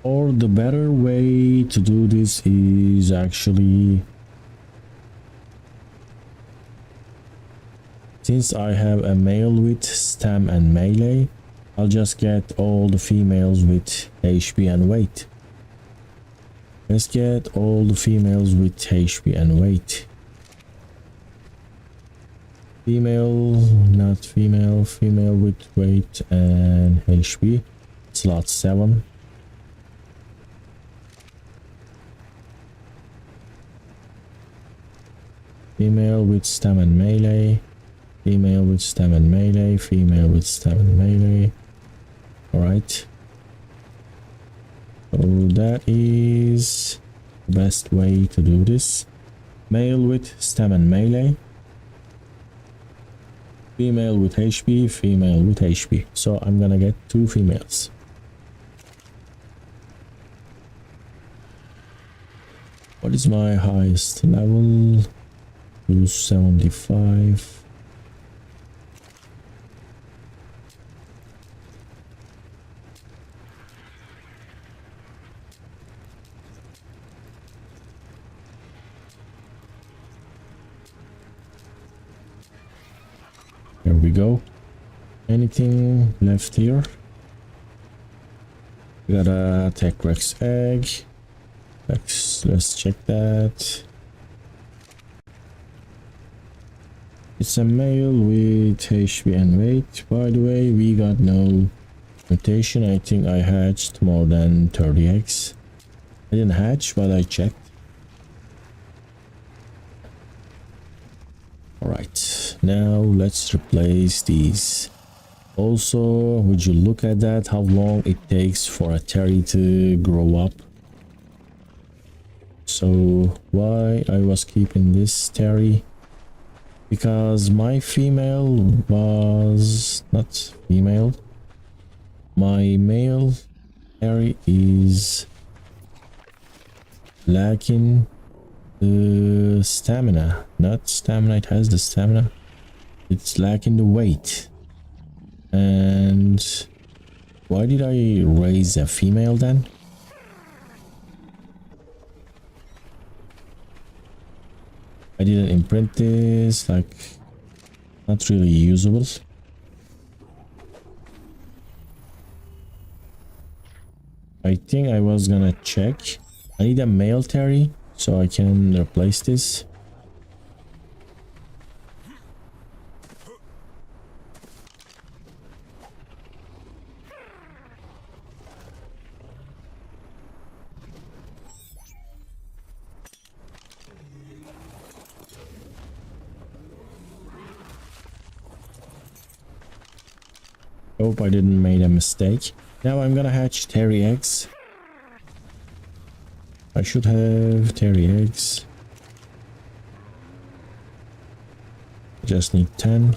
Or the better way to do this is actually, since I have a male with stam and melee, I'll just get all the females with HP and weight. Let's get all the females with HP and weight. Female, not female, female with weight and HP. Slot 7. Female with stam and melee. Female with stam and melee. Female with stam and melee. Alright. So that is the best way to do this. Male with stam and melee. Female with HP, female with HP. So I'm gonna get 2 females. What is my highest level? 275. There we go. Anything left here? We got a Tech Rex egg. Let's check that. It's a male with HP and weight. By the way, we got no mutation. I think I hatched more than 30 eggs. I didn't hatch, but I checked. Alright, now let's replace these. Also, would you look at that, how long it takes for a terry to grow up? So why I was keeping this terry? Because my female was not female. My male terry is lacking the stamina. Not stamina, it has the stamina. It's lacking the weight. And why did I raise a female then? I didn't imprint this, like, not really usable. I think I was gonna check. I need a male terry so I can replace this. Hope I didn't make a mistake. Now I'm gonna hatch terry eggs. I should have terry eggs. I just need 10.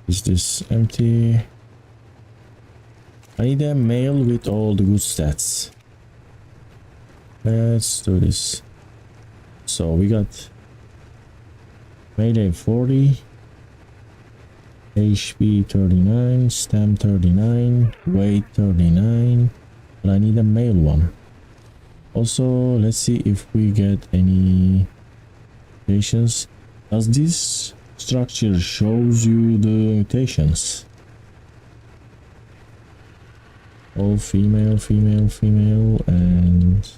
Is this empty? I need a male with all the good stats. Let's do this. So we got melee 40. HP 39, stam 39, weight 39, but I need a male one. Also, let's see if we get any mutations. Does this structure shows you the mutations? All female, female, female, and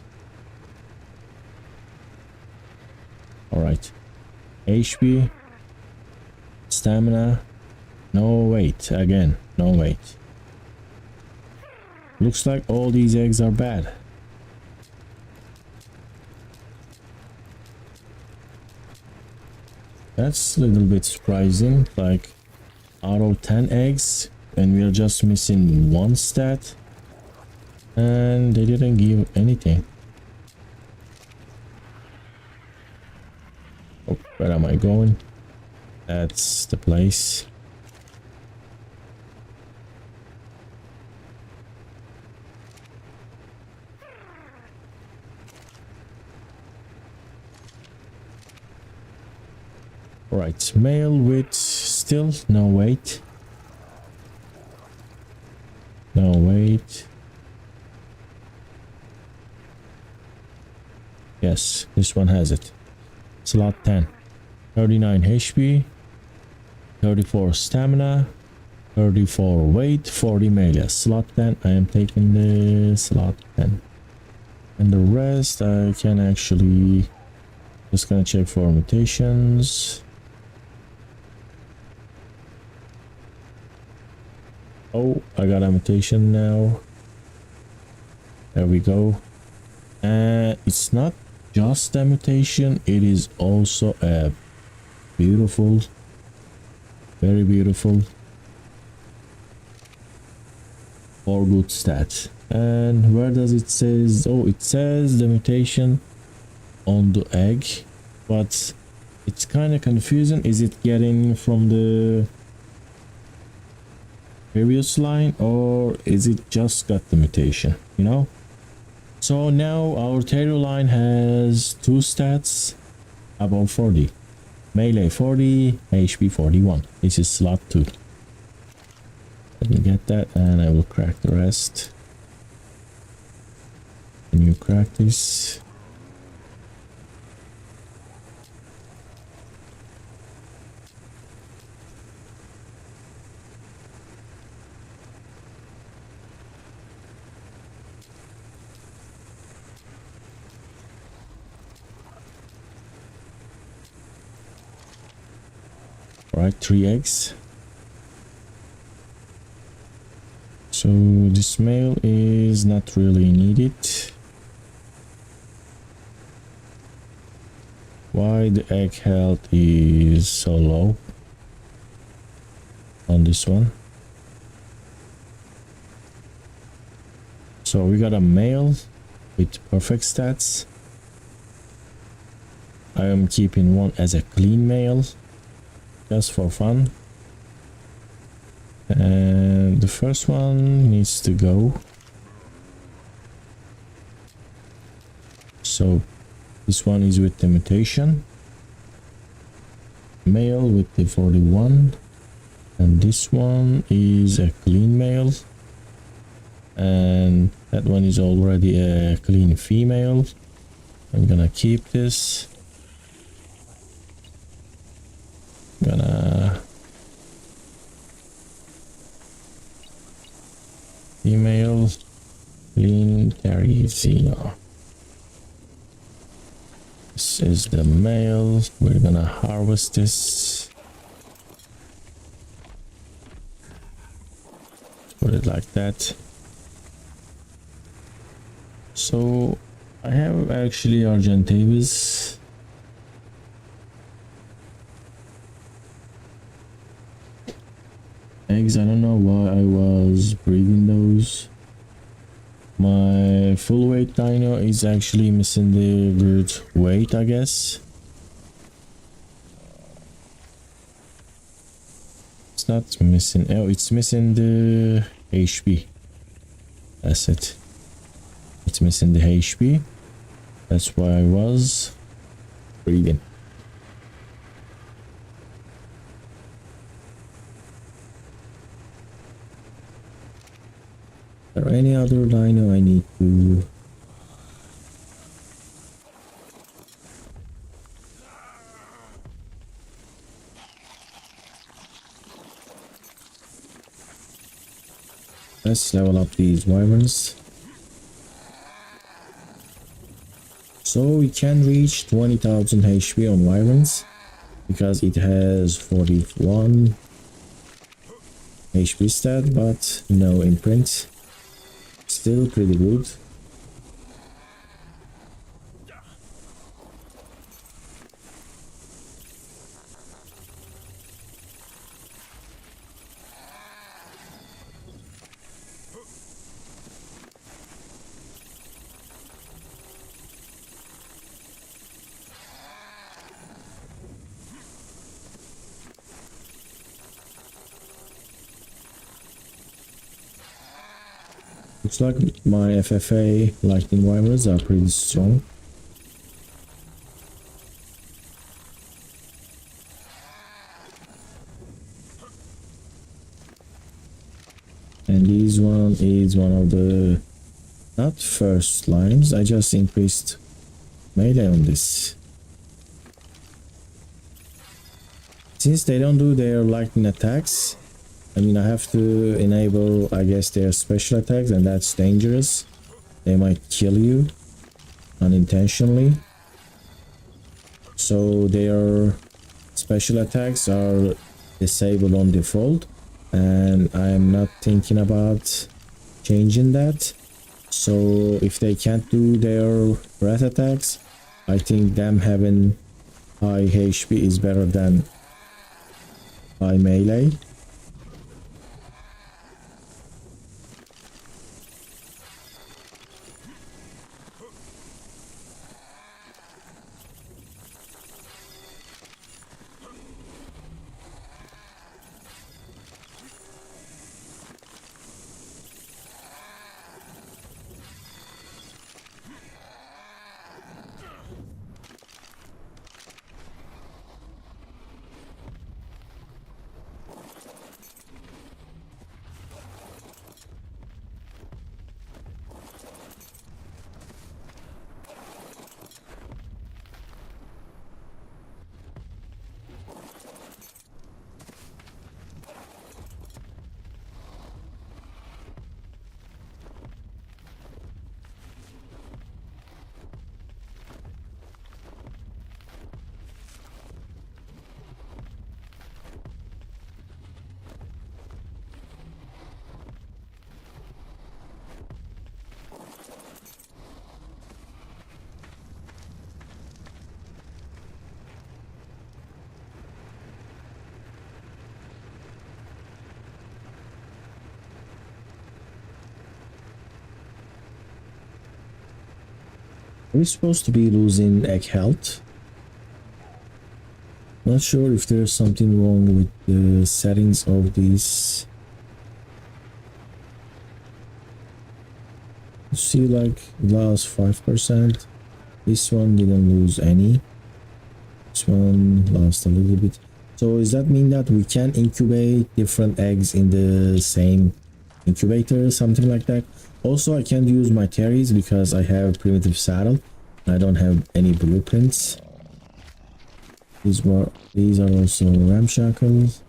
alright. HP, stamina. No weight, again, no weight. Looks like all these eggs are bad. That's a little bit surprising, like out of 10 eggs and we are just missing one stat and they didn't give anything. Oh, where am I going? That's the place. Right, male with still no weight. No weight. Yes, this one has it. Slot 10. 39 HP. 34 stamina. 34 weight. 40 melee. Slot 10. I am taking the slot 10. And the rest I can actually just gonna check for mutations. Oh, I got a mutation now. There we go. And it's not just a mutation, it is also a beautiful, very beautiful, or good stat. And where does it says? Oh, it says the mutation on the egg, but it's kind of confusing. Is it getting from the previous line or is it just got the mutation, you know? So now our terry line has two stats above 40. Melee 40, HP 41. This is slot 2. Let me get that and I will crack the rest. Can you crack this? right, 3 eggs. So this male is not really needed. Why the egg health is so low on this one? So we got a male with perfect stats. I am keeping one as a clean male just for fun. And the first one needs to go. So this one is with the mutation. Male with the 41. And this one is a clean male. And that one is already a clean female. I'm gonna keep this. Gonna female clean Kaizer. This is the male. We're gonna harvest this. Put it like that. So I have actually Argentavis. Eggs, I don't know why I was breeding those. My full weight dino is actually missing the good weight, I guess. It's not missing, oh, it's missing the HP. That's it. It's missing the HP. That's why I was breeding. Is there any other dino I need to... Let's level up these wyverns. So we can reach 20,000 HP on wyverns because it has 41 HP stat but no imprint. Still pretty good. Looks like my FFA lightning wyverns are pretty strong. And this one is one of the not first lines. I just increased melee on this. Since they don't do their lightning attacks, I mean, I have to enable, I guess, their special attacks, and that's dangerous. They might kill you unintentionally. So their special attacks are disabled on default, and I'm not thinking about changing that. So if they can't do their breath attacks, I think them having high HP is better than high melee. We're supposed to be losing egg health. Not sure if there's something wrong with the settings of these. You see, like, lost 5%. This one didn't lose any. This one lost a little bit. So does that mean that we can incubate different eggs in the same incubator, something like that? Also, I can't use my terries because I have primitive saddle. I don't have any blueprints. These are also ramshackles.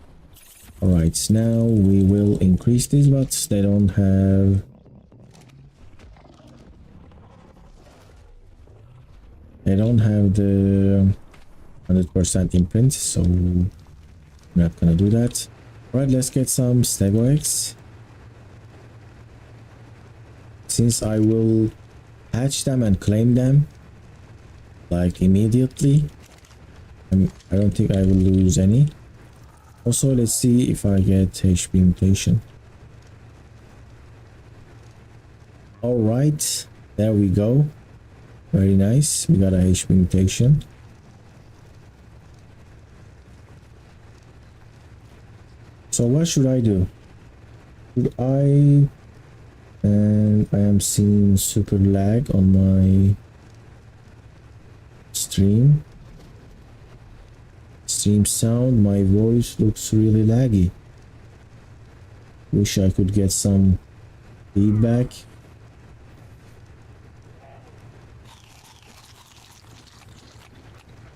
Alright, now we will increase these, but they don't have the 100% imprint, so I'm not gonna do that. Alright, let's get some stego eggs. Since I will hatch them and claim them like immediately, I don't think I will lose any. Also, let's see if I get HP mutation. Alright, there we go. Very nice, we got a HP mutation. So what should I do? And I am seeing super lag on my stream sound. My voice looks really laggy. Wish I could get some feedback.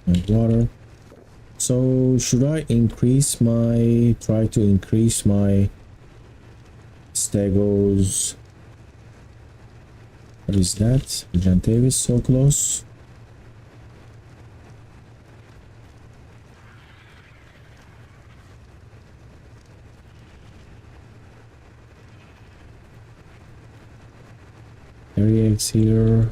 And water. So should I try to increase my stegos? What is that? Gentave is so close. Eggs here.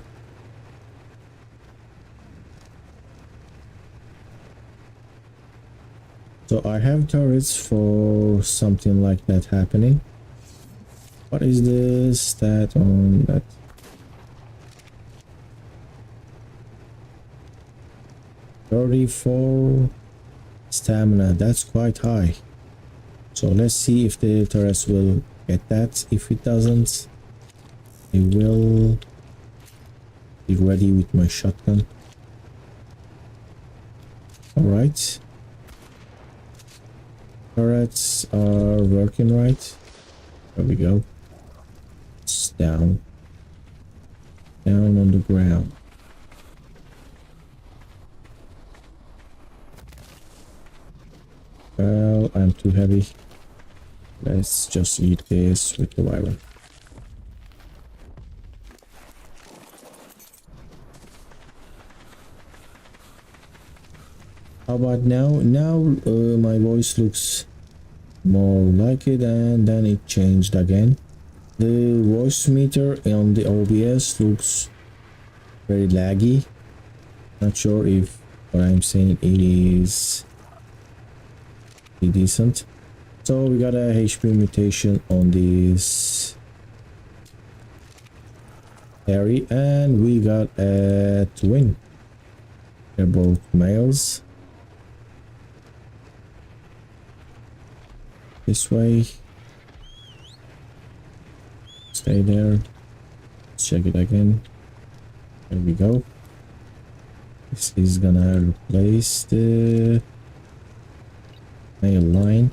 So I have turrets for something like that happening. What is the stat on that? 34 stamina. That's quite high. So let's see if the turrets will get that. If it doesn't, I will be ready with my shotgun. Alright. Turrets are working right. There we go. It's down. Down on the ground. Well, I'm too heavy. Let's just eat this with the wyvern. How about now? Now my voice looks more like it, and then it changed again. The voice meter on the OBS looks very laggy. Not sure if what I'm saying is decent. So we got a HP mutation on this Harry, and we got a twin. They're both males. This way. Stay there. Let's check it again. There we go. This is gonna replace the male line.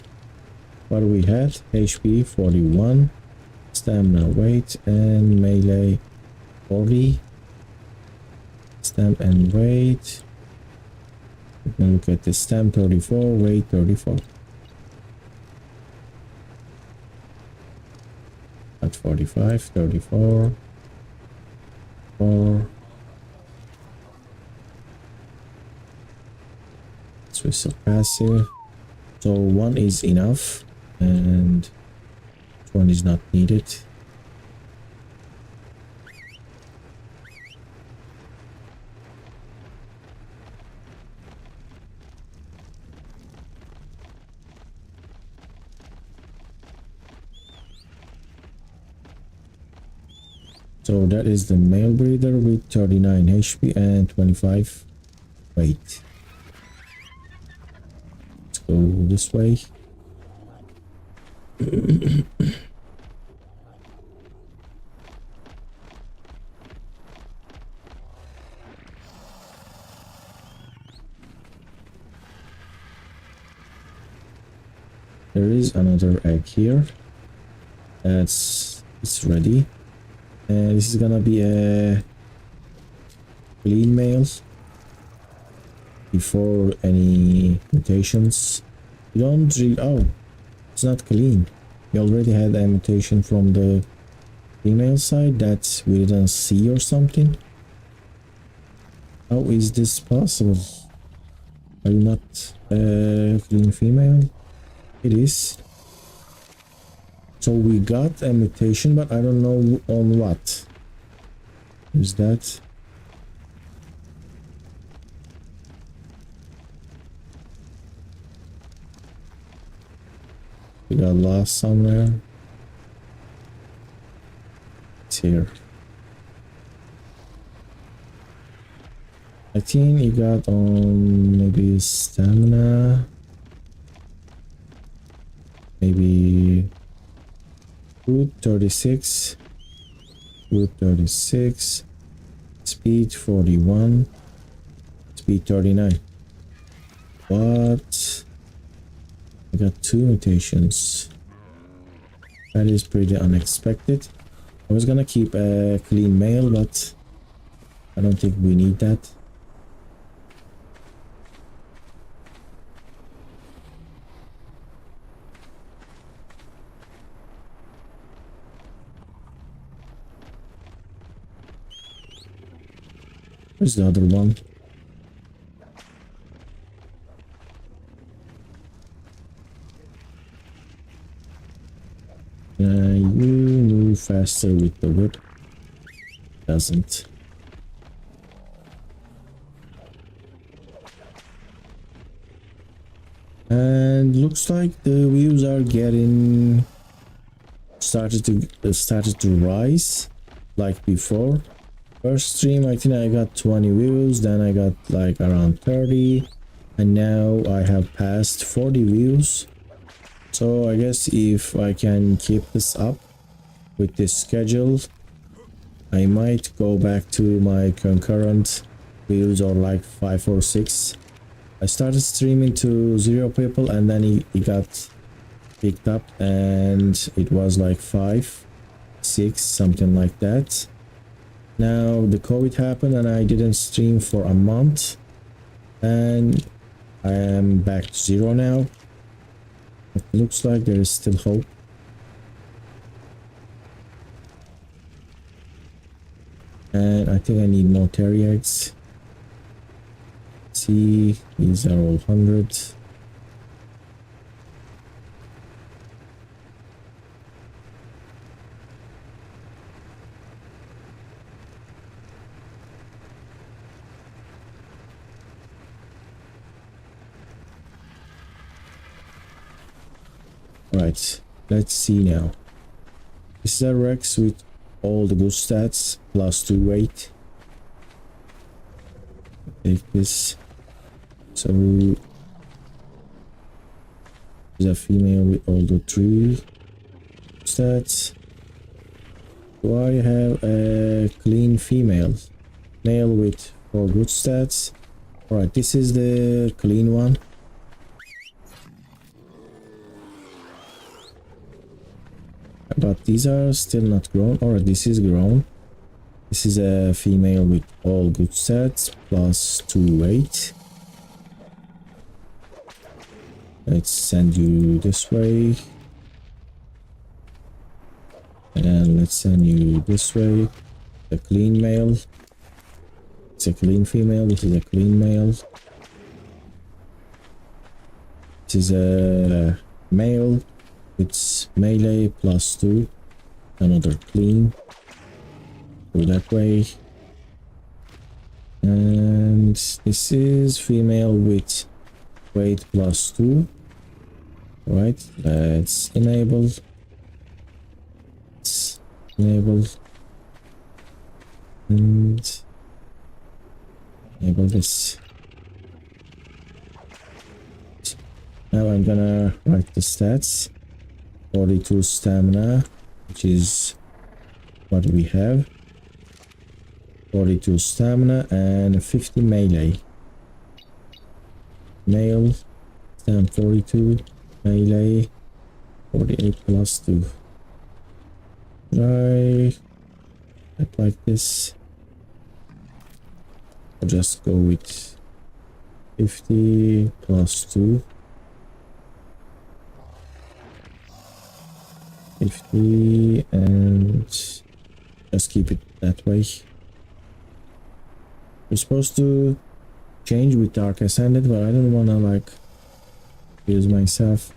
What do we had? HP 41, stamina, weight, and melee 40. Stamp and weight. Look at the stamp 34, weight 34. At 45, 34, 4. Swiss passive. So one is enough, and one is not needed. So So that is the male breeder with 39 HP and 25 weight. Let's go this way. There is another egg here. It's ready. And this is gonna be a clean male before any mutations. You don't really, oh, it's not clean. We already had a mutation from the female side that we didn't see or something. How is this possible? Are you not a clean female? It is. So we got a mutation, but I don't know on what. Is that? We got lost somewhere. It's here. I think he got on maybe stamina. Maybe food 36. Food 36. Speed 41. Speed 39. What? I got 2 mutations. That is pretty unexpected. I was gonna keep a clean male, but I don't think we need that. Where's the other one? You move faster with the whip. Doesn't. And looks like the views are getting started to rise like before. First stream I think I got 20 views, then I got like around 30, and now I have passed 40 views. So I guess if I can keep this up with this schedule, I might go back to my concurrent views or like 5 or 6. I started streaming to 0 people and then it got picked up and it was like 5, 6, something like that. Now the COVID happened and I didn't stream for a month, and I am back to 0 now. It looks like there is still hope. And I think I need more terry eggs. See, these are all 100. Right, let's see now. This is a Rex with all the good stats plus 2 weight. Take this. So is a female with all the 3 stats. Do I have a clean female? Male with 4 good stats. Alright, this is the clean one. But these are still not grown. Alright, this is grown. This is a female with all good stats plus 2 weight. Let's send you this way. And let's send you this way. A clean male. It's a clean female. This is a clean male. This is a male. It's melee plus 2. Another clean. Go that way. And this is female with weight plus 2. Right, let's enable. Let's enable. And enable this. Now I'm gonna write the stats. 42 stamina, which is what we have. 42 stamina and 50 melee. Male, stam 42, melee 48 plus 2. Try it like this. I'll just go with 50 plus 2. 50 and just keep it that way. We're supposed to change with Dark Ascended, but I don't wanna like use myself.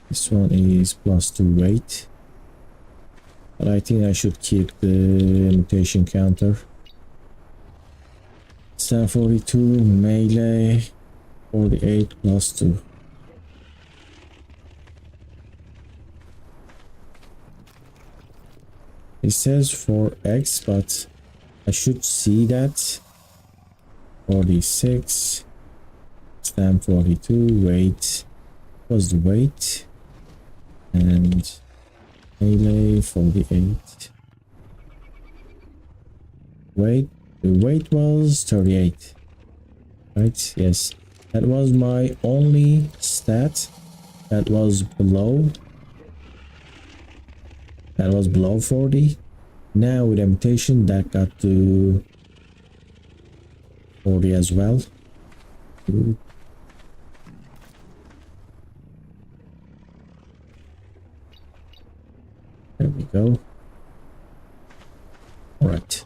This one is plus 2 weight, but I think I should keep the mutation counter. Stam 42, melee 48 plus 2. It says 4x, but I should see that. 46, stam 42, weight was the weight, and melee 48. Weight, the weight was 38, right? Yes, that was my only stat that was below. That was below 40. Now with a mutation that got to 40 as well. Ooh. There we go. All right.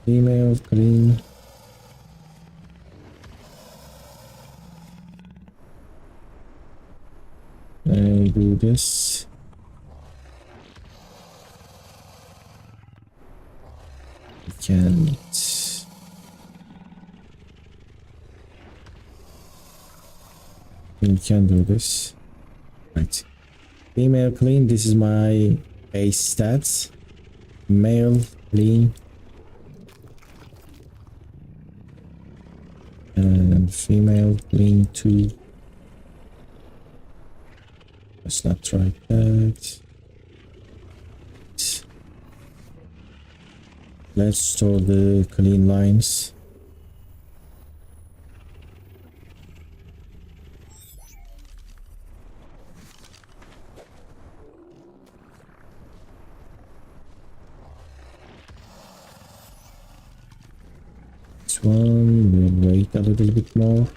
Female clean. I do this. We can't. We can do this. Right. Female clean. This is my base stats. Male clean. And female clean 2. Let's not try that. Let's store the clean lines. This one will wait a little bit more.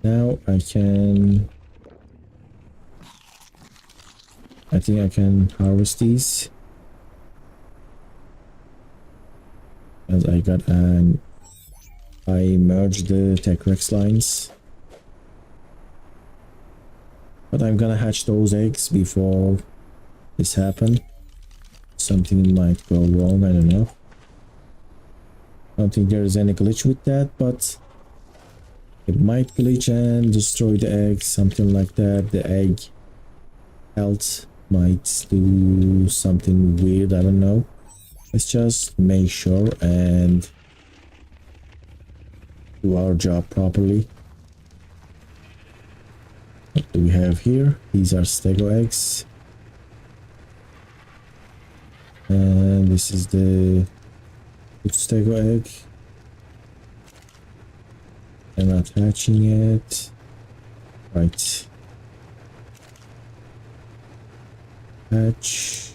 Now I think I can harvest these, as I got I merged the Tech Rex lines, but I'm gonna hatch those eggs before this happen. Something might go wrong, I don't know. I don't think there is any glitch with that, but it might glitch and destroy the egg, something like that. The egg health might do something weird, I don't know. Let's just make sure and do our job properly. What do we have here? These are stego eggs. And this is the stego egg. I'm not hatching it. Right. Hatch.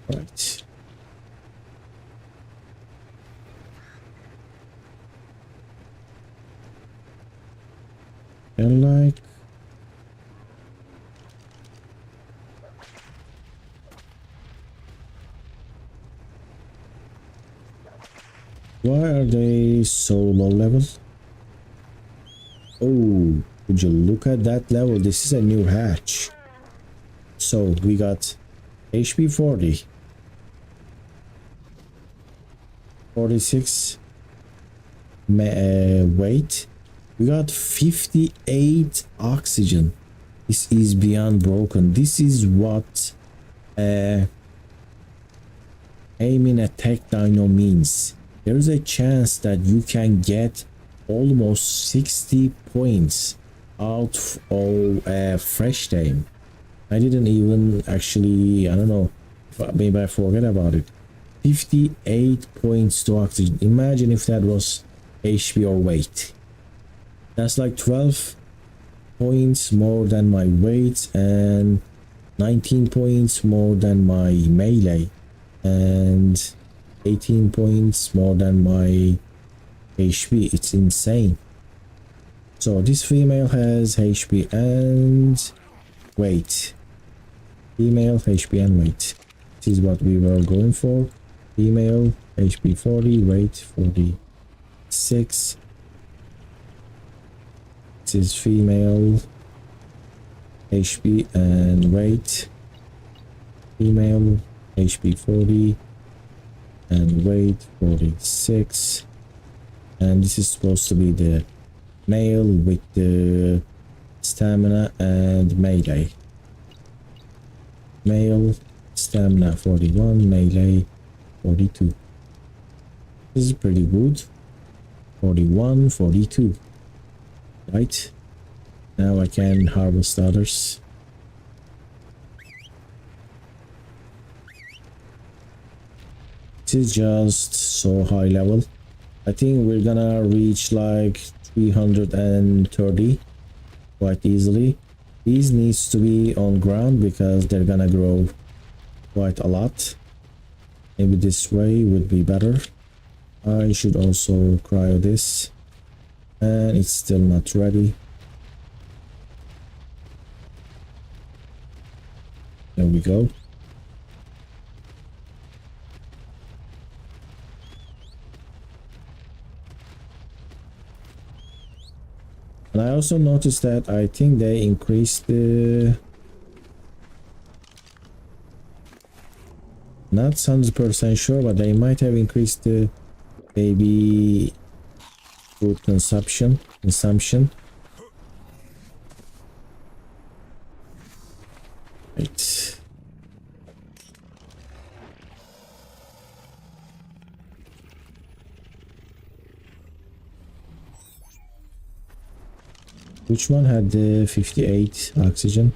Right. And like why are they so low level? Oh, would you look at that level? This is a new hatch. So we got HP 40, 46, weight. We got 58 oxygen. This is beyond broken. This is what aiming attack dino means. There is a chance that you can get almost 60 points out of fresh Tame. I didn't even actually, I don't know, maybe I forget about it. 58 points to oxygen. Imagine if that was HP or weight. That's like 12 points more than my weight and 19 points more than my melee and 18 points more than my HP. It's insane. So this female has HP and weight. Female HP and weight. This is what we were going for. Female HP 40, weight 46. This is female HP and weight. Female HP 40 and weight 46. And this is supposed to be the male with the stamina and melee. Male, stamina 41, melee 42. This is pretty good. 41, 42. Right. Now I can harvest others. This is just so high level. I think we're gonna reach like 330 quite easily. These needs to be on ground because they're gonna grow quite a lot. Maybe this way would be better. I should also cryo this. And it's still not ready. There we go. And I also noticed that I think they increased the... Not 100% sure, but they might have increased the baby food consumption. Right. Which one had the 58 oxygen?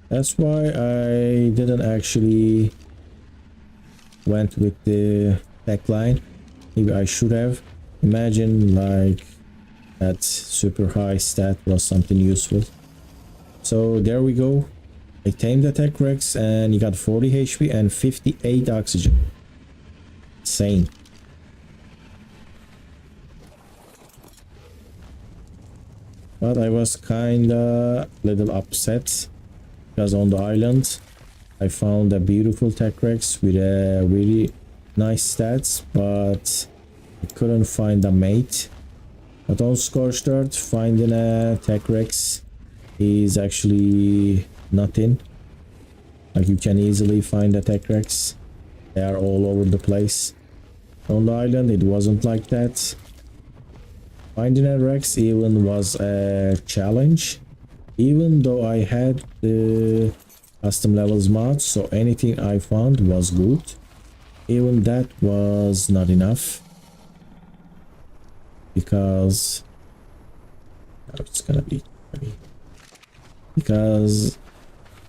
That's why I didn't actually went with the tech line. Maybe I should have. Imagine like that super high stat was something useful. So there we go. I tamed the Tech Rex and you got 40 HP and 58 oxygen. Insane. But I was kinda little upset because on the island I found a beautiful Tech Rex with a really nice stats, but I couldn't find a mate. But on Scorched Earth, finding a Tech Rex is actually nothing. Like you can easily find a Tech Rex. They are all over the place. On the island it wasn't like that. Finding a Rex even was a challenge. Even though I had the custom levels mod, so anything I found was good. Even that was not enough. Because... it's gonna be... Because...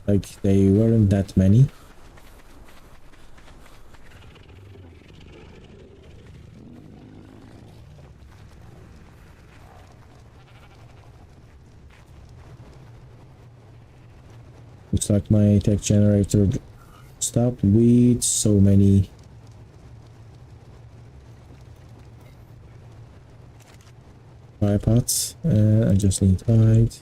like, they weren't that many. Looks like my tech generator stopped with so many cryopods. I just need hide.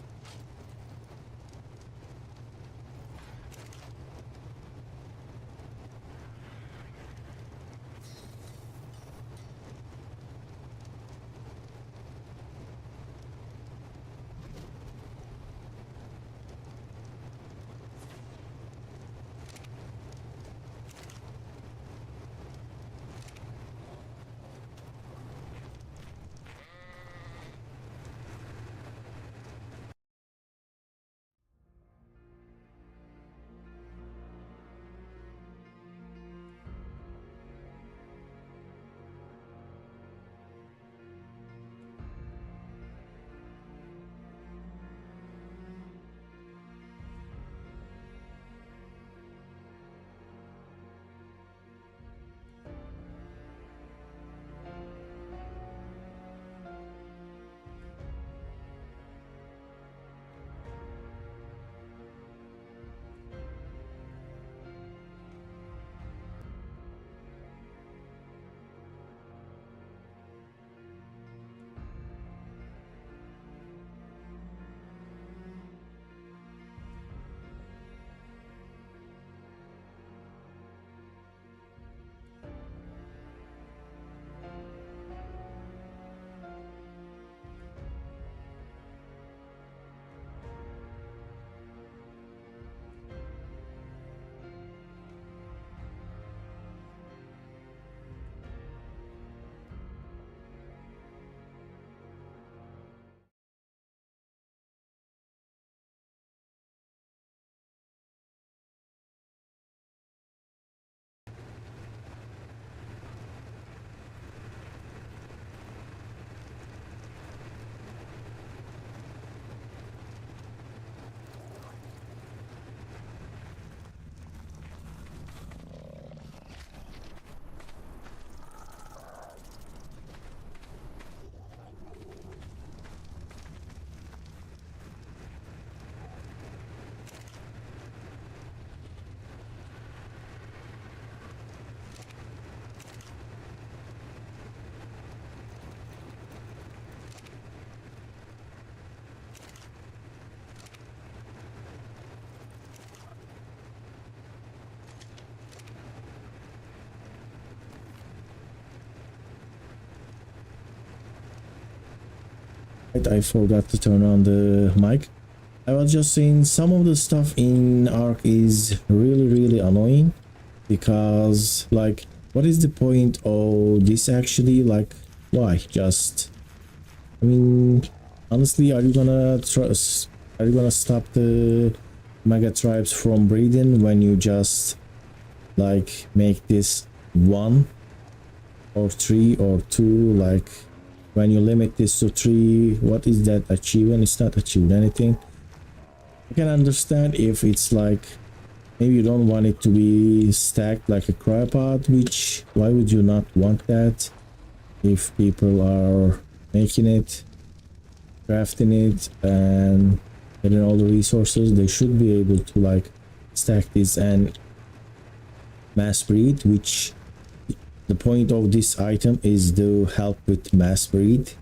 I forgot to turn on the mic. I was just saying some of the stuff in ARK is really annoying, because like, what is the point of this actually? Like, why? Just, I mean, honestly, are you gonna stop the mega tribes from breeding when you just like make this 1 or 3 or 2? Like, when you limit this to 3, what is that achieving? It's not achieving anything. I can understand if it's like, maybe you don't want it to be stacked like a cryopod, which, why would you not want that? If people are making it, crafting it, and getting all the resources, they should be able to like stack this and mass breed, which the point of this item is to help with mass breed.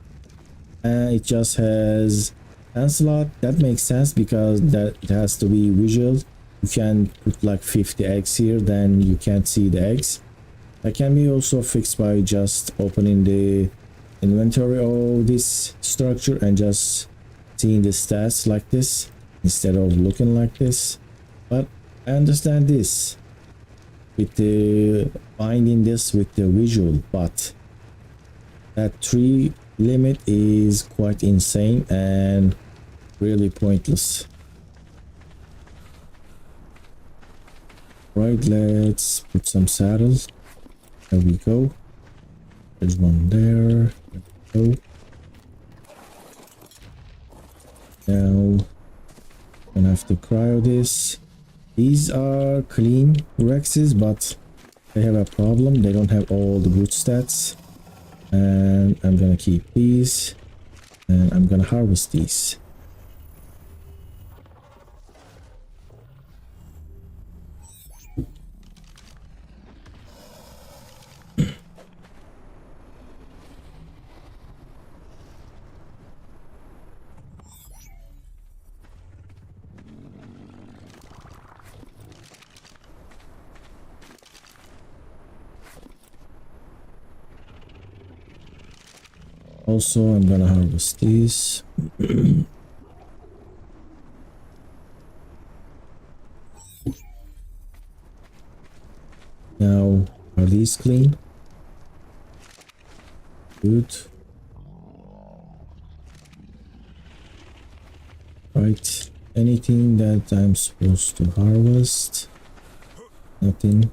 And it just has Lancelot. That makes sense because that it has to be visual. You can put like 50 eggs here, then you can't see the eggs. That can be also fixed by just opening the inventory of this structure and just seeing the stats like this instead of looking like this. But I understand this with the binding this with the visual, but that 3 limit is quite insane and really pointless. Right, let's put some saddles. There we go. There's one there. There we go. Now I'm gonna have to cryo this. These are clean Rexes, but they have a problem. They don't have all the good stats. And I'm gonna keep these. And I'm gonna harvest these. Also, I'm gonna harvest these. Now, are these clean? Good. Right. Anything that I'm supposed to harvest? Nothing.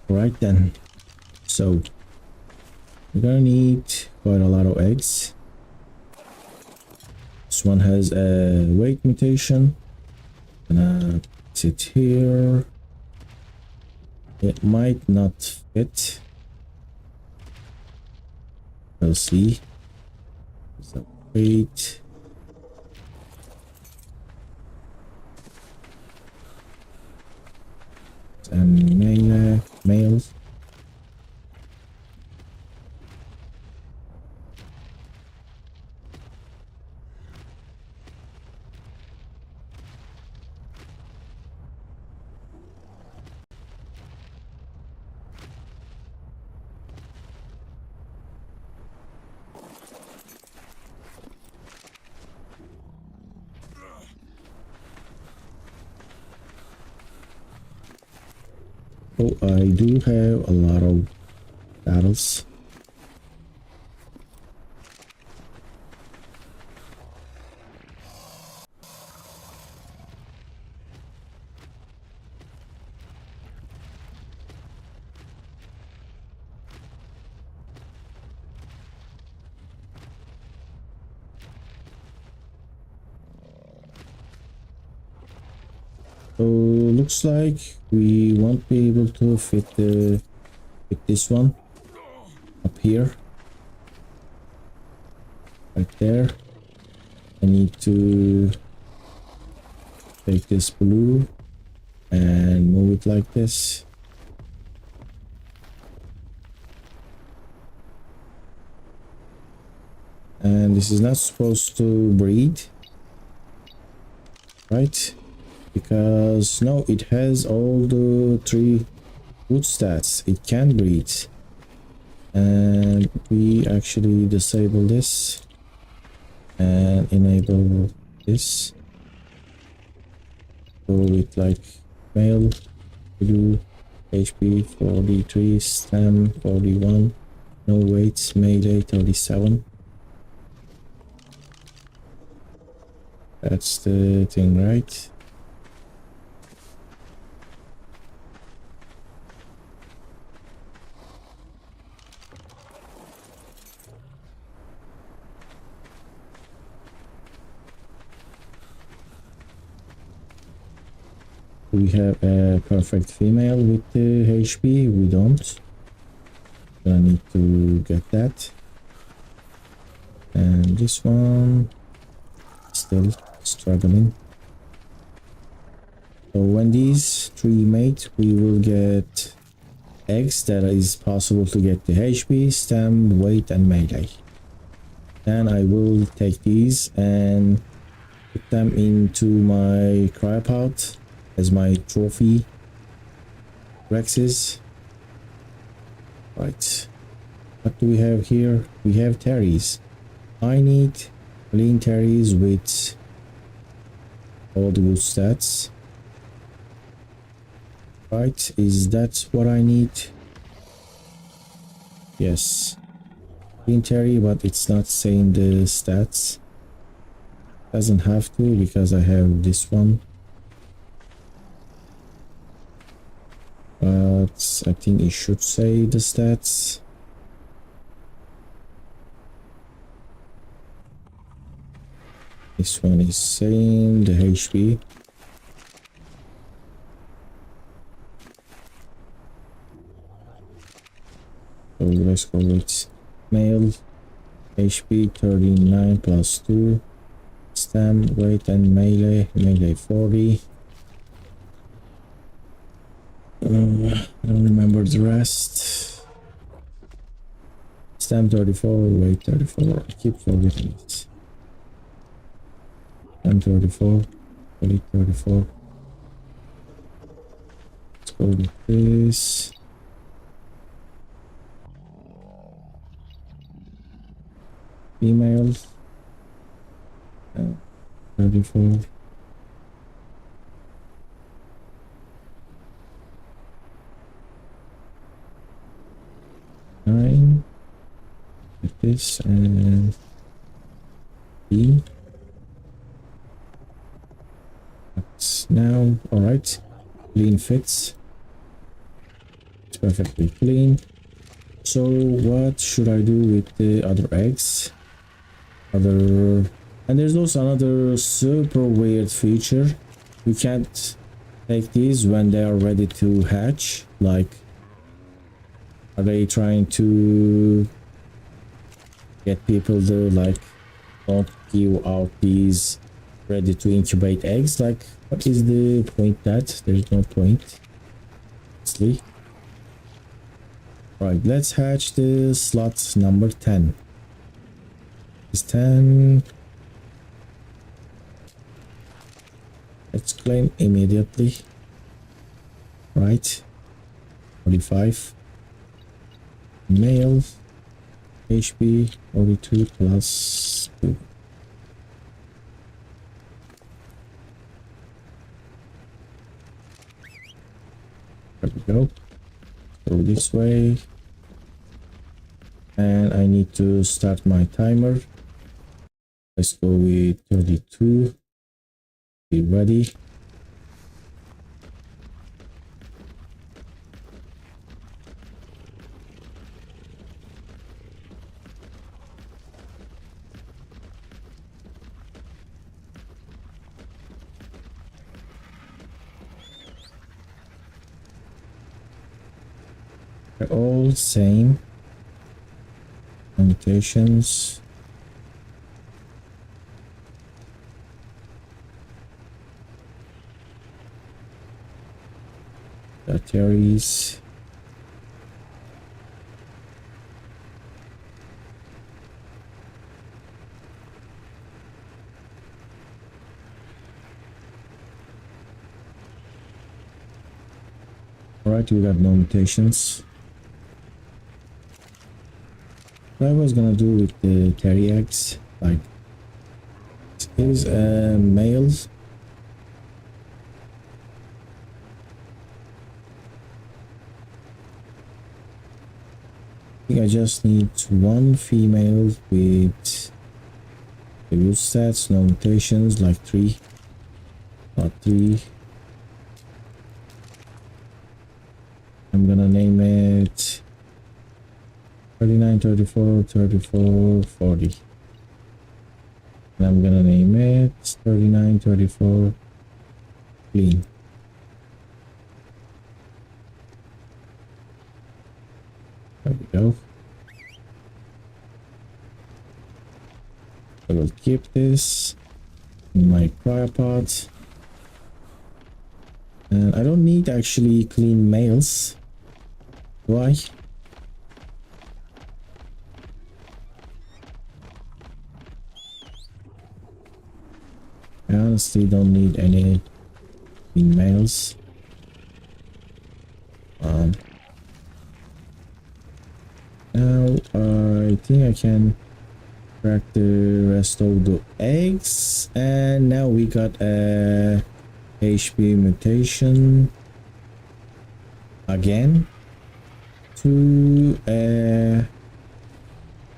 Right then, so we're gonna need quite a lot of eggs. This one has a weight mutation. Gonna sit here. It might not fit. We'll see. So weight. And males. Oh, I do have a lot of battles. So looks like we won't be able to fit this one up here, right there. I need to take this blue and move it like this. And this is not supposed to breed, right? Because no, it has all the 3 good stats. It can breed. And we actually disable this and enable this. Go with like male, blue, HP 43, stem 41, no weights, melee 37. That's the thing, right? We have a perfect female with the HP. We don't. I need to get that. And this one still struggling. So when these 3 mate, we will get eggs that is possible to get the HP, stem, weight, and melee. Then I will take these and put them into my cryopod as my trophy Rexes. Right. What do we have here? We have Terries. I need clean Terries with all the good stats. Right, is that what I need? Yes. Clean Terry, but it's not saying the stats. Doesn't have to because I have this one. But I think it should say the stats. This one is saying the HP. So let's go with male, HP 39 plus 2, stem, weight, and melee 40. I don't remember the rest. Stem 34, weight 34. I keep forgetting it. Stem 34, weight 34. Let's go with this. Females. 34. Nine. Like this and B. That's now alright. Clean fits. It's perfectly clean. So what should I do with the other eggs? And there's also another super weird feature. You can't take these when they are ready to hatch. Like, are they trying to get people to like don't give out these ready to incubate eggs? Like, what is the point? That there's no point, honestly. Right, let's hatch the slot number 10. Is 10. Let's claim immediately. Right. 45. Male. HP 42 plus 2. There we go. Go this way. And I need to start my timer. Let's go with 32. Be ready. They're all same. mutations. Arteries. Alright, we got no mutations. What I was gonna do with the Terriacs, like, is males. I think I just need one female with the use stats, no mutations, like 3, not 3. I'm gonna name it 39, 34, 34, 40. And I'm gonna name it 39, 34, clean. There we go. I will keep this in my cryopods. And I don't need actually clean males. Do I? I honestly don't need any clean males. Now I think I can crack the rest of the eggs, and now we got a HP mutation again to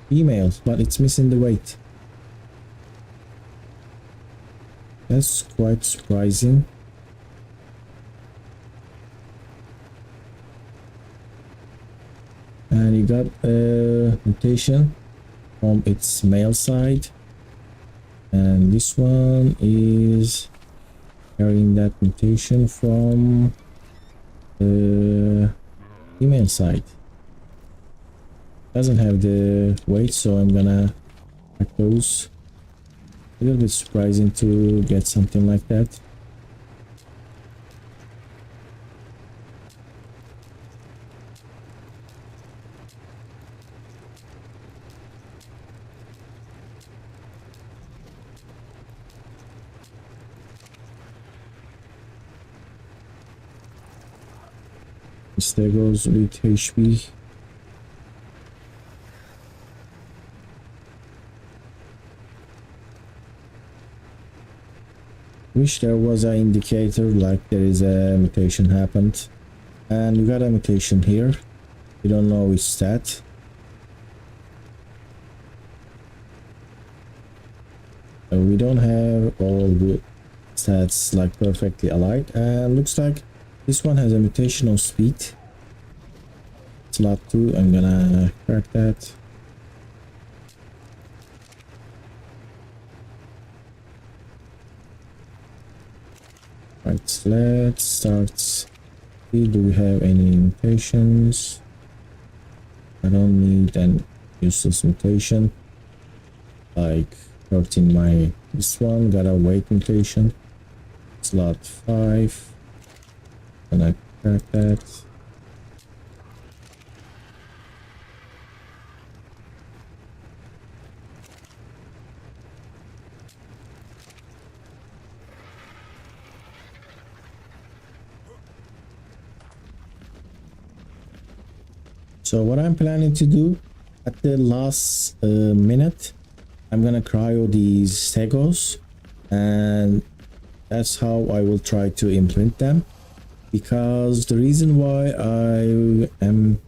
females, but it's missing the weight. That's quite surprising. And you got a mutation from its male side, and this one is carrying that mutation from the female side. Doesn't have the weight, so I'm gonna pack those. A little bit surprising to get something like that. There goes with HP. Wish there was an indicator like there is a mutation happened, and we got a mutation here. We don't know which stat. We don't have all the stats like perfectly aligned, and looks like this one has a mutation of speed. Slot 2, I'm gonna crack that. Right, let's start. See, do we have any mutations? I don't need an useless mutation. Like hurting my this one, got a weight mutation. Slot 5. And I crack that. So what I'm planning to do at the last minute, I'm gonna cryo these stegos, and that's how I will try to imprint them. Because the reason why I am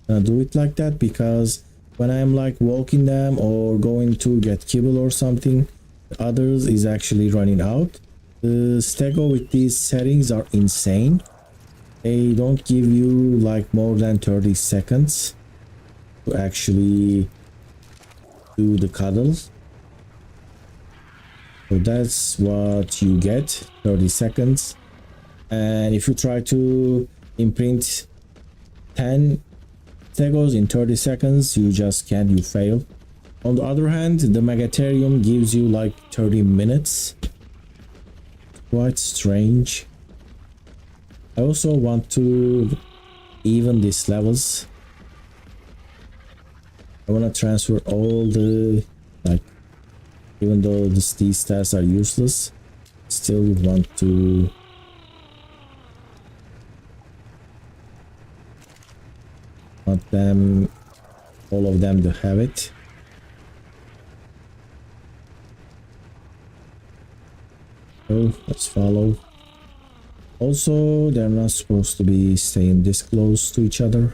gonna do it like that, because when I'm like walking them or going to get kibble or something, the others is actually running out. The stego with these settings are insane. They don't give you like more than 30 seconds to actually do the cuddle. So that's what you get, 30 seconds. And if you try to imprint 10 stegos in 30 seconds. You just can't, you fail. On the other hand, the megatherium gives you like 30 minutes. Quite strange. I also want to even these levels. I want to transfer all the, like, even though these stats are useless, still want to them, all of them, to have it. So let's follow. Also, they're not supposed to be staying this close to each other.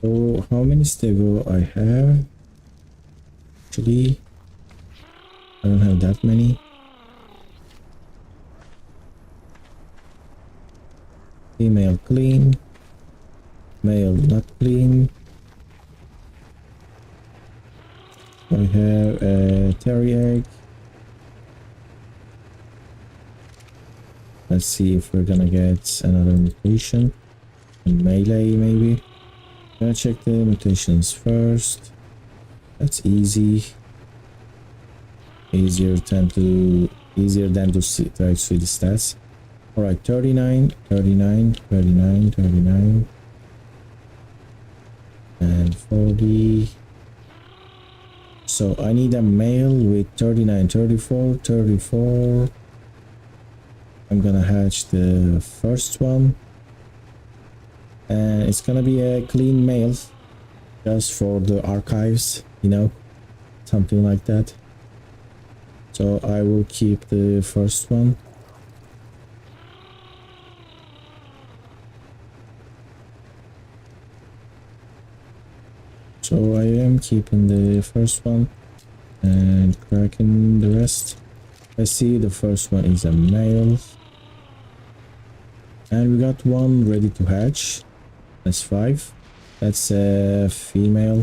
So how many stego I have? Actually, I don't have that many. Female clean, male not clean. I have a terry egg. Let's see if we're gonna get another mutation in melee, maybe. Gonna check the mutations first. That's easy. Easier than to see, try to see the stats. All right, 39, 39, 39, 39, and 40. So I need a male with 39, 34, 34. I'm gonna hatch the first one. And it's gonna be a clean male, just for the archives, you know, something like that. So I will keep the first one. So I am keeping the first one and cracking the rest. I see the first one is a male. And we got one ready to hatch. That's 5. That's female.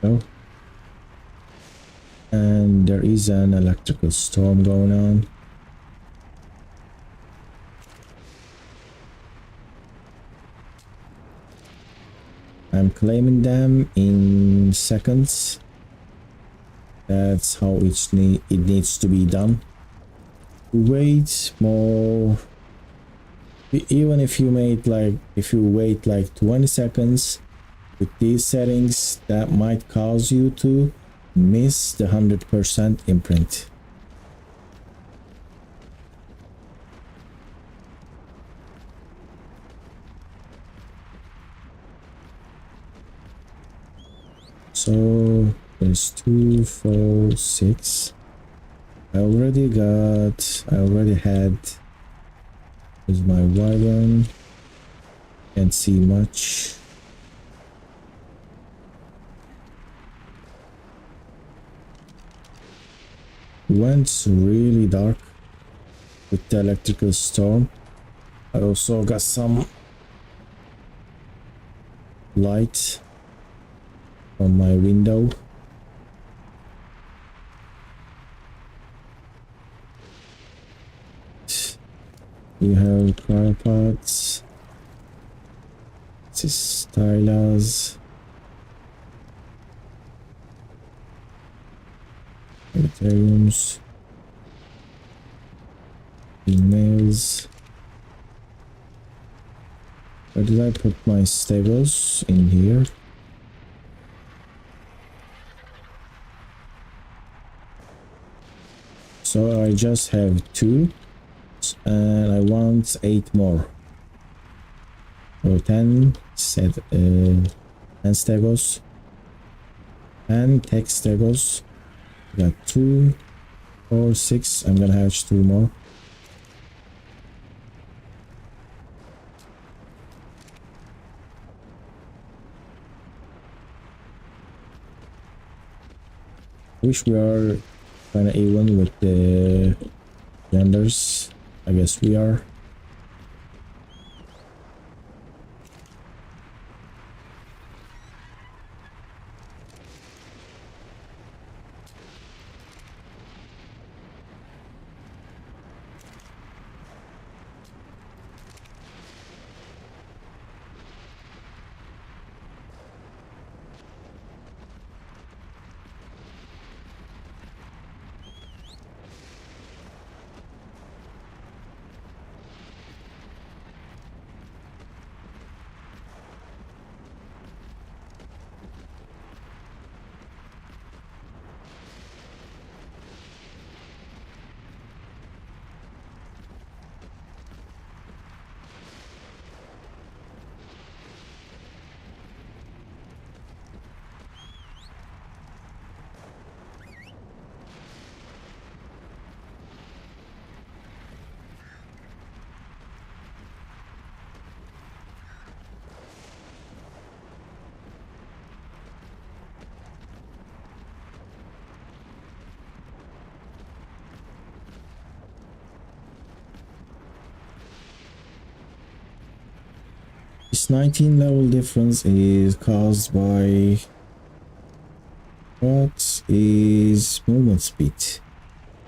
Oh. And there is an electrical storm going on. I'm claiming them in seconds. That's how it needs to be done. Wait more. Even if you wait like 20 seconds with these settings, that might cause you to miss the 100% imprint. So there's 2, 4, 6. I already had. Here's my wagon. Can't see much. Went really dark with the electrical storm. I also got some light on my window. You have cryopods, stylas, Ethereums, emails. Where did I put my stables? In here. So I just have 2 and I want 8 more. Or 10 set 10 stegos and tech stegos. Got 2 or 6. I'm gonna hatch 2 more. Wish we are kind of even with the genders. I guess we are. This 19 level difference is caused by what is movement speed.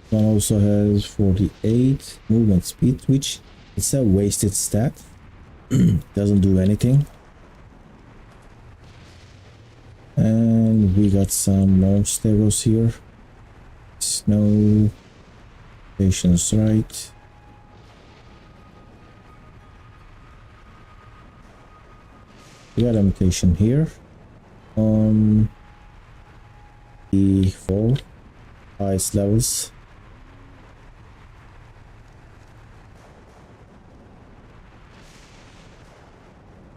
One also has 48 movement speed, which is a wasted stat. Doesn't do anything. And we got some more stegos here. Snow patience, right? We got a mutation here on the 4 highest levels.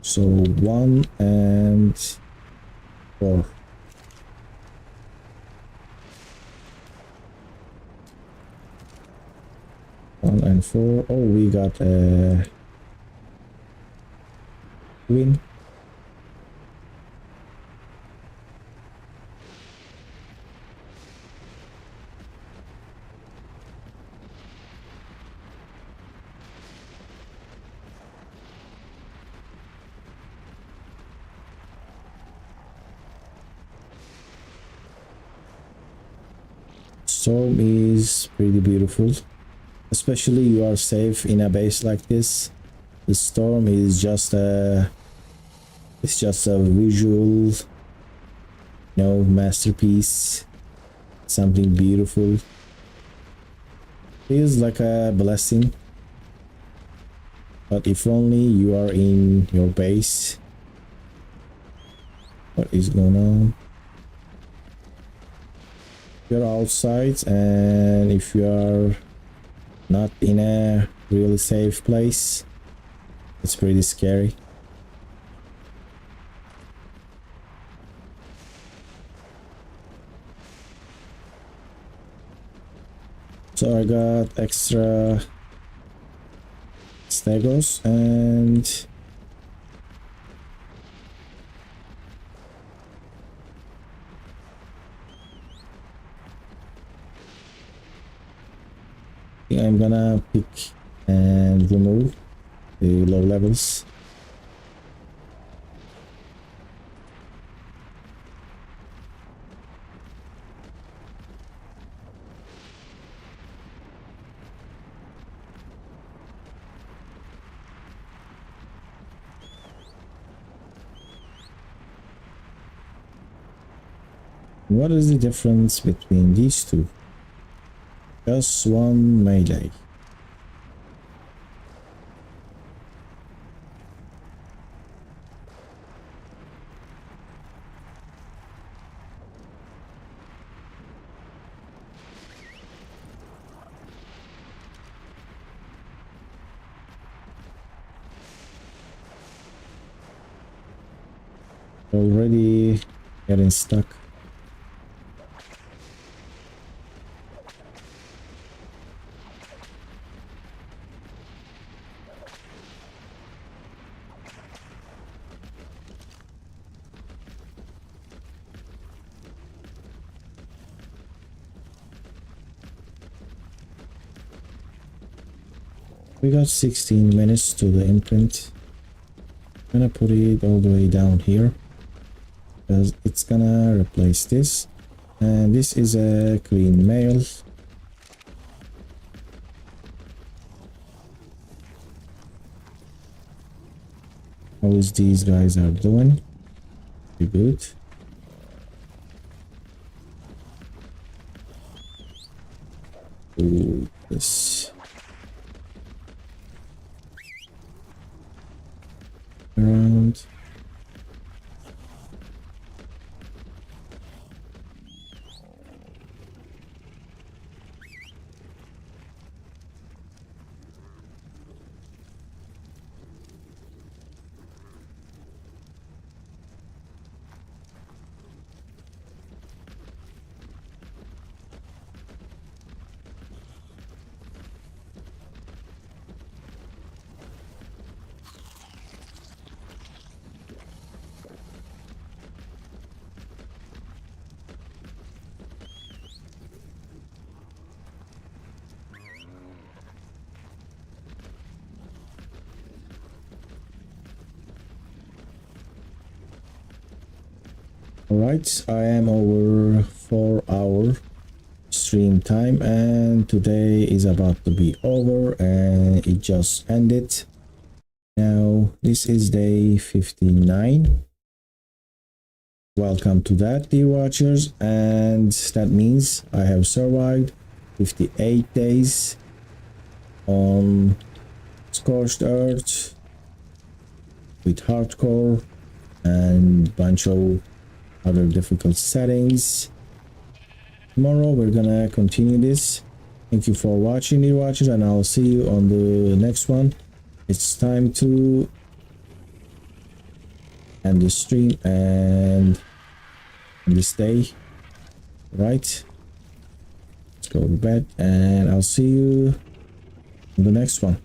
So 1 and 4. One and 4. Oh, we got a win. Storm is pretty beautiful, especially you are safe in a base like this. The storm is just a visual, you know, masterpiece, something beautiful. Feels like a blessing, but if only you are in your base. What is going on? You're outside, and if you are not in a really safe place, it's pretty scary. So I got extra stegos and I'm gonna pick and remove the low levels. What is the difference between these two? Just one melee. Already getting stuck. We got 16 minutes to the imprint. I'm gonna put it all the way down here because it's gonna replace this, and this is a clean male. How is these guys are doing? Pretty good. Ooh, this around. Alright, I am over 4-hour stream time, and today is about to be over and it just ended. Now this is day 59. Welcome to that, dear watchers, and that means I have survived 58 days on Scorched Earth with hardcore and bunch of other difficult settings. Tomorrow we're gonna continue this. Thank you for watching, dear watchers, and I'll see you on the next one. It's time to end the stream and end this day. Right, let's go to bed, and I'll see you in the next one.